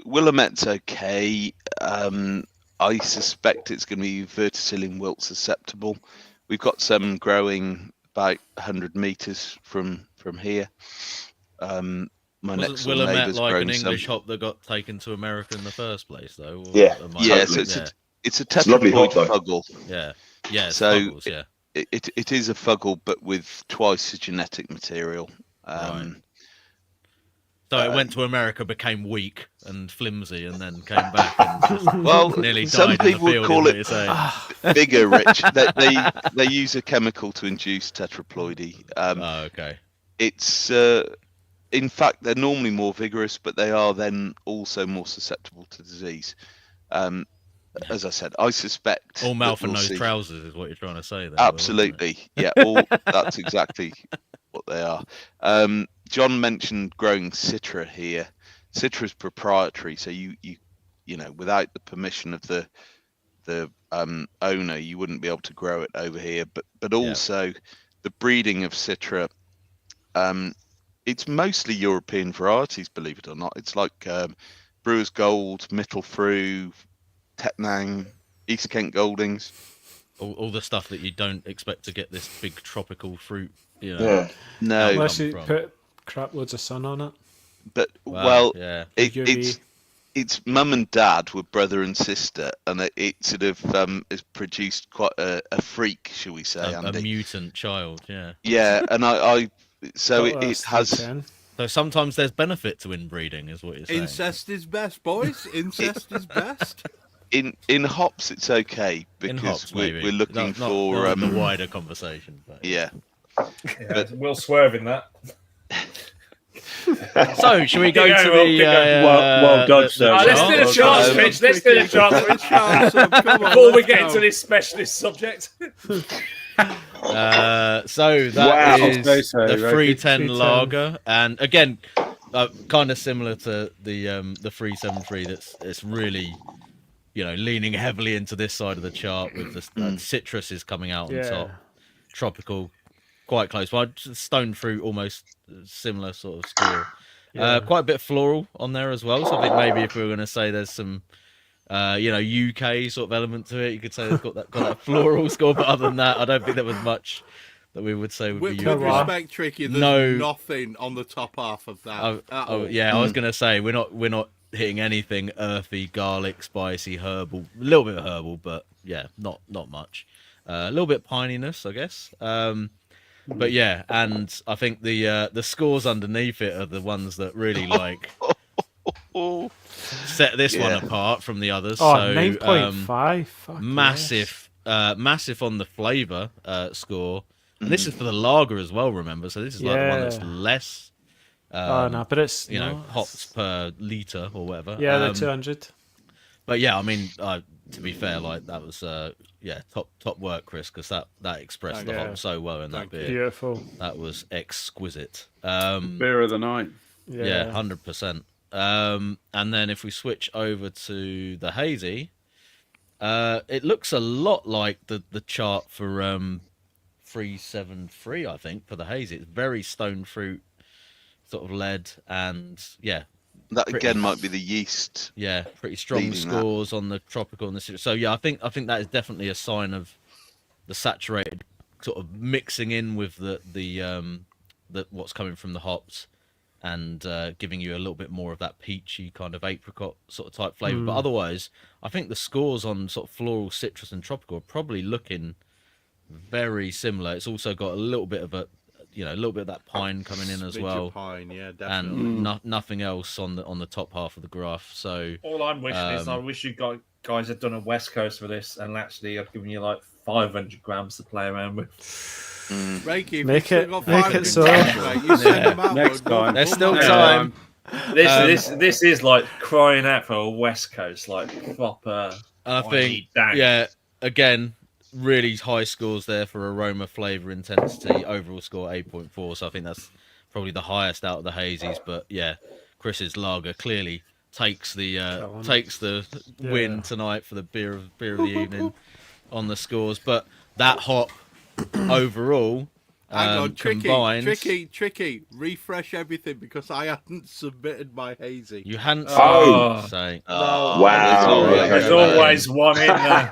Willamette's okay. I suspect it's going to be verticillium wilt susceptible. We've got some growing about 100 meters from here. My next door Willamette neighbour's like grown an English some. hop that got taken to America in the first place, though? Or Yeah. am Yeah, Totally. so it's a It's a lovely tetraploid hop, though. fuggle. Yeah. Yeah. So Fuggles, yeah. It is a fuggle, but with twice the genetic material. Right. So it went to America, became weak and flimsy, and then came back and just Well, nearly some died in the people would field. call is what it you're saying. bigger, Rich. They use a chemical to induce tetraploidy. Oh, okay. It's in fact they're normally more vigorous, but they are then also more susceptible to disease. As I said, I suspect All mouth that and we'll nose see- trousers is what you're trying to say there. Will, isn't it? Absolutely, yeah. That's exactly what they are. John mentioned growing Citra here. Citra is proprietary, so you know without the permission of the owner, you wouldn't be able to grow it over here. But also the breeding of Citra. It's mostly European varieties, believe it or not. It's like Brewer's Gold, Mittelfru, Tettnang, East Kent Goldings. All the stuff that you don't expect to get this big tropical fruit. Yeah. No, Unless you from. put crap loads of sun on it. but well, yeah. it's mum and dad were brother and sister, and it sort of has produced quite a freak, shall we say, A Andy? mutant child, yeah. Yeah, and I so Oh, it that's has. 310. So sometimes there's benefit to inbreeding, is what you're saying. Incest is best, boys. Incest is best. In hops, it's okay In because hops, we're maybe. looking Not for the wider conversation. But... yeah. We'll swerve in that. So, should we go Yeah, to well, the? keep going. Well done, sir. Let's do the chance, Um, Rich. Let's do the chance. Come on, Before we let's get go. into this specialist subject. So that Wow. is Okay, so, the right, 310 310. lager, and again, kind of similar to the 373. It's really, leaning heavily into this side of the chart with the citrus is coming out on Yeah. top. tropical, quite close. Well, stone fruit, almost similar sort of score. Yeah. Quite a bit of floral on there as well. So I think maybe if we were going to say there's some, UK sort of element to it, you could say they've got that floral score. But other than that, I don't think there was much that we would say would With be respect, Tricky, there's nothing on the top half of that. Yeah, I was going to say we're not hitting anything earthy, garlic, spicy, herbal. A little bit of herbal, but yeah, not much. A little bit pininess, I guess. But yeah, and I think the scores underneath it are the ones that really set this one apart from the others. Oh, so 9.5. Massive on the flavour score. And this is for the lager as well, remember? So this is like the one that's less. But it's hops per litre or whatever. Yeah, they're 200. But yeah, I mean, to be fair, like that was top work, Chris, because that expressed the hop so well in that beer. Beautiful. That was exquisite. Beer of the night. Yeah, 100%. And then if we switch over to the hazy, it looks a lot like the chart for 373, I think, for the hazy. It's very stone fruit sort of led, and that again might be the yeast. Yeah, pretty strong scores on the tropical and the citrus. So yeah, I think that is definitely a sign of the saturated sort of mixing in with the what's coming from the hops, and giving you a little bit more of that peachy kind of apricot sort of type flavour. But otherwise, I think the scores on sort of floral, citrus, and tropical are probably looking very similar. It's also got a little bit of that pine coming in as well. Pine, yeah, definitely. And nothing else on the top half of the graph. So all I'm wishing is I wish you guys had done a West Coast for this, and actually I've given you like 500 grams to play around with. Rakey, make it so. Next time. There's still time. This is like crying out for a West Coast, like proper. I think, again, really high scores there for aroma, flavour, intensity. Overall score 8.4. So I think that's probably the highest out of the hazies. But yeah, Chris's lager clearly takes the win tonight for the beer of the evening on the scores. But that hop overall. Hang on, combined, tricky. Refresh everything because I hadn't submitted my hazy. You hadn't say. Oh, wow. There's always one in there.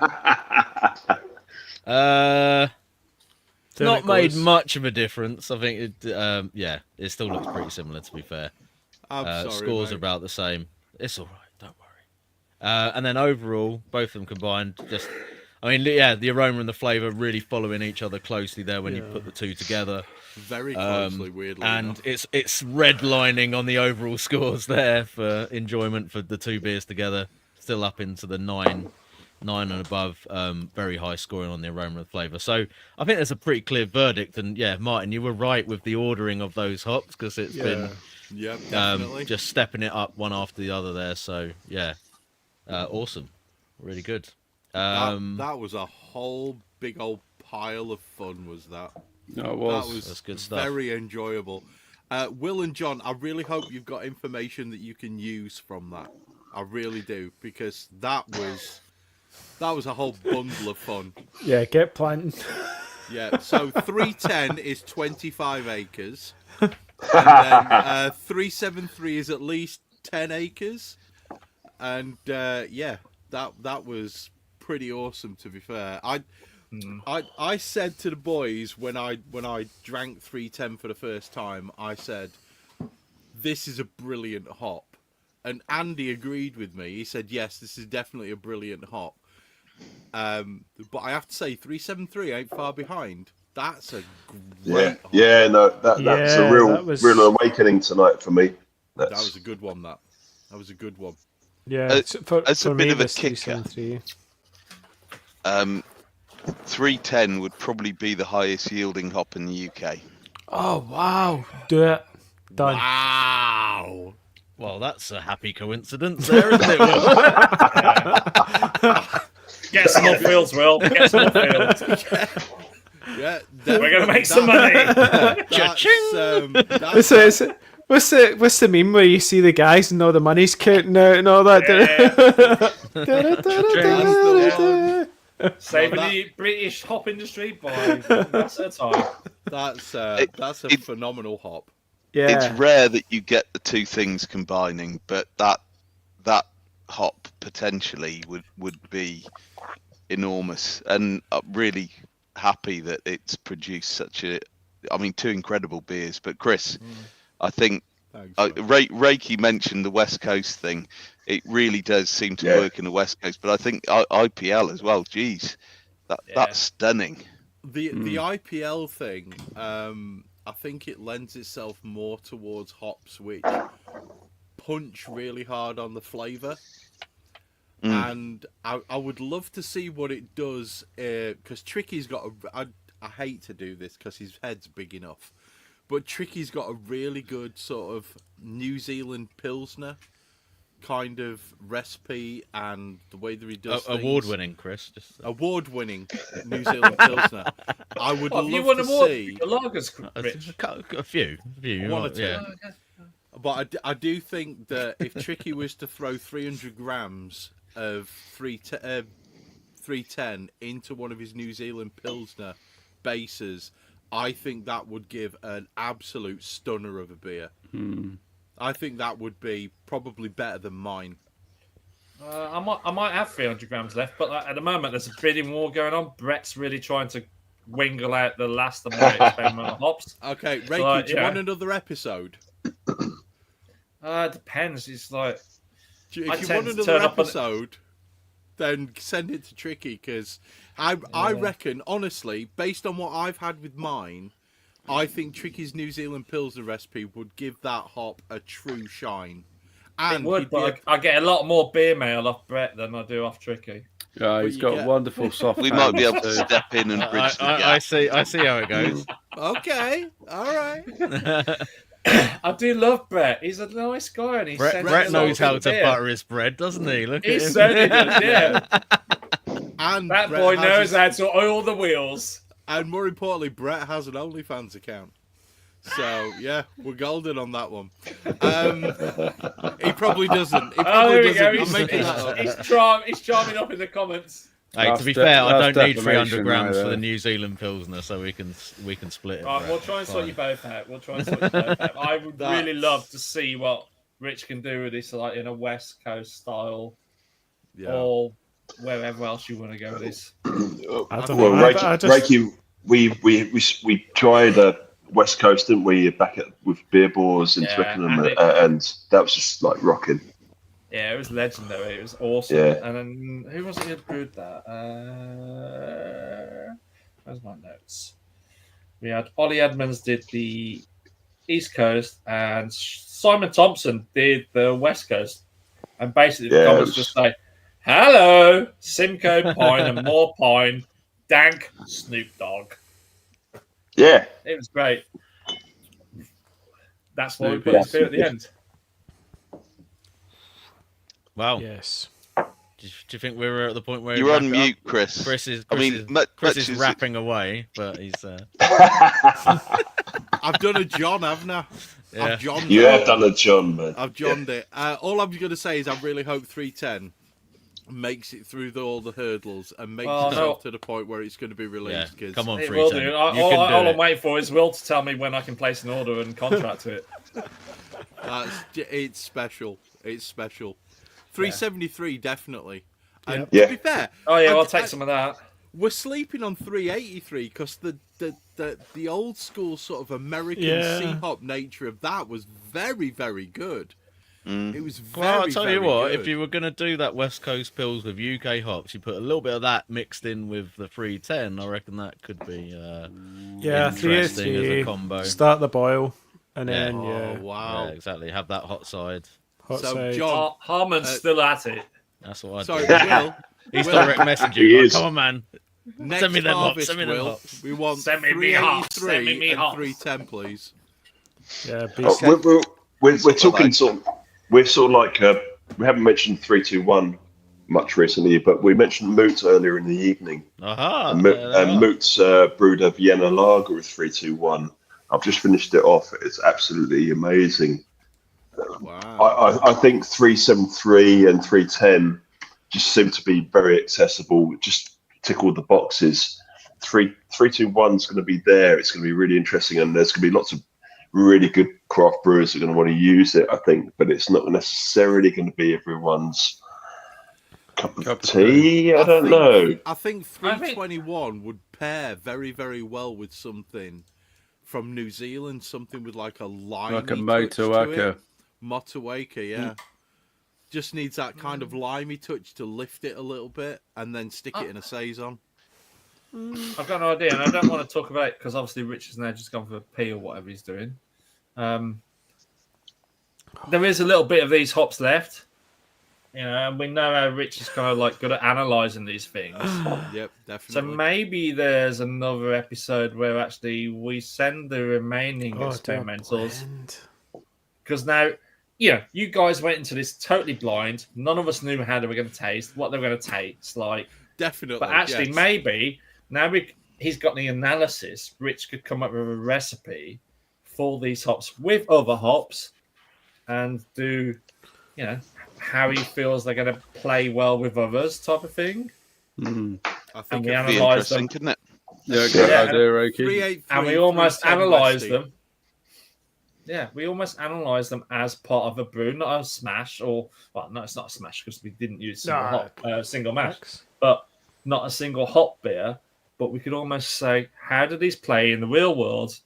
Not made much of a difference. I think it still looks pretty similar, to be fair. I'm sorry, scores mate. are about the same. It's all right, don't worry. And then overall, both of them combined, the aroma and the flavour really following each other closely there when you put the two together. Very closely, weirdly and enough. it's redlining on the overall scores there for enjoyment for the two beers together. Still up into the 9 and above. Very high scoring on the aroma and flavour. So I think there's a pretty clear verdict. And yeah, Martin, you were right with the ordering of those hops because it's been definitely. just stepping it up one after the other there. So yeah, awesome, really good. That was a whole big old pile of fun, was that? No, it was. That's good stuff. Very enjoyable. Will and Jon, I really hope you've got information that you can use from that. I really do, because that was a whole bundle of fun. Yeah, get planting. Yeah, so 310 is 25 acres. And then 373 is at least 10 acres. And that was pretty awesome, to be fair. I said to the boys when I drank 310 for the first time, I said, this is a brilliant hop. And Andy agreed with me. He said, yes, this is definitely a brilliant hop. But I have to say, 373 ain't far behind. That's a great hop. That's a real awakening tonight for me. That was a good one, that was a good one. Yeah, as a bit of a kicker, 373. 310 would probably be the highest yielding hop in the UK. Oh wow! Do it. Done. Wow. Well, that's a happy coincidence there, isn't it? Get some more fields, Will. Get some more fields. Yeah, we're gonna make some money. What's the meme where you see the guys and all the money's counting out and all that? Saving the British hop industry by that's a time. That's a phenomenal hop. Yeah. It's rare that you get the two things combining, but that hop potentially would be enormous, and I'm really happy that it's produced two incredible beers. But Chris, I think Rakey mentioned the West Coast thing. It really does seem to work in the West Coast, but I think IPL as well. Geez, that's stunning. The IPL thing, I think it lends itself more towards hops which punch really hard on the flavour. And I would love to see what it does, because Tricky's got I hate to do this because his head's big enough, but Tricky's got a really good sort of New Zealand Pilsner kind of recipe, and the way that he does things. Award-winning, Chris. Award-winning New Zealand Pilsner. I would love to see... lagers, A few. One or two. Yeah. But I do think that if Tricky was to throw 300 grams of 310 into one of his New Zealand Pilsner bases, I think that would give an absolute stunner of a beer. I think that would be probably better than mine. I might have 300 grams left, but at the moment there's a bidding war going on. Brett's really trying to wingle out the last of my experimental hops. Okay, Rakey, do you want another episode? It depends. It's like if you want another episode, then send it to Tricky, because I reckon, honestly, based on what I've had with mine, I think Tricky's New Zealand Pilsner recipe would give that hop a true shine. And it would, but I get a lot more beer mail off Brett than I do off Tricky. Yeah, he's got wonderful soft. We might be able to step in and bridge the gap. I see how it goes. Okay, all right. I do love Brett. He's a nice guy, and Brett knows how to butter his bread, doesn't he? Look he at him. certainly does, yeah. And that Brett boy knows how to oil the wheels. And more importantly, Brett has an OnlyFans account. So, yeah, we're golden on that one. He probably doesn't. He probably doesn't. I'm making that up. He's charming up in the comments. Hey, to be fair, I don't need 300 grams for the New Zealand Pilsner, so we can split it. Right, we'll try and sort you both out. I would really love to see what Rich can do with this, like in a West Coast style, or wherever else you want to go with this. Rakey, we tried West Coast, didn't we? With beer bores in Twickenham, and that was just like rocking. Yeah, it was legendary. It was awesome. Yeah. And then who was it who brewed that? Where's my notes? We had Ollie Edmonds did the East Coast, and Simon Thompson did the West Coast. And basically, the comments just say, "Hello, Simcoe Pine and more Pine, dank Snoop Dogg." Yeah, it was great. That's why we put this beer at the end. Wow. Yes. Do you think we're at the point where you're on mute, Chris? Chris is rapping away, but he's. I've done a John, haven't I? Yeah. I've Johned you it. have done a John, man. I've Johned it. All I'm going to say is I really hope 310 makes it through all the hurdles and makes itself to the point where it's going to be released. Yeah. Come on, 310. All I'm waiting for is Will to tell me when I can place an order and contract it. It's special. It's special. 373 definitely. And to be fair, I'll take some of that. We're sleeping on 383 because the old school sort of American sea hop nature of that was very, very good. It was very, I'll tell you what, good. if you were going to do that West Coast Pils with UK hops, you put a little bit of that mixed in with the 310, I reckon that could be interesting as a combo. Start the boil, and then, wow. Yeah, exactly. Have that hot side. John, Harmon's still at it. That's what I sorry, do. Will. He's direct messaging. He is. Come on, man. Next Send me them harvest, hops. Send me them Will, hops. we want Send me me hops. Send me 383 and hops. 310, please. Yeah, we're talking we're sort of like we haven't mentioned 321 much recently, but we mentioned Moot earlier in the evening. Aha! And Moot's brewed a Vienna lager with 321. I've just finished it off. It's absolutely amazing. Wow. I think 373 and 310 just seem to be very accessible. Just tick all the boxes. 321 is going to be there. It's going to be really interesting, and there's going to be lots of really good craft brewers that are going to want to use it, I think. But it's not necessarily going to be everyone's cup of tea. I don't know. I think 321 would pair very, very well with something from New Zealand, something with like a lime, like a Motueka. Motueka, yeah. Just needs that kind of limey touch to lift it a little bit, and then stick it in a saison. I've got no idea, and I don't want to talk about it because obviously Rich has now just gone for a pee or whatever he's doing. There is a little bit of these hops left, and we know how Rich is kind of like good at analysing these things. Yep, definitely. So maybe there's another episode where actually we send the remaining experimentals, because now, you guys went into this totally blind. None of us knew how they were going to taste, what they were going to taste like. Definitely, but actually, maybe now he's got the analysis. Rich could come up with a recipe for these hops with other hops, and do, how he feels they're going to play well with others, type of thing. I think we It'd be analyse interesting, them. couldn't it? Yeah, good idea, Rakey. And we almost analyse them. Yeah, we almost analyse them as part of a brew, not a smash, or no, it's not a smash because we didn't use single mash, but not a single hop beer. But we could almost say, how do these play in the real world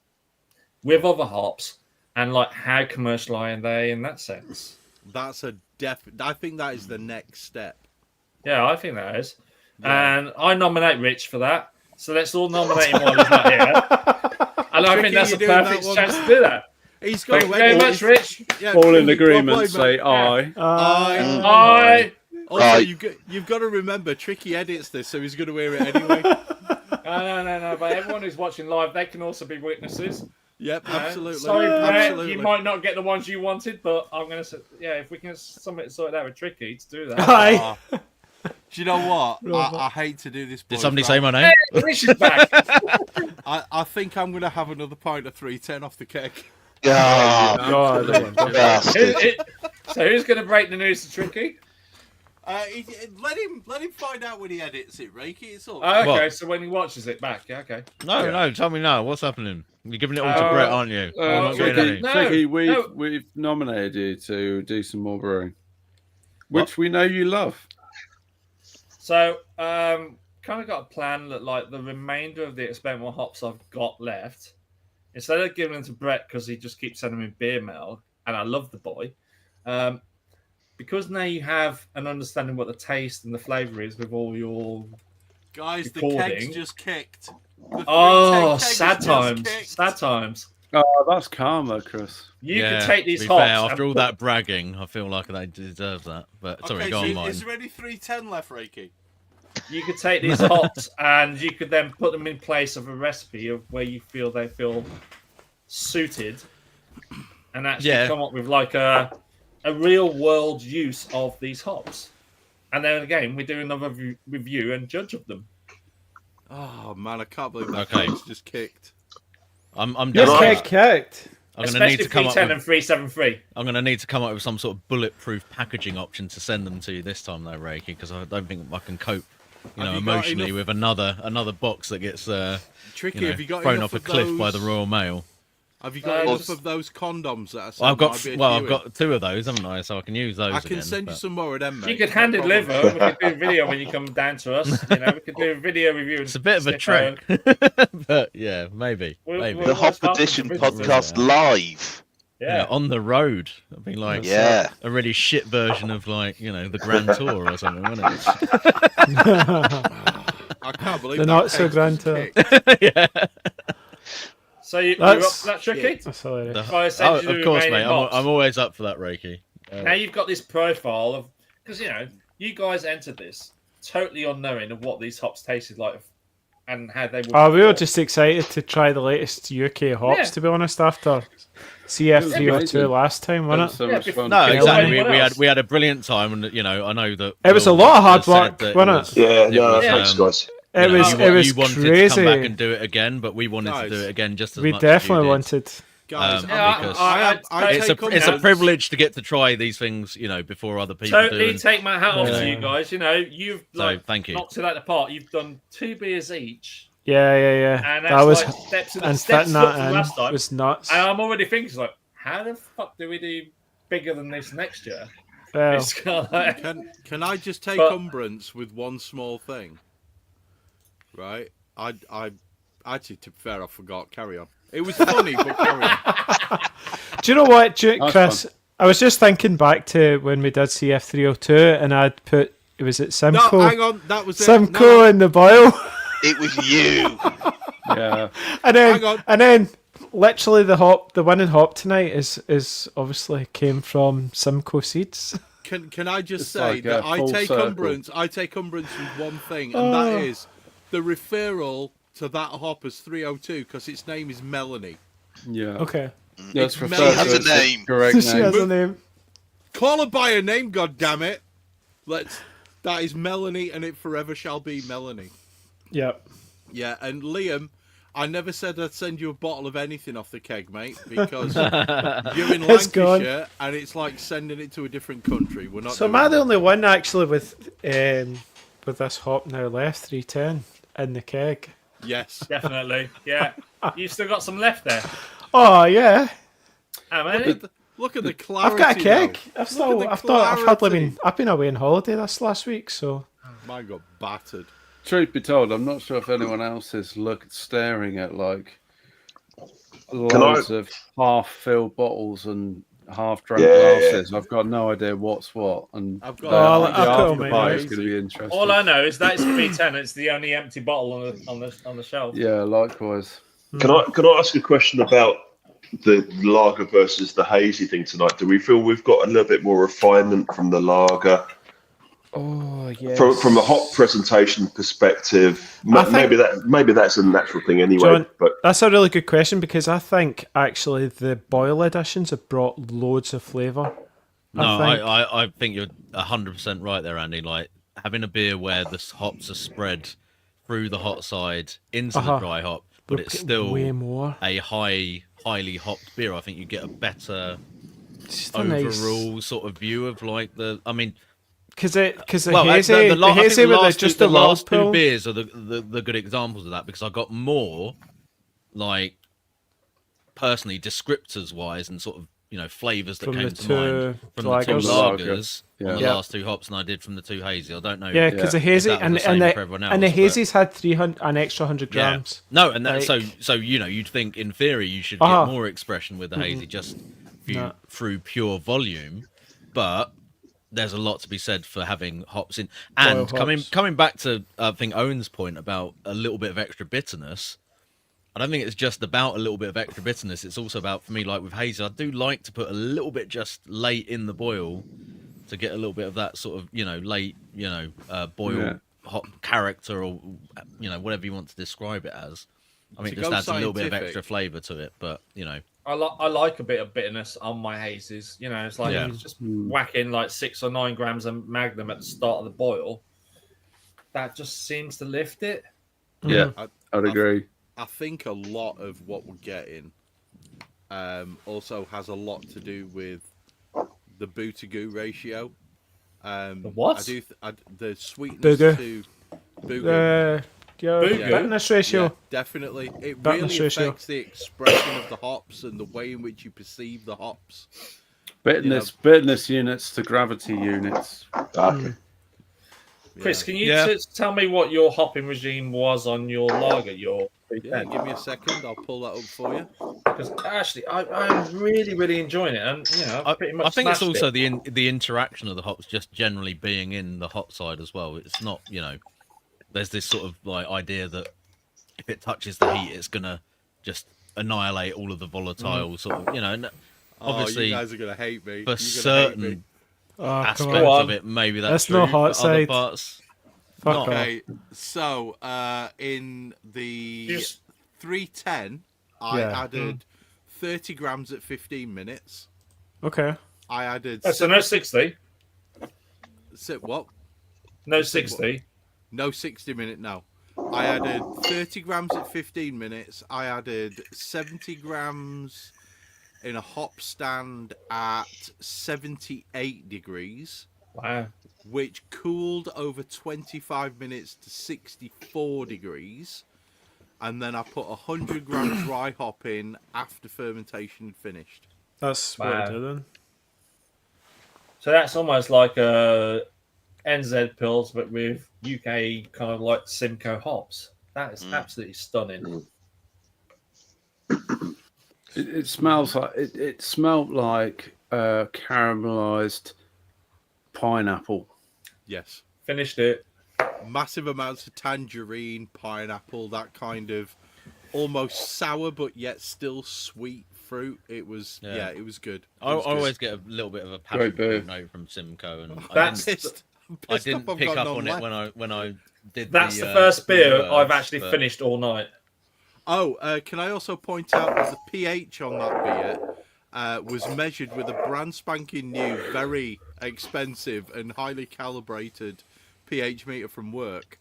with other hops, and like how commercial are they in that sense? That's a I think that is the next step. Yeah, I think that is, and I nominate Rich for that. So let's all nominate him while he's not here, and I think that's a perfect chance to do that. He's got Thank you very much, Rich. Yeah, all in agreement, say aye. Aye. Also, you've got to remember, Tricky edits this, so he's going to hear it anyway. No. But everyone who's watching live, they can also be witnesses. Yep, absolutely. Sorry, Brett, absolutely. you might not get the ones you wanted, but I'm going to say, if we can sort it out with Tricky to do that. Aye. Do you know what? I hate to do this. Did somebody say my name? Hey, Rich is back. I think I'm going to have another pint of 310 off the keg. God. So who's going to break the news to Tricky? Let him find out when he edits it, Rakey. It's all. Okay, What? so when he watches it back, okay. No, tell me now. What's happening? You're giving it all to Brett, aren't you? I'm not getting any. Tricky, we've nominated you to do some more brewing, which we know you love. So, kind of got a plan that, like, the remainder of the experimental hops I've got left, instead of giving them to Brett because he just keeps sending me beer mail, and I love the boy, because now you have an understanding what the taste and the flavour is with all your Guys, recording. the keg's just kicked. Sad times. Sad times. Oh, that's karma, Chris. You can take these to be hops. fair, after all that bragging, I feel like they deserve that. But sorry, go on, mine. Is there any 310 left, Rakey? You could take these hops and you could then put them in place of a recipe of where you feel they feel suited, and actually come up with like a real world use of these hops. And then again, we do another review and judge of them. Oh man, I can't believe that keg's just kicked. I'm Just done. get kicked. I'm going to need to come up 310 with, and 373. I'm going to need to come up with some sort of bulletproof packaging option to send them to you this time, though, Rakey, because I don't think I can cope, emotionally with another box that gets Tricky. Have you got thrown enough off a cliff by the Royal Mail. Have you got enough of those condoms that are I've got two of those, haven't I? So I can use those. I can send you some more of them, mate. You could hand deliver. We could do a video when you come down to us. We could do a video review. It's a bit of a trek, but yeah, maybe. The Hop Edition podcast live. Yeah, on the road. It'd be like a really shit version of the Grand Tour or something, wouldn't it? I can't believe the not so Grand Tour. Yeah. So you're up for that, Tricky? That's hilarious. Of course, mate. I'm always up for that, Rakey. Now you've got this profile of, because you guys entered this totally unknowing of what these hops tasted like and how they would. We were just excited to try the latest UK hops, to be honest, after CF302 last time, wasn't it? No, exactly. We had a brilliant time, and I know that it was a lot of hard work, wasn't it? Thanks, guys. It was you wanted crazy. to come back and do it again, but we wanted to do it again just as much. We definitely wanted. Guys, it's a privilege to get to try these things, before other people Totally do. take my hat off to you guys. You've thank you. knocked it out of the park. You've done 2 beers each. Yeah. And That was steps and steps fitting up that from in last time. was nuts. And I'm already thinking, how the fuck do we do bigger than this next year? Well, It's kind of like, can I just take umbrance with one small thing? Right, I actually, to be fair, I forgot. Carry on. It was funny, but carry on. do you know what, Chris? fun. I was just thinking back to when we did CF302, and I'd put was it Simcoe? No, hang on, that was Simcoe in the boil. It was you. Yeah. and Hang on. then literally the winning hop tonight is obviously came from Simcoe seeds. Can I just It's say like that a I full take circle. umbrance? I take umbrance with one thing, and that is the referral to that hop as 302 because its name is Melanie. Yeah. Okay. That's It's referred Has to a as the name. correct She name. has a name. Call her by her name, goddammit. That is Melanie, and it forever shall be Melanie. Yep. Yeah, and Liam, I never said I'd send you a bottle of anything off the keg, mate, because you're in It's gone. Lancashire, and it's like sending it to a different country. We're not. So am doing I the that. only one actually with this hop now left 310 in the keg? Yes. definitely, yeah. You've still got some left there. Oh yeah, How many? Look at the clarity. I've got a keg. now. I've been away on holiday this last week, so Mine got battered. Truth be told, I'm not sure if anyone else is staring at like loads of half-filled bottles and half-drunk glasses. I've got no idea what's what, and I've got. the I'll put 'em in, afterpie is mate. going to be interesting. All I know is that it's 310. It's the only empty bottle on the shelf. Yeah, likewise. Can I ask a question about the lager versus the hazy thing tonight? Do we feel we've got a little bit more refinement from the lager? oh yeah. From a hop presentation perspective, I think- maybe that's a natural thing anyway. John, but that's a really good question because I think actually the boil editions have brought loads of flavour. No, think. I think you're 100% right there, Andy. Like having a beer where the hops are spread through the hot side into the dry hop, but We're it's getting still way more. a highly hopped beer. I think you get a better It's just a nice overall sort of view of like the. I mean, because the well, hazy, I the think hazy with last just two, the the last two Liverpool. beers are the good examples of that because I got more like personally descriptors wise and sort of flavors that From came the to mind two from the two lagers. lagers Yeah. on the Yeah. last two hops than I did from the two hazy. I don't know. Yeah, because the if hazy that was and the same for everyone and the else, but- hazy's had 300 an extra 100 grams. No, and that, Like- so you'd think in theory you should get more expression with the hazy just through pure volume, but there's a lot to be said for having hops in. And Boil hops. coming back to I think Owen's point about a little bit of extra bitterness. I don't think it's just about a little bit of extra bitterness. It's also about, for me, like with hazy, I do like to put a little bit just late in the boil to get a little bit of that sort of late boil hop character or whatever you want to describe it as. I mean, it To just go adds a little bit of scientific. extra flavour to it, but I like a bit of bitterness on my hazes. It's like Yeah. if it's just whacking like 6 or 9 grams of Magnum at the start of the boil. That just seems to lift it. Yeah, I'd agree. I think a lot of what we're getting also has a lot to do with the boo to goo ratio. The what? The sweetness Booger. to booger. Your Booger. bitterness ratio. Yeah, definitely. It Bitterness really ratio. affects the expression of the hops and the way in which you perceive the hops. Bitterness units to gravity units. okay. Chris, can you Yeah. tell me what your hopping regime was on your lager? Your Yeah, give me a second. I'll pull that up for you. because actually, I'm really enjoying it, and I've pretty much. I think it's smashed also it. the interaction of the hops just generally being in the hot side as well. It's not there's this sort of like idea that if it touches the heat, it's gonna just annihilate all of the volatile sort of and obviously you guys are gonna hate me. for You're gonna hate me. certain Oh, come aspects on. of it, maybe that's That's true. no hot for other side. parts, Fuck not. off. Okay, so in the Just- 310, I Yeah. added 30 grams at 15 minutes. Okay. I added. So no 60, What? no 60. No 60-minute, no. I added 30 grams at 15 minutes. I added 70 grams in a hop stand at 78 degrees. Wow. Which cooled over 25 minutes to 64 degrees. And then I put 100 gram dry hop in after fermentation had finished. That's what I did then. So that's almost like a NZ pills, but with UK kind of like Simcoe hops. That is absolutely stunning. It smells like it smelled like caramelized pineapple. Yes. Finished it. Massive amounts of tangerine, pineapple, that kind of almost sour but yet still sweet fruit. It was it was good. I always get a little bit of a passion fruit note from Simcoe, and I didn't pick up on it when I did. That's the first beer I've actually finished all night. Oh, can I also point out that the pH on that beer was measured with a brand spanking new, very expensive and highly calibrated pH meter from work,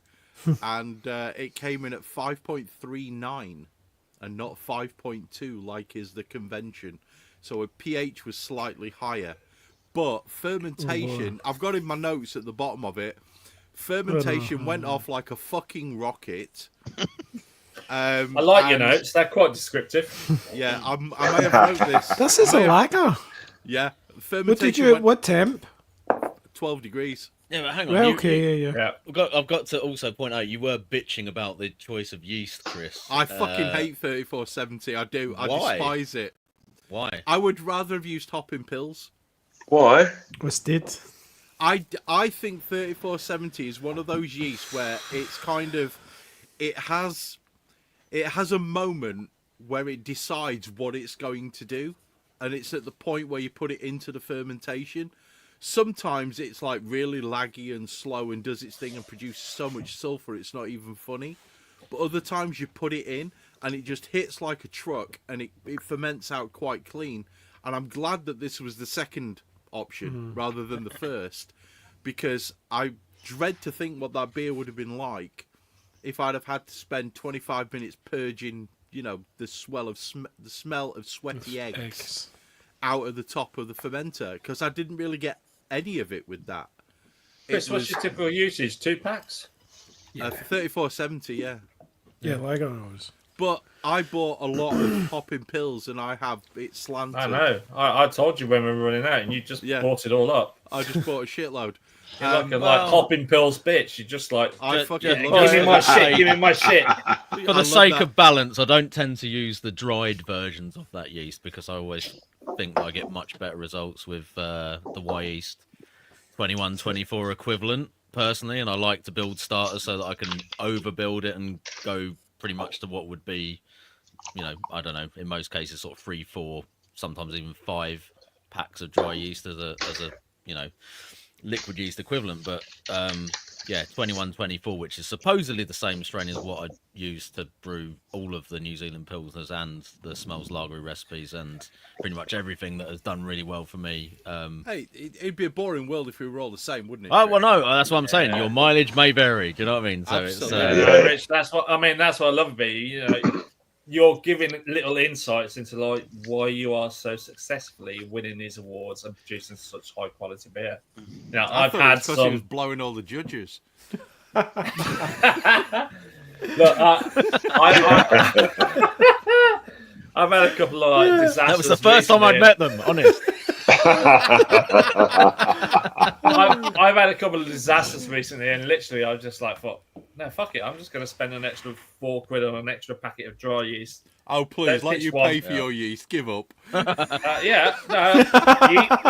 and it came in at 5.39 and not 5.2 like is the convention. So a pH was slightly higher, but fermentation, I've got in my notes at the bottom of it, fermentation went off like a fucking rocket. I like your notes. They're quite descriptive. Yeah, I may have wrote this. This is a lager. Yeah, fermentation. What temp? 12 degrees. Yeah, but hang on. Well, yeah. I've got to also point out you were bitching about the choice of yeast, Chris. I fucking hate 3470. I do. I despise it. Why? I would rather have used hopping pills. Why? What's did? I think 3470 is one of those yeasts where it's kind of it has a moment where it decides what it's going to do, and it's at the point where you put it into the fermentation. Sometimes it's like really laggy and slow and does its thing and produces so much sulfur it's not even funny. But other times you put it in and it just hits like a truck and it ferments out quite clean. And I'm glad that this was the second option rather than the first, because I dread to think what that beer would have been like if I'd have had to spend 25 minutes purging, the smell of sweaty eggs out of the top of the fermenter, because I didn't really get any of it with that. Chris, what's your typical usage? 2 packs? For 3470, yeah. Yeah, lager knows. But I bought a lot of hopping pills, and I have it slanted. I know. I told you when we were running out, and you just bought it all up. I just bought a shitload. You're like hopping pills, bitch. You're just like, I fucking give me my shit. Give me my shit. For the sake of balance, I don't tend to use the dried versions of that yeast because I always think I get much better results with the Y yeast 21-24 equivalent personally, and I like to build starters so that I can overbuild it and go pretty much to what would be, I don't know, in most cases sort of 3, 4, sometimes even 5 packs of dry yeast as a liquid yeast equivalent. But 21-24, which is supposedly the same strain as what I use to brew all of the New Zealand Pilsners and the Smells Lagery recipes and pretty much everything that has done really well for me. Hey, it'd be a boring world if we were all the same, wouldn't it? Oh, well, no, that's what I'm saying. Your mileage may vary. Do you know what I mean? So absolutely. Rich, that's what I love about you. You're giving little insights into like why you are so successfully winning these awards and producing such high quality beer. Now, I've had some. He was blowing all the judges. Look, I've had a couple of disasters. That was the first time I'd met them, honest. I've had a couple of disasters recently, and literally I just like thought, no, fuck it, I'm just going to spend an extra £4 on an extra packet of dry yeast. Oh, please, let you pay for your yeast. Give up.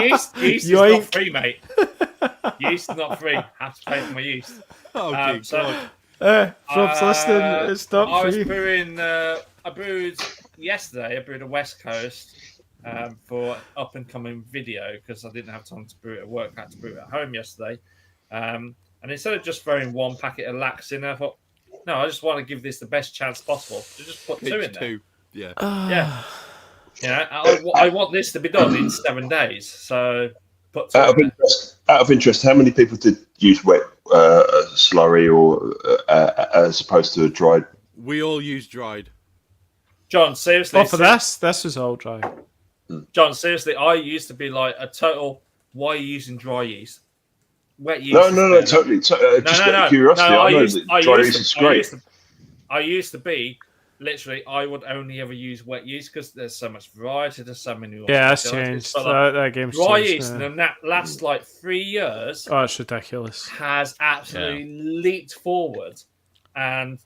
Yeast is not free, mate. Yeast is not free. I have to pay for my yeast. Oh, Rob's listening. It's not I was free. brewing. I brewed yesterday. I brewed a West Coast for up and coming video because I didn't have time to brew it at work. I had to brew it at home yesterday. And instead of just throwing 1 packet of lax in, I thought, no, I just want to give this the best chance possible. So just put 2 in there. Yeah. Yeah. I want this to be done in 7 days. So put 2 out of interest, how many people did use wet slurry or as opposed to a dried? We all use dried. John, seriously. For this was all dry. John, seriously, I used to be like a total. Why are you using dry yeast? Wet yeast. No, totally. Just out of curiosity, I know that dry yeast is great. I used to be literally. I would only ever use wet yeast because there's so much variety. There's so many. Yeah, that's changed. That game's dry changed. yeast, and that last like 3 years. Oh, it's ridiculous. Has absolutely leaped forward, and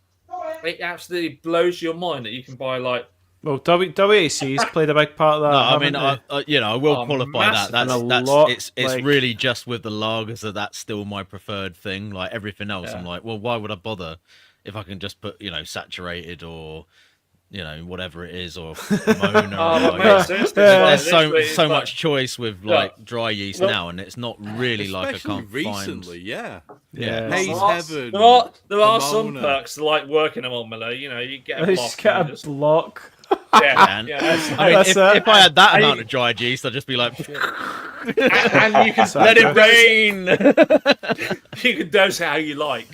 it absolutely blows your mind that you can buy like. Well, WAC's played a big part of that. No, I mean, I will qualify that. It's really just with the lagers that's still my preferred thing. Like everything else, I'm like, well, why would I bother if I can just put saturated or whatever it is or Mona. There's so much choice with like dry yeast now, and it's not really like I can't recently, find. Haze Heaven. There are some perks like working a Malt Miller. You get a block. Yeah, I mean, if I had that amount of dried yeast, I'd just be like, and you can let it rain. You can dose it how you like,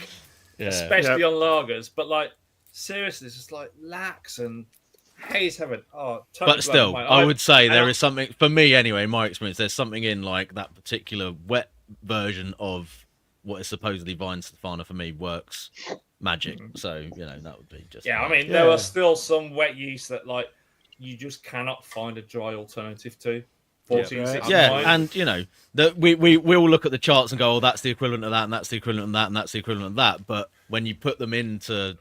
especially on lagers. But like, seriously, it's just like lax and Haze Heaven. Oh, totally. But still, I would say there is something for me anyway. In my experience, there's something in like that particular wet version of what is supposedly Vine Stefana for me works. Magic, so that would be just. I mean, there are still some wet yeast that like you just cannot find a dry alternative to. 1469. And we all look at the charts and go, "Oh, that's the equivalent of that, and that's the equivalent of that, and that's the equivalent of that." But when you put them into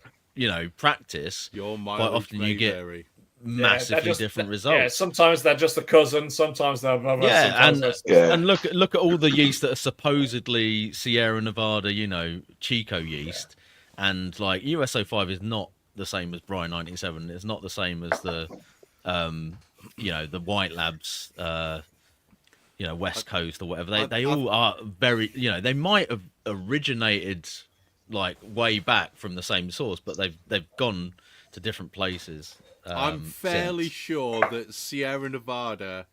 practice, quite often you get massively different results. Yeah, sometimes they're just a cousin, sometimes they're brother. And look at all the yeast that are supposedly Sierra Nevada, Chico yeast. And like USO5 is not the same as Brian 97. It's not the same as the, the White Labs, West Coast or whatever. They all are very, they might have originated like way back from the same source, but they've gone to different places. I'm fairly sure that Sierra Nevada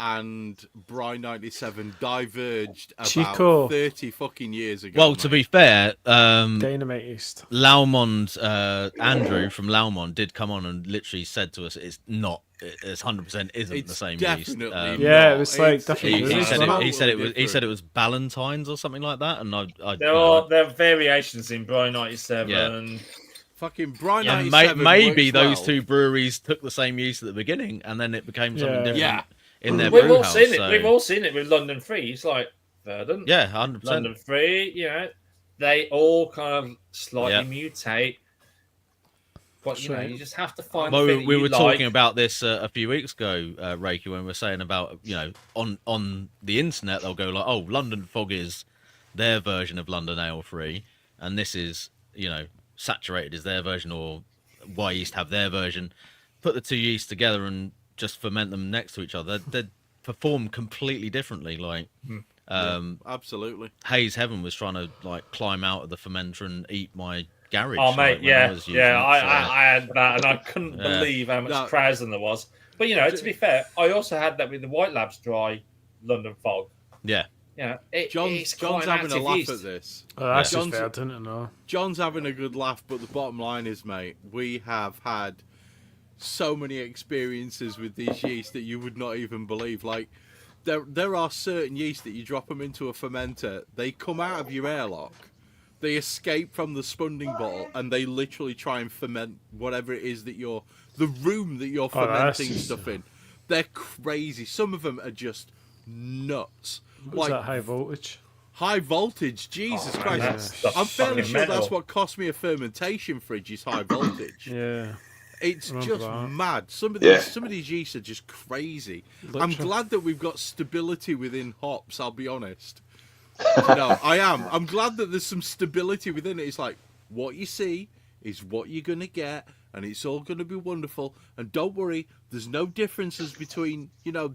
and Brian 97 diverged about 30 fucking years ago. Well, to be fair, Dynamite East. Laumond, Andrew from Laumond did come on and literally said to us, it's 100% isn't the same yeast. It was like different. He said it was Ballantines or something like that, and there are variations in Brian 97. Yeah. Fucking Brian 97. Maybe those two breweries took the same yeast at the beginning, and then it became something different. Yeah. In their We've all seen it. We've all seen it with London Free. It's like Verdant. Yeah, 100%. London Free. They all kind of slightly mutate. But you just have to find. Well, we were talking about this a few weeks ago, Rakey, when we were saying about on the internet they'll go like, oh, London Fog is their version of London Ale Free, and this is Saturated is their version, or Y Yeast have their version. Put the two yeasts together and just ferment them next to each other. They perform completely differently. Like, absolutely. Haze Heaven was trying to like climb out of the fermenter and eat my garage. Oh mate, I had that, and I couldn't believe how much krausen there was. But to be fair, I also had that with the White Labs dry London Fog. Yeah. John's having a laugh at this. Oh, that's just fair, didn't it? No. John's having a good laugh, but the bottom line is, mate, we have had so many experiences with these yeast that you would not even believe. Like, there are certain yeast that you drop them into a fermenter, they come out of your airlock, they escape from the spunding bottle, and they literally try and ferment whatever it is that the room that you're fermenting stuff in. They're crazy. Some of them are just nuts. What's that high voltage? High voltage, Jesus Christ! I'm fairly sure that's what cost me a fermentation fridge. Is high voltage. Yeah. It's just mad. Some of these yeasts are just crazy. I'm glad that we've got stability within hops. I'll be honest. I am. I'm glad that there's some stability within it. It's like what you see is what you're gonna get, and it's all gonna be wonderful. And don't worry, there's no differences between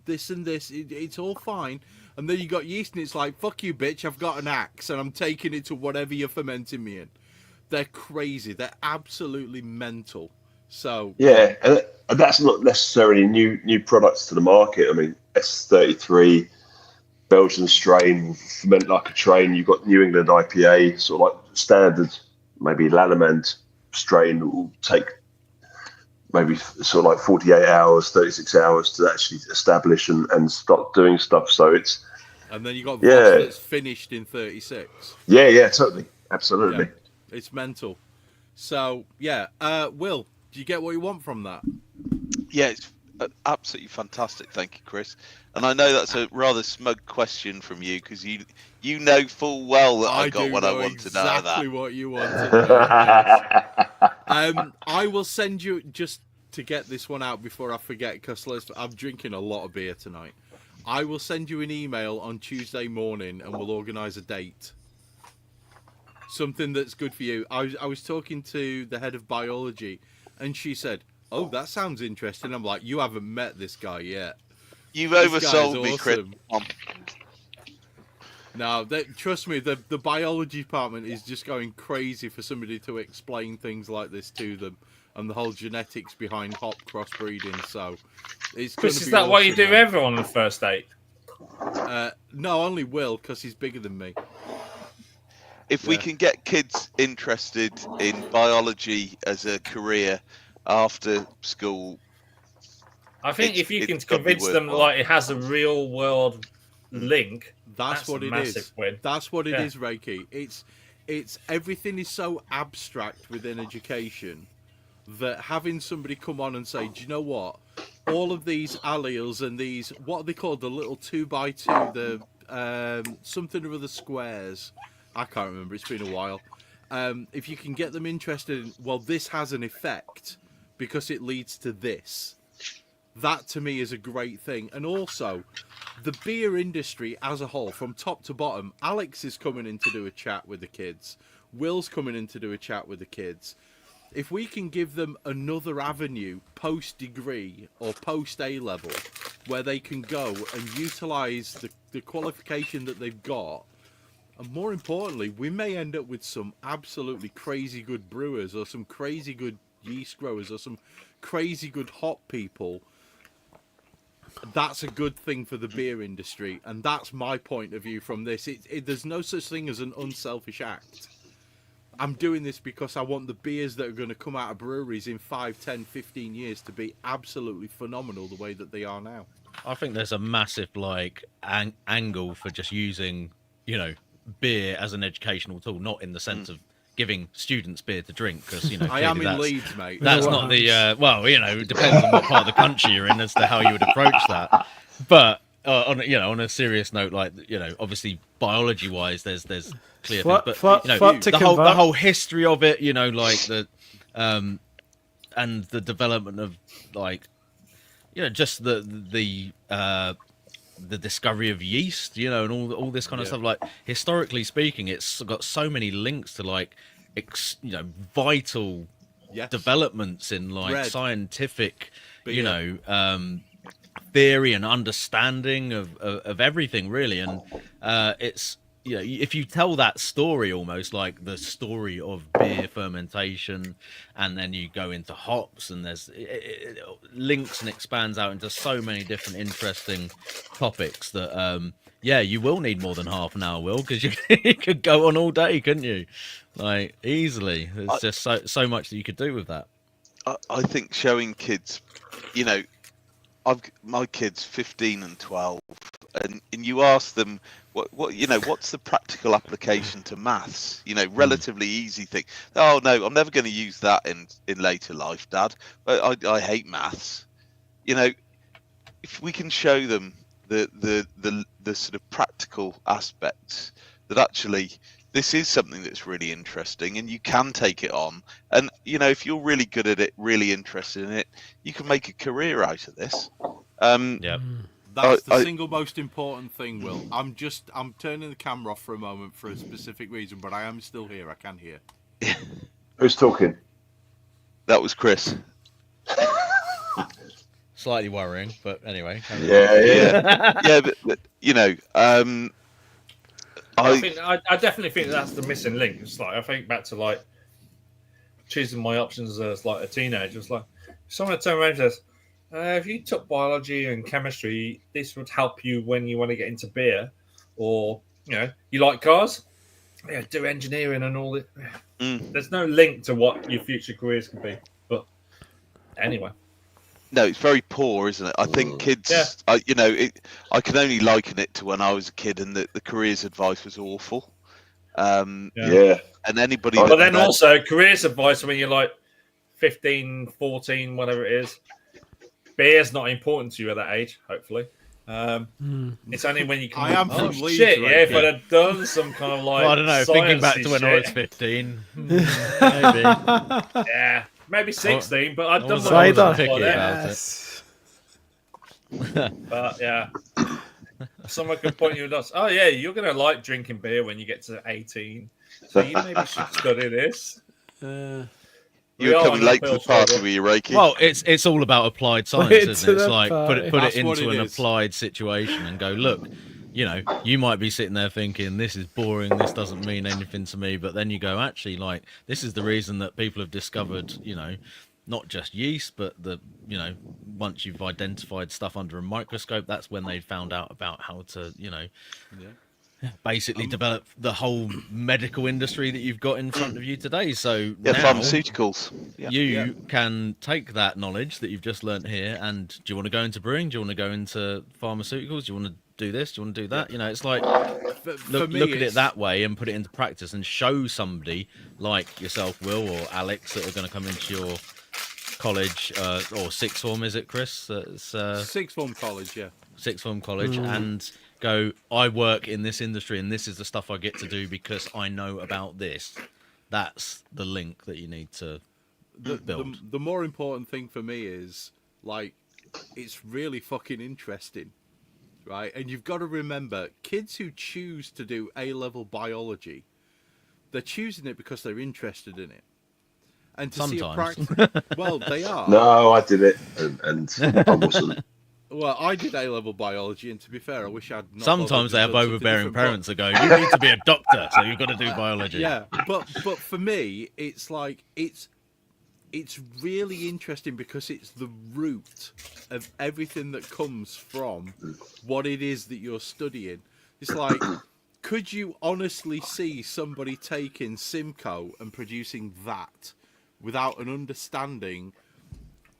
this and this. It's all fine. And then you got yeast, and it's like, fuck you, bitch. I've got an axe, and I'm taking it to whatever you're fermenting me in. They're crazy. They're absolutely mental. So yeah, and that's not necessarily new products to the market. I mean, S33, Belgian strain, ferment like a train. You've got New England IPA, sort of like standard, maybe Lallemand strain that will take maybe sort of like 48 hours, 36 hours to actually establish and start doing stuff. So it's, And then you got yeah. Voss that's finished in 36. Yeah, totally. Absolutely. Yeah, it's mental. So, yeah. Will, do you get what you want from that? Yeah, it's absolutely fantastic. Thank you, Chris. And I know that's a rather smug question from you because you know full well that I got what I wanted out of that. Exactly what you wanted. Yes. I will send you, just to get this one out before I forget, because I'm drinking a lot of beer tonight. I will send you an email on Tuesday morning and we'll organise a date. Something that's good for you. I was talking to the head of biology and she said, "Oh, that sounds interesting." I'm like, "You haven't met this guy yet." You've This oversold guy's me, Chris. awesome. No, trust me, the biology department is just going crazy for somebody to explain things like this to them and the whole genetics behind hop crossbreeding. So it's Chris, gonna is be that why you awesome, do man. everyone on the first date? No, only Will, because he's bigger than me. If we can get kids interested in biology as a career after school, I think if you can it's gotta be convince them worthwhile. like it has a real world link, That's what a it massive is. win. That's what it Yeah. is, Reiki. It's everything is so abstract within education that having somebody come on and say, "Do you know what? All of these alleles and these, what are they called? The little 2x2, the something or other squares. I can't remember. It's been a while. If you can get them interested in, well, this has an effect because it leads to this. That to me is a great thing. And also, the beer industry as a whole, from top to bottom, Alex is coming in to do a chat with the kids. Will's coming in to do a chat with the kids. If we can give them another avenue post-degree or post-A-level where they can go and utilise the qualification that they've got, and more importantly, we may end up with some absolutely crazy good brewers or some crazy good yeast growers or some crazy good hop people. That's a good thing for the beer industry, and that's my point of view from this. There's no such thing as an unselfish act. I'm doing this because I want the beers that are going to come out of breweries in 5, 10, 15 years to be absolutely phenomenal the way that they are now. I think there's a massive angle for just using, beer as an educational tool, not in the sense of giving students beer to drink, because I am in Leeds, mate. That's not the it depends on what part of the country you're in as to how you would approach that. But on a serious note, like obviously biology wise, there's clear things, but the whole history of it, like the and the development of just the discovery of yeast, and all this kind of stuff. Like historically speaking, it's got so many links to vital developments in scientific, theory and understanding of everything really. And it's if you tell that story, almost like the story of beer fermentation, and then you go into hops, and there's it links and expands out into so many different interesting topics that you will need more than half an hour, Will, because you could go on all day, couldn't you? Like easily. There's just so much that you could do with that. I think showing kids, my kids 15 and 12, and you ask them what's the practical application to maths, relatively easy thing. Oh no, I'm never going to use that in later life, Dad. I hate maths. If we can show them the sort of practical aspects, that actually this is something that's really interesting and you can take it on, and if you're really good at it, really interested in it, you can make a career out of this. That's the single most important thing, Will. I'm turning the camera off for a moment for a specific reason, but I am still here. I can hear. Who's talking? That was Chris. Slightly worrying, but anyway. Yeah, but I definitely think that's the missing link. It's like I think back to choosing my options as a teenager. It's like someone turned around and says, if you took biology and chemistry, this would help you when you want to get into beer, or you like cars, do engineering and all that. There's no link to what your future careers can be. But Anyway. No, it's very poor, isn't it? I think kids, Yeah. I can only liken it to when I was a kid and the careers advice was awful. Yeah. And anybody But that then had- also, careers advice when you're like 15, 14, whatever it is, beer's not important to you at that age, hopefully. It's only when you can. I am oh, from Leeds, shit, yeah, right? if I'd have done some kind of like. Well, I don't know. Thinking back to sciencey when I was shit. 15, maybe. Yeah, maybe 16, but I'd done wasn't what I was Cider. picky like then. about it. Yes. But yeah, someone could point you nuts. Oh yeah, you're gonna like drinking beer when you get to 18, so you maybe should study this. you were coming late to the party, were you, Rakey? Well, it's all about applied science, Wait isn't to it? It's the like party. put it That's what into it an is. applied situation and go, look, you might be sitting there thinking this is boring, this doesn't mean anything to me, but then you go, actually, like, this is the reason that people have discovered, not just yeast, but once you've identified stuff under a microscope, that's when they found out about how to, basically develop the whole medical industry that you've got in front of you today. So Yeah, now pharmaceuticals. Yeah. you can take that knowledge that you've just learnt here, and do you want to go into brewing? Do you want to go into pharmaceuticals? Do you want to do this? Do you want to do that? It's like look at it that way and put it into practice and show somebody like yourself, Will, or Alex, that are going to come into your college or sixth form, is it, Chris? It's Sixth form college, yeah. sixth form college, and go, I work in this industry and this is the stuff I get to do because I know about this. That's the link that you need to build. The more important thing for me is, like, it's really fucking interesting, right? And you've got to remember, kids who choose to do A-level biology, they're choosing it because they're interested in it. And to see a Sometimes. well, they are. No, I did it, and I wasn't. Well, I did A-level biology, and to be fair, I wish I'd not. Sometimes they have bothered and done overbearing something different, parents that go, you need to be a doctor, so you've got to do biology. Yeah, but for me, it's like it's really interesting because it's the root of everything that comes from what it is that you're studying. It's like, could you honestly see somebody taking Simcoe and producing that without an understanding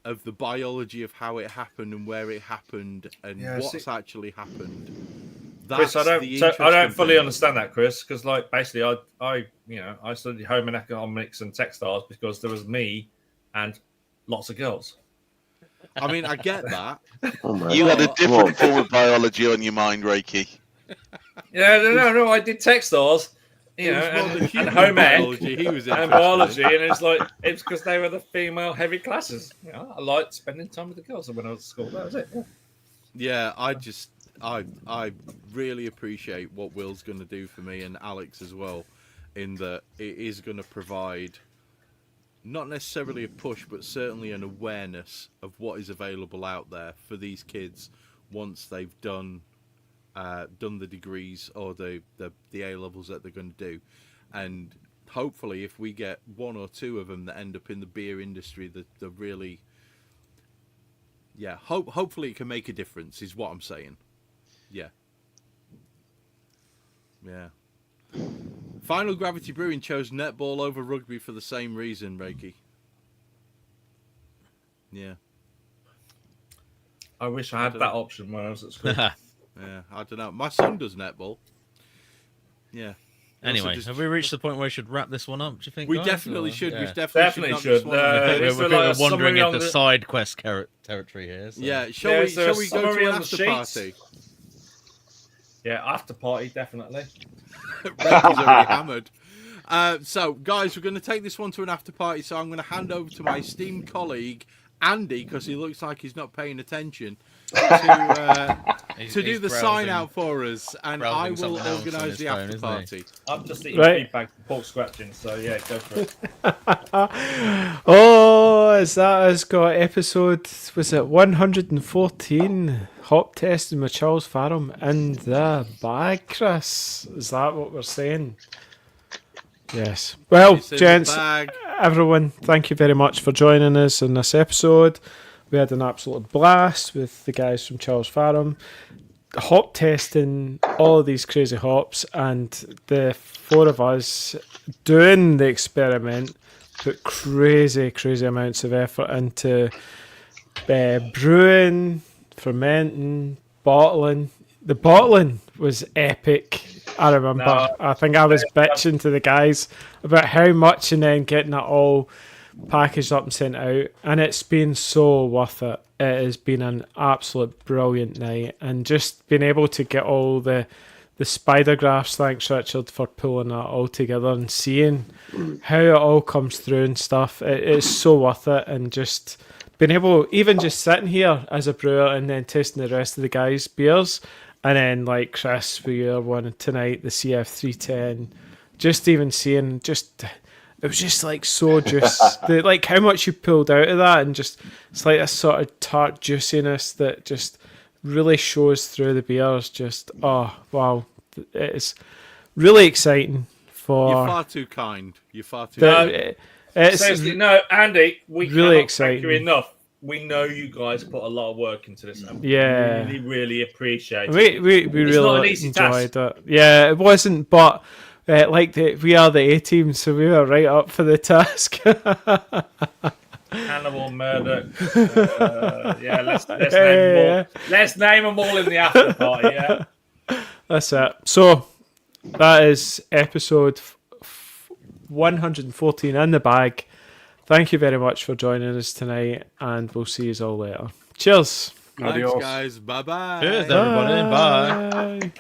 of the biology of how it happened and where it happened and what's actually happened? Chris, I the don't interesting fully thing. understand that, Chris, because like basically I studied home and economics and textiles because there was me and lots of girls. I mean, I get that. Oh, man. You had a Come different on. form of biology on your mind, Reiki. Yeah, no, I did textiles, It was more the and human home ec biology he was and interested in. biology, and it's because they were the female heavy classes. I liked spending time with the girls when I was at school. That was it. Yeah. Yeah, I really appreciate what Will's going to do for me and Alex as well, in that it is going to provide not necessarily a push, but certainly an awareness of what is available out there for these kids once they've done the degrees or the A levels that they're going to do, and hopefully if we get one or two of them that end up in the beer industry, that they're really, hopefully it can make a difference is what I'm saying. Yeah. Final Gravity Brewing chose netball over rugby for the same reason, Reiki. Yeah. I wish I had that option when I was at school. Yeah, I don't know. My son does netball. Yeah. Anyway, just- have we reached the point where we should wrap this one up, do you think? We guys, definitely or- should. Yeah. We definitely Definitely should. should. We're So, wandering summary on into the- side quest territory here. So. Yeah, Yeah, shall we so go to summary an on the after sheets. party? Yeah, after party, definitely. Ricky's already hammered. So, guys, we're going to take this one to an after party. So I'm going to hand over to my esteemed colleague Andy, because he looks like he's not paying attention, to He's do the browsing- sign out for us, and I browsing will something else on organise his the phone, after isn't he? party. I'm just eating Right. feedback, pork scratching, so yeah, go for it. Oh, is that us got episode, was it 114? Hop testing with Charles Faram in the bag, Chris. Is that what we're saying? Yes. Well, It's in the gents, bag. everyone, thank you very much for joining us in this episode. We had an absolute blast with the guys from Charles Faram, hop testing all of these crazy hops, and the four of us doing the experiment put crazy amounts of effort into brewing, fermenting, bottling. The bottling was epic. I remember. I think I was bitching to the guys about how much, and then getting it all packaged up and sent out. And it's been so worth it. It has been an absolute brilliant night, and just being able to get all the spider graphs. Thanks, Richard, for pulling that all together and seeing how it all comes through and stuff. It's so worth it, and just being able, even just sitting here as a brewer and then tasting the rest of the guys' beers, and then like Chris for your one tonight, the CF310, just even seeing it was just like so juice. Like how much you pulled out of that, and just it's like a sort of tart juiciness that just really shows through the beers. Just oh wow, it's really exciting. You're far too kind. You're far too kind. Seriously, no, Andy, we really cannot exciting. thank you enough. We know you guys put a lot of work into this, and we really appreciate it. We really enjoyed it. Yeah, it wasn't, but we are the A team, so we were right up for the task. Hannibal, Murdoch. Let's name them all in the after party. Yeah, that's it. So that is episode 114 in the bag. Thank you very much for joining us tonight, and we'll see you all later. Cheers. Thanks, guys. Bye-bye. Cheers, everybody. Bye.